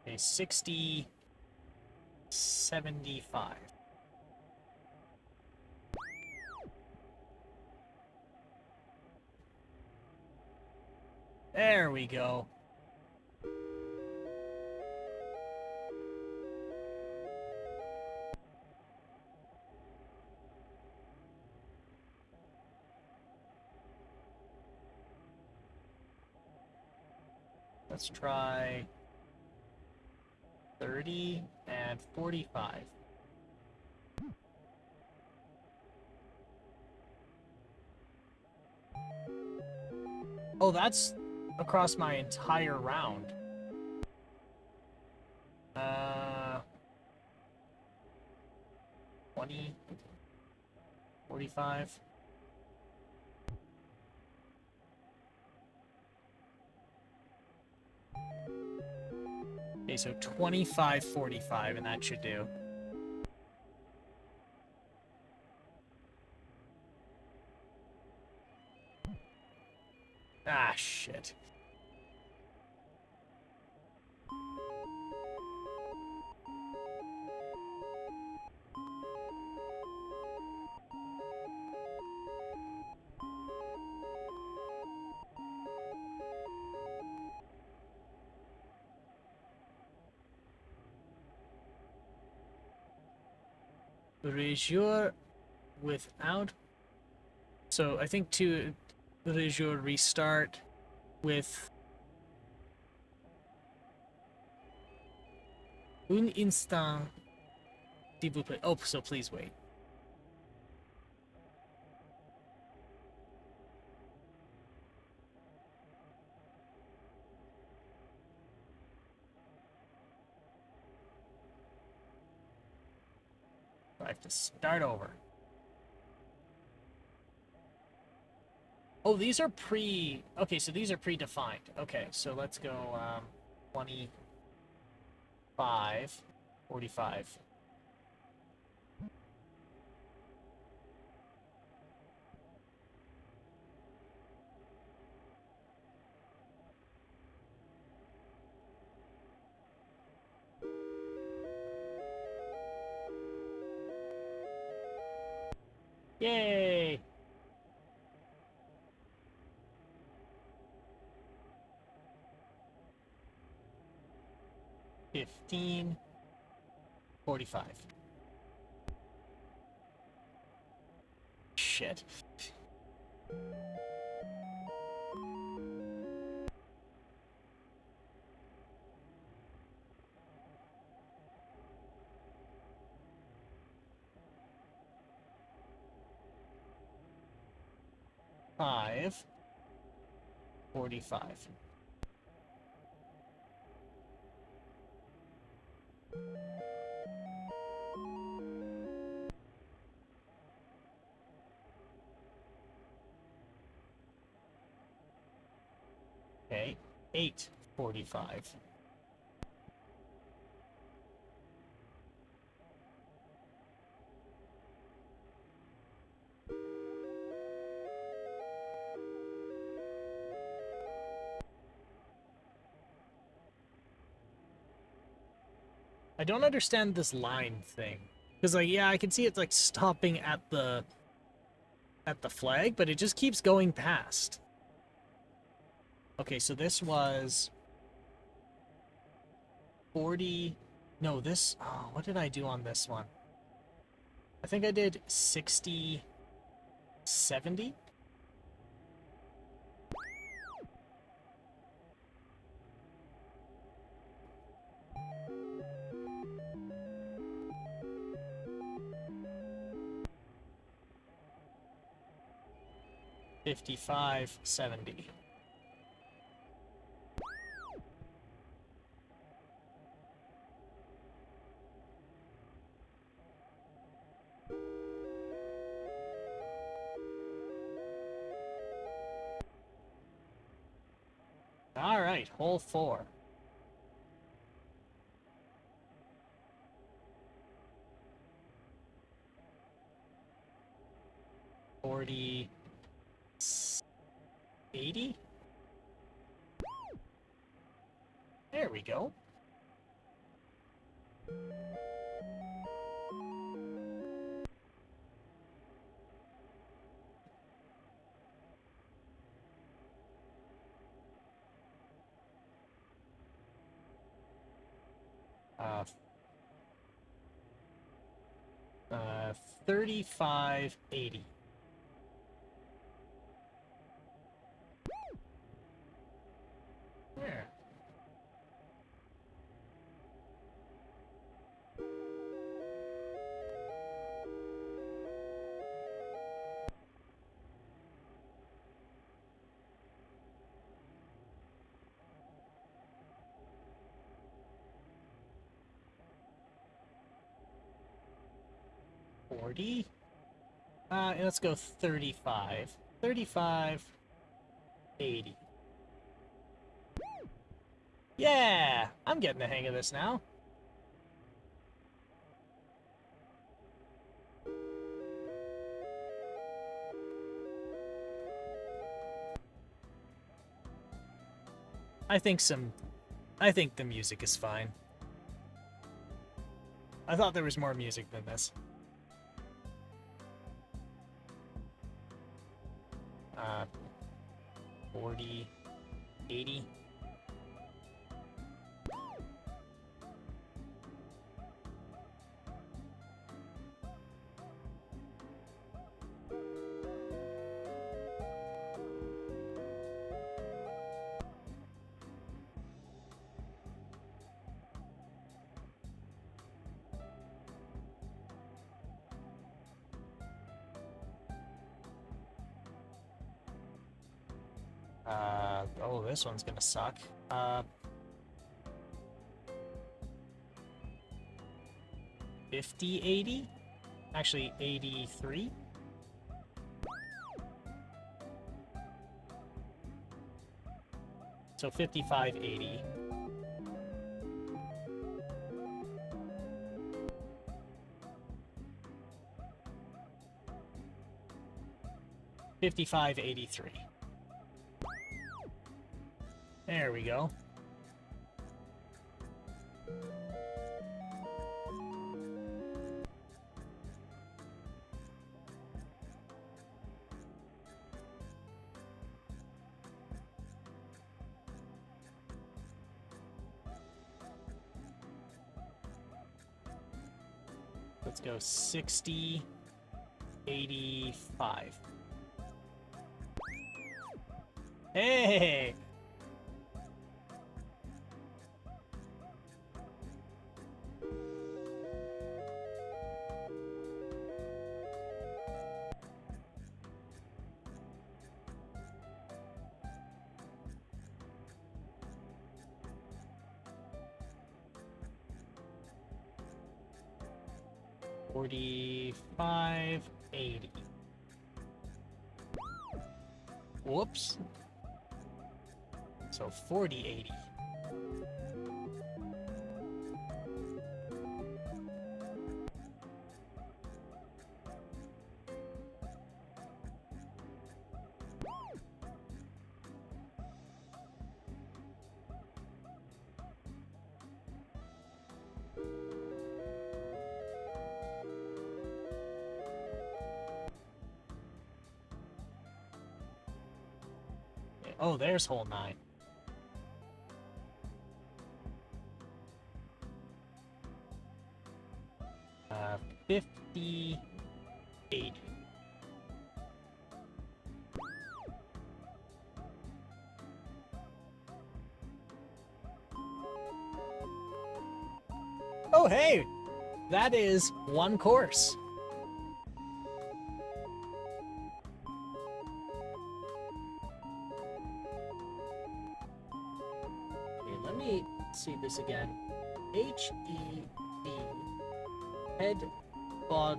A 60, 75. There we go. Let's try 30 and 45. Oh, that's across my entire round. 20, 45. Okay, so 25, 45, and that should do. Ah, shit. Erasure without... So I think Rejour restart with un instant, s'il vous plaît. Oh, so please wait. I have to start over. Oh, these are pre... Okay, so these are predefined. Okay, so let's go 25, 45. Yay! $15, 45. Shit. $5, 45. Okay, 8:45. I don't understand this line thing. Because, like, yeah, I can see it's, like, stopping at the flag, but it just keeps going past. Okay, so this was 40... No, this... Oh, what did I do on this one? I think I did 60... 70? $55, 70. All right, hole 4. $40, 80? There we go. Uh, 35.80. There. $40. Let's go 35. 35.80. Yeah, I'm getting the hang of this now. I think the music is fine. I thought there was more music than this. 40, 80. Oh, this one's gonna suck. 50-80? Actually, 83? So 55-80. $55.83. There we go. Let's go 60, 85. Hey! $45.80. Whoops. So 40.80. Oh, there's hole 9. Uh, 50, 80. Oh, hey! That is one course. Okay, let me see this again. H-E-D head bod.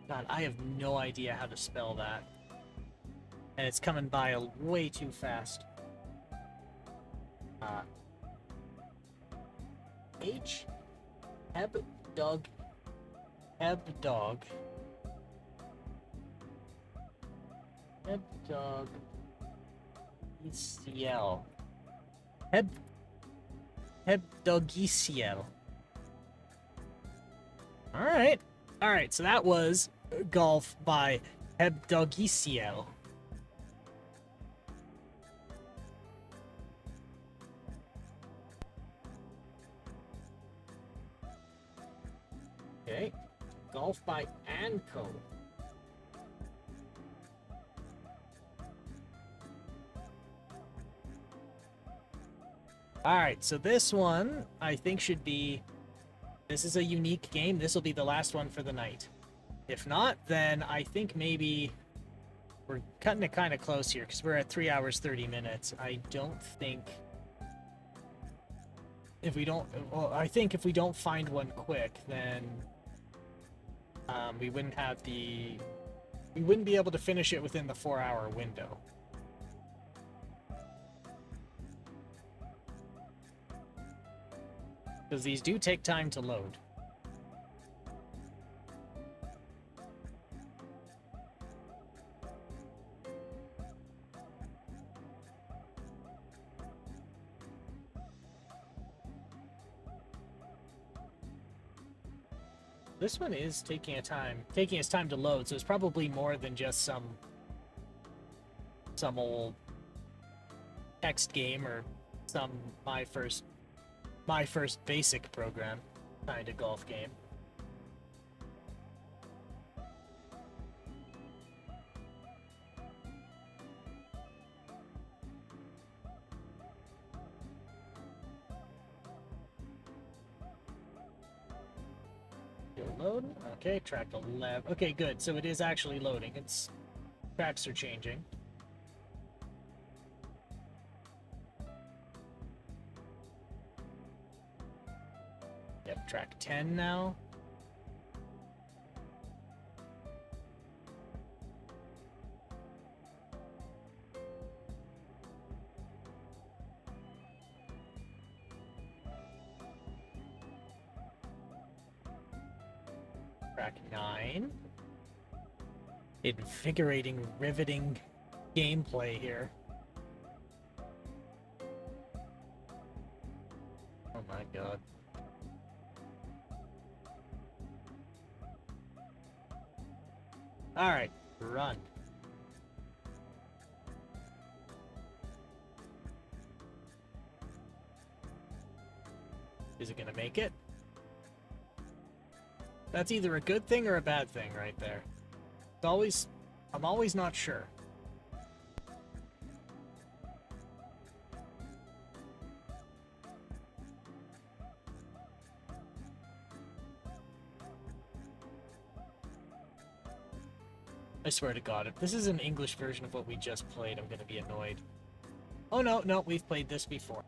God, I have no idea how to spell that. And it's coming by way too fast. H heb dog heb dog ECL heb dogiciel. All right, so that was golf by heb dogiciel. Okay, golf by Anco. Alright, so this one, I think should be... This is a unique game. This will be the last one for the night. If not, then I think maybe... We're cutting it kind of close here, because we're at 3 hours, 30 minutes. I don't think... If we don't... Well, I think if we don't find one quick, then... we wouldn't have the... We wouldn't be able to finish it within the 4-hour window. Because these do take time to load. This one is taking its time to load, so it's probably more than just some old text game or some my first basic program kind of golf game. Still loading. Okay, track 11. Okay, good. So it is actually loading. Its tracks are changing. Yep, track 10 now. Track 9. Invigorating, riveting gameplay here. Oh my god. Alright, run. Is it gonna make it? That's either a good thing or a bad thing right there. I'm always not sure. I swear to God, if this is an English version of what we just played, I'm gonna be annoyed. Oh no, we've played this before.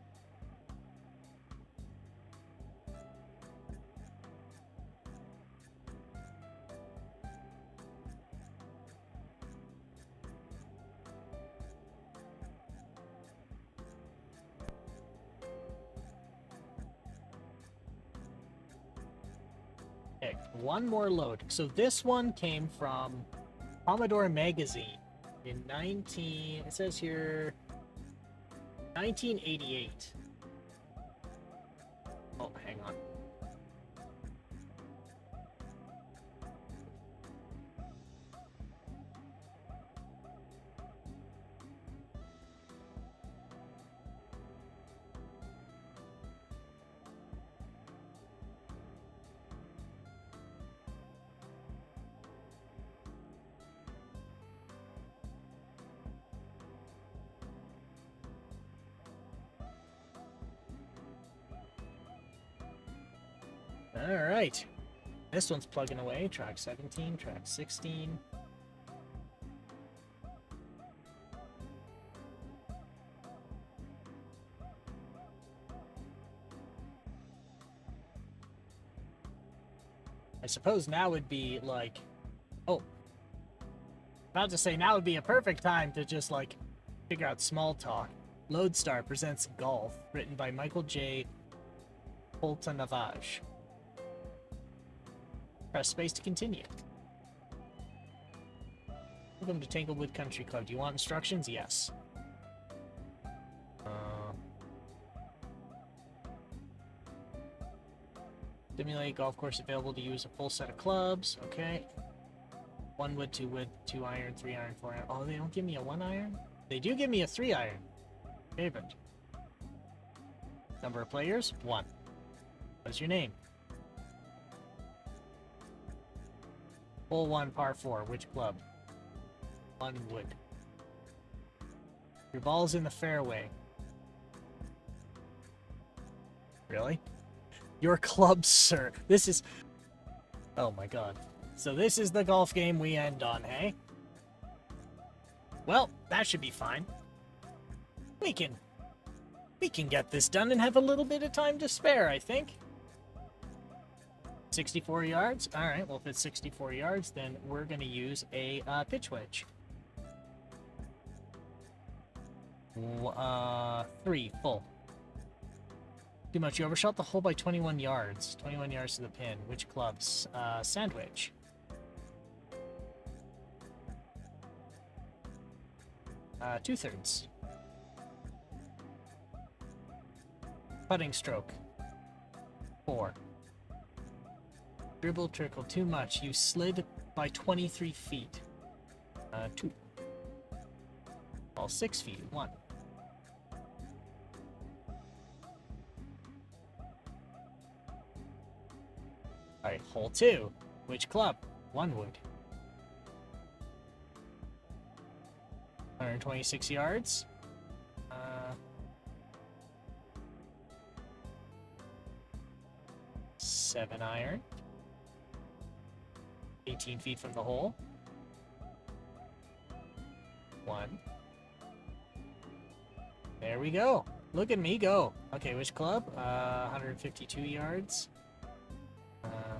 Okay, one more load. So this one came from Commodore Magazine in it says here 1988. Oh, hang on. All right. This one's plugging away. Track 17, track 16. I suppose now would be like... Oh. About to say now would be a perfect time to just like figure out small talk. Lodestar presents Golf, written by Michael J. Poltanavage. Press space to continue. Welcome to Tanglewood Country Club. Do you want instructions? Yes. Simulate golf course available to use a full set of clubs. Okay. 1 wood, 2 wood, 2 iron, 3 iron, 4 iron. Oh, they don't give me a 1 iron? They do give me a 3 iron. Favorite. Number of players? 1. What's your name? Hole 1, par 4. Which club? 1 wood. Your ball's in the fairway. Really? Your club, sir. This is... Oh my god. So this is the golf game we end on, hey? Well, that should be fine. We can get this done and have a little bit of time to spare, I think. 64 yards? Alright, well if it's 64 yards, then we're going to use a pitch wedge. 3, full. Too much. You overshot the hole by 21 yards. 21 yards to the pin. Which clubs? Sandwich. Two-thirds. Putting stroke. 4. Dribble trickle. Too much. You slid by 23 feet. 2. Ball 6 feet. 1. Alright, hole 2. Which club? 1 wood. 126 yards. 7 iron. 18 feet from the hole. 1. There we go. Look at me go. Okay, which club? 152 yards.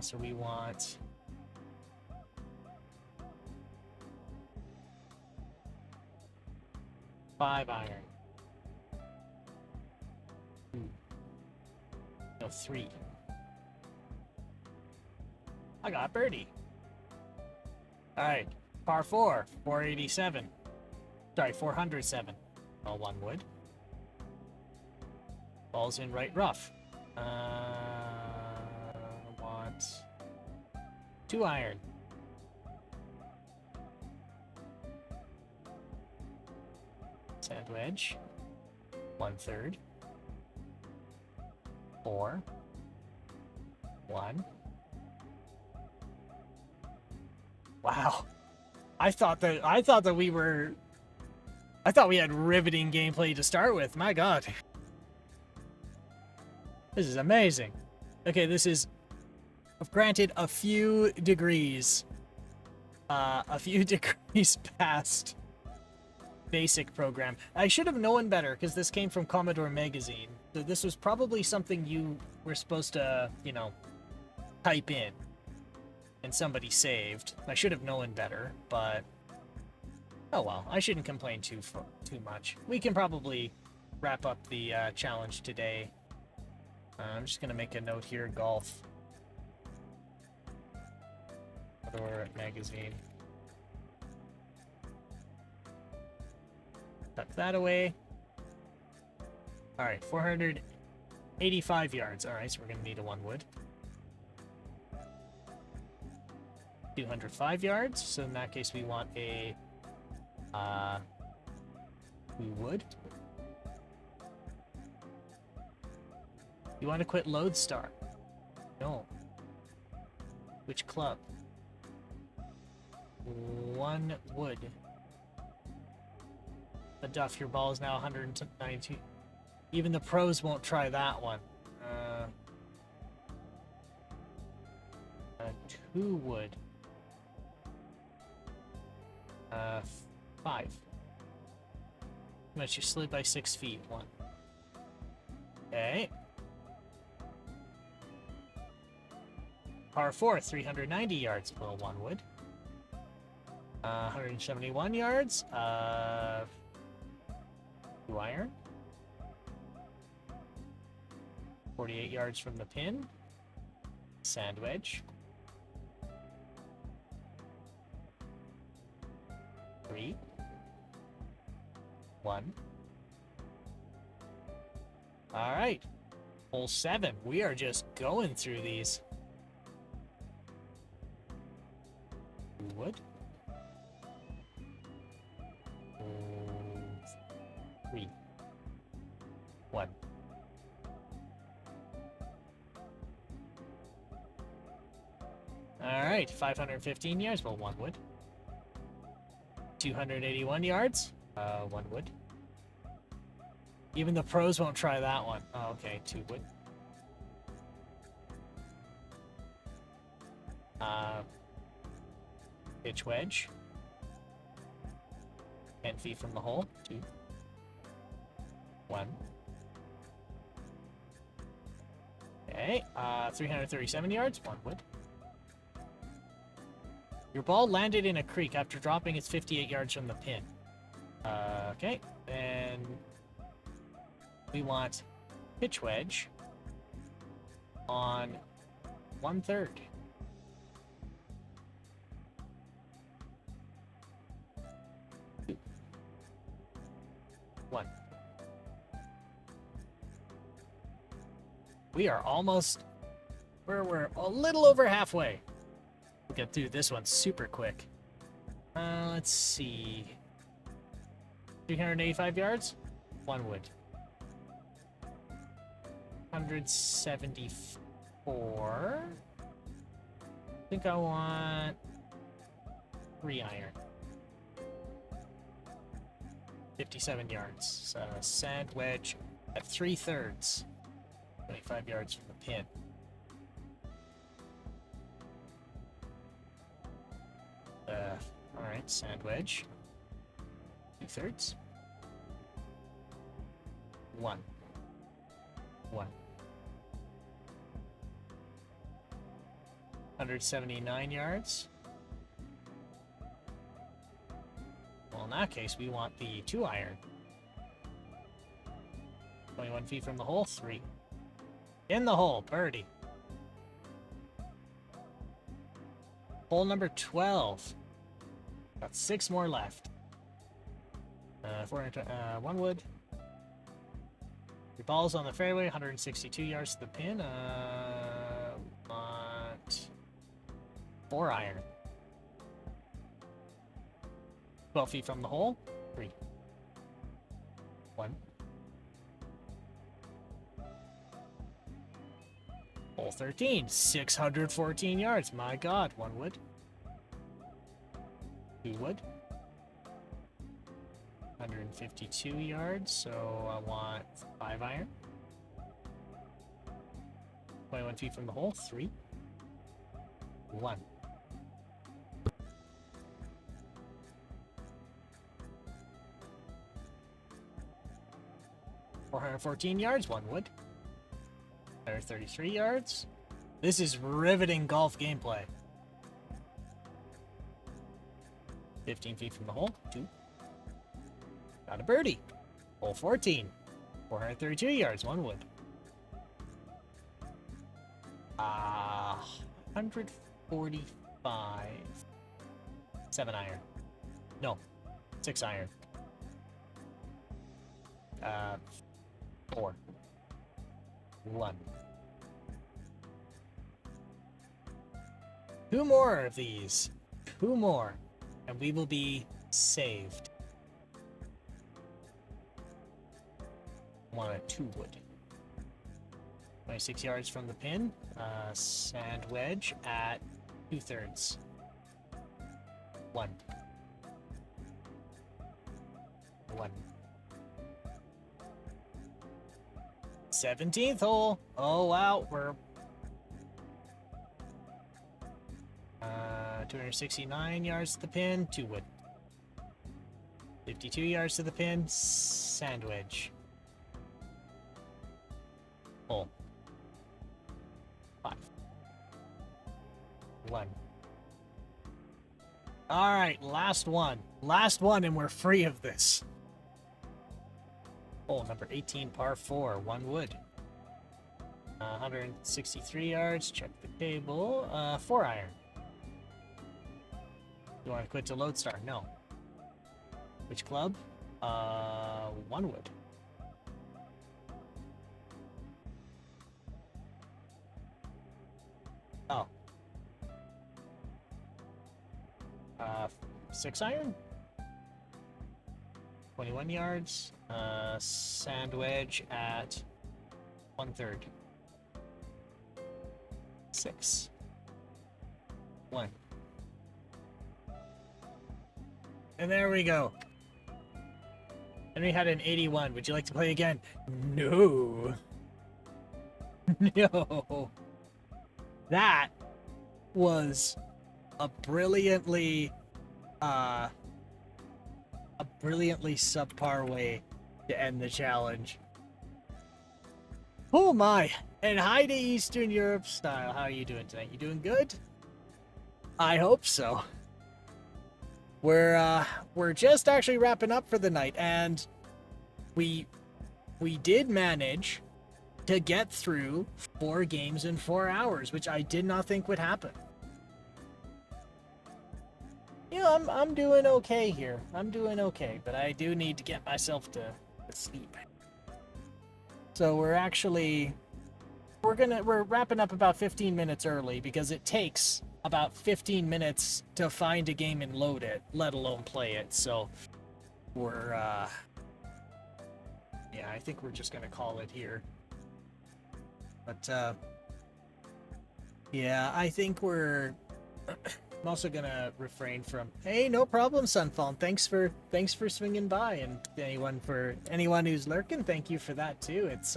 So we want... 5 iron. No, 3. I got birdie. Alright, par 4, 487. Sorry, 407. Oh, 1 wood. Ball's in right rough. Want 2 iron. Sand wedge. 1/3. 4. 1. Wow. I thought we had riveting gameplay to start with. My god. This is amazing. Okay, this is granted a few degrees past basic program. I should have known better because this came from Commodore Magazine. So this was probably something you were supposed to, you know, type in and somebody saved. I should have known better, but oh well, I shouldn't complain too much. We can probably wrap up the challenge today. I'm just gonna make a note here, golf. Commodore Magazine. Tuck that away. Alright, 485 yards. Alright, so we're going to need a 1 wood. 205 yards. So in that case, we want a 2 wood. You want to quit Lodestar? No. Which club? 1 wood. But Duff, your ball is now 192. Even the pros won't try that one. 2 wood. 5. How much you slid by 6 feet? 1. Okay. Par 4, 390 yards. Well, 1 wood. 171 yards. 2 iron. 48 yards from the pin. Sand wedge. 3. 1. All right. Hole 7. We are just going through these. 2 wood. 3. 1. All right, 515 yards. Well, 1 wood. 281 yards. 1 wood. Even the pros won't try that one. Oh, okay, 2 wood. Pitch wedge. 10 feet from the hole. 2. 1. Okay, 337 yards. 1 wood. Your ball landed in a creek after dropping its 58 yards from the pin. Okay, then we want pitch wedge on 1/3. 2. 1. We are almost... We're a little over halfway. We'll get through this one super quick. Let's see. 385 yards? 1 wood. 174. I think I want 3 iron. 57 yards. Sand wedge at 3/3. 25 yards from the pin. Alright, sand wedge. 2/3. 1. 1. 179 yards. Well, in that case, we want the 2-iron. 21 feet from the hole, 3. In the hole, birdie. Hole number 12. Got 6 more left. 1 wood. Your ball's on the fairway, 162 yards to the pin. Want 4-iron. 12 feet from the hole, 3. 1. Hole 13, 614 yards. My God, 1 wood. 2 wood. 152 yards, so I want 5-iron. 21 feet from the hole, 3. 1. $414 yards, 1 wood. 133 yards. This is riveting golf gameplay. 15 feet from the hole, 2. Got a birdie. Hole 14. 432 yards, 1 wood. 145. 7-iron. No, 6-iron. 4. 1. 2 more of these. 2 more. And we will be saved. Want a 2 wood. 26 yards from the pin. Sand wedge at 2/3. 1. 1. 17th hole. Oh wow, we're 269 yards to the pin, 2 wood. 52 yards to the pin, sand wedge. Hole 5. 1. All right, last one, and we're free of this. Hole number 18, par 4, 1 wood. 163 yards. Check the table. 4-iron. You want to quit to Lodestar? No. Which club? 1 wood. Oh. 6-iron? 21 yards. Sand wedge at 1/3. 6. 1. And there we go. And we had an 81. Would you like to play again? No. No. That was a brilliantly subpar way to end the challenge. Oh my! And hi to Eastern Europe Style. How are you doing tonight? You doing good? I hope so. We're just actually wrapping up for the night, and we did manage to get through 4 games in 4 hours, which I did not think would happen. You know, I'm doing okay here. I'm doing okay, but I do need to get myself to sleep. So we're wrapping up about 15 minutes early because it takes about 15 minutes to find a game and load it, let alone play it. So we're yeah, I think we're just gonna call it here. But yeah, I think we're I'm also gonna refrain from, hey, no problem, Sunfallen. Thanks for swinging by, and anyone who's lurking, thank you for that too. It's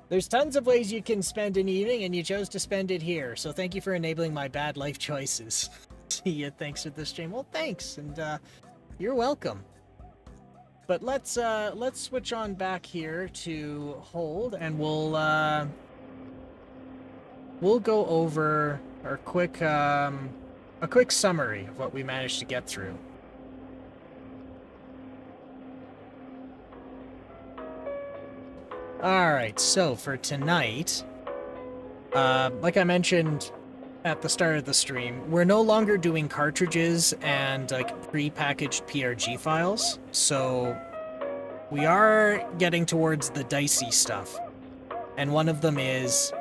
there's tons of ways you can spend an evening, and you chose to spend it here. So thank you for enabling my bad life choices. See ya. Thanks for the stream. Well, thanks, and you're welcome. But let's switch on back here to hold, and we'll go over our quick a quick summary of what we managed to get through. All right, so for tonight, like I mentioned at the start of the stream, we're no longer doing cartridges and like pre-packaged PRG files, so we are getting towards the dicey stuff. And one of them is,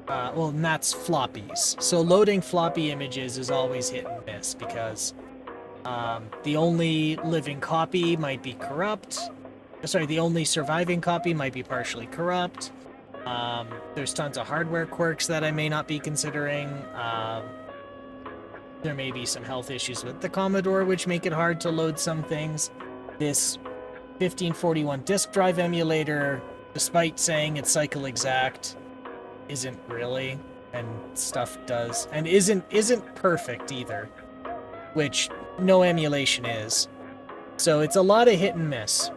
well, and that's floppies. So loading floppy images is always hit and miss because the only living copy might be corrupt. Sorry, the only surviving copy might be partially corrupt. There's tons of hardware quirks that I may not be considering. There may be some health issues with the Commodore, which make it hard to load some things. This 1541 disk drive emulator, despite saying it's cycle exact, isn't really, and stuff does, and isn't perfect either, which no emulation is. So it's a lot of hit and miss.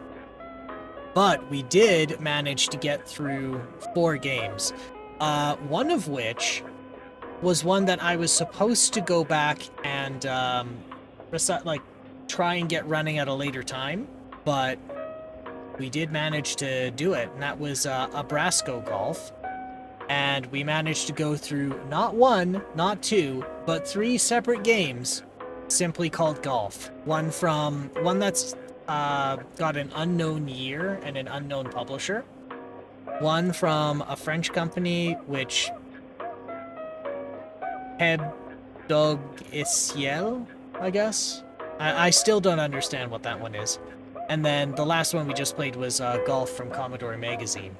But we did manage to get through 4 games, one of which was one that I was supposed to go back and try and get running at a later time, but we did manage to do it, and that was Abrasco Golf. And we managed to go through not 1, not 2, but 3 separate games simply called Golf. One that's got an unknown year and an unknown publisher. One from a French company, which Hebdog Ciel, I guess. I still don't understand what that one is. And then the last one we just played was Golf from Commodore Magazine.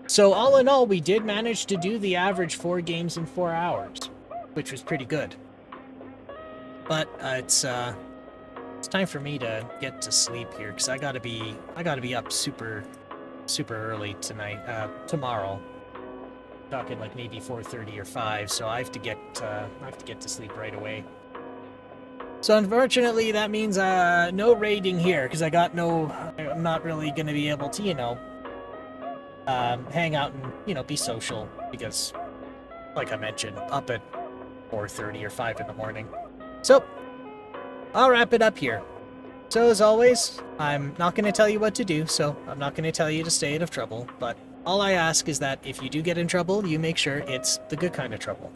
So all in all, we did manage to do the average 4 games in 4 hours, which was pretty good. But it's time for me to get to sleep here because I gotta be up super early tonight, tomorrow. Talking like maybe 4:30 or 5, so I have to get to sleep right away. So unfortunately, that means no raiding here because I'm not really gonna be able to, hang out and be social because, like I mentioned, up at 4:30 or 5 in the morning. So I'll wrap it up here. So as always, I'm not going to tell you what to do, so I'm not going to tell you to stay out of trouble, but all I ask is that if you do get in trouble, you make sure it's the good kind of trouble.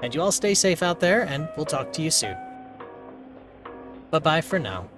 And you all stay safe out there, and we'll talk to you soon. Bye-bye for now.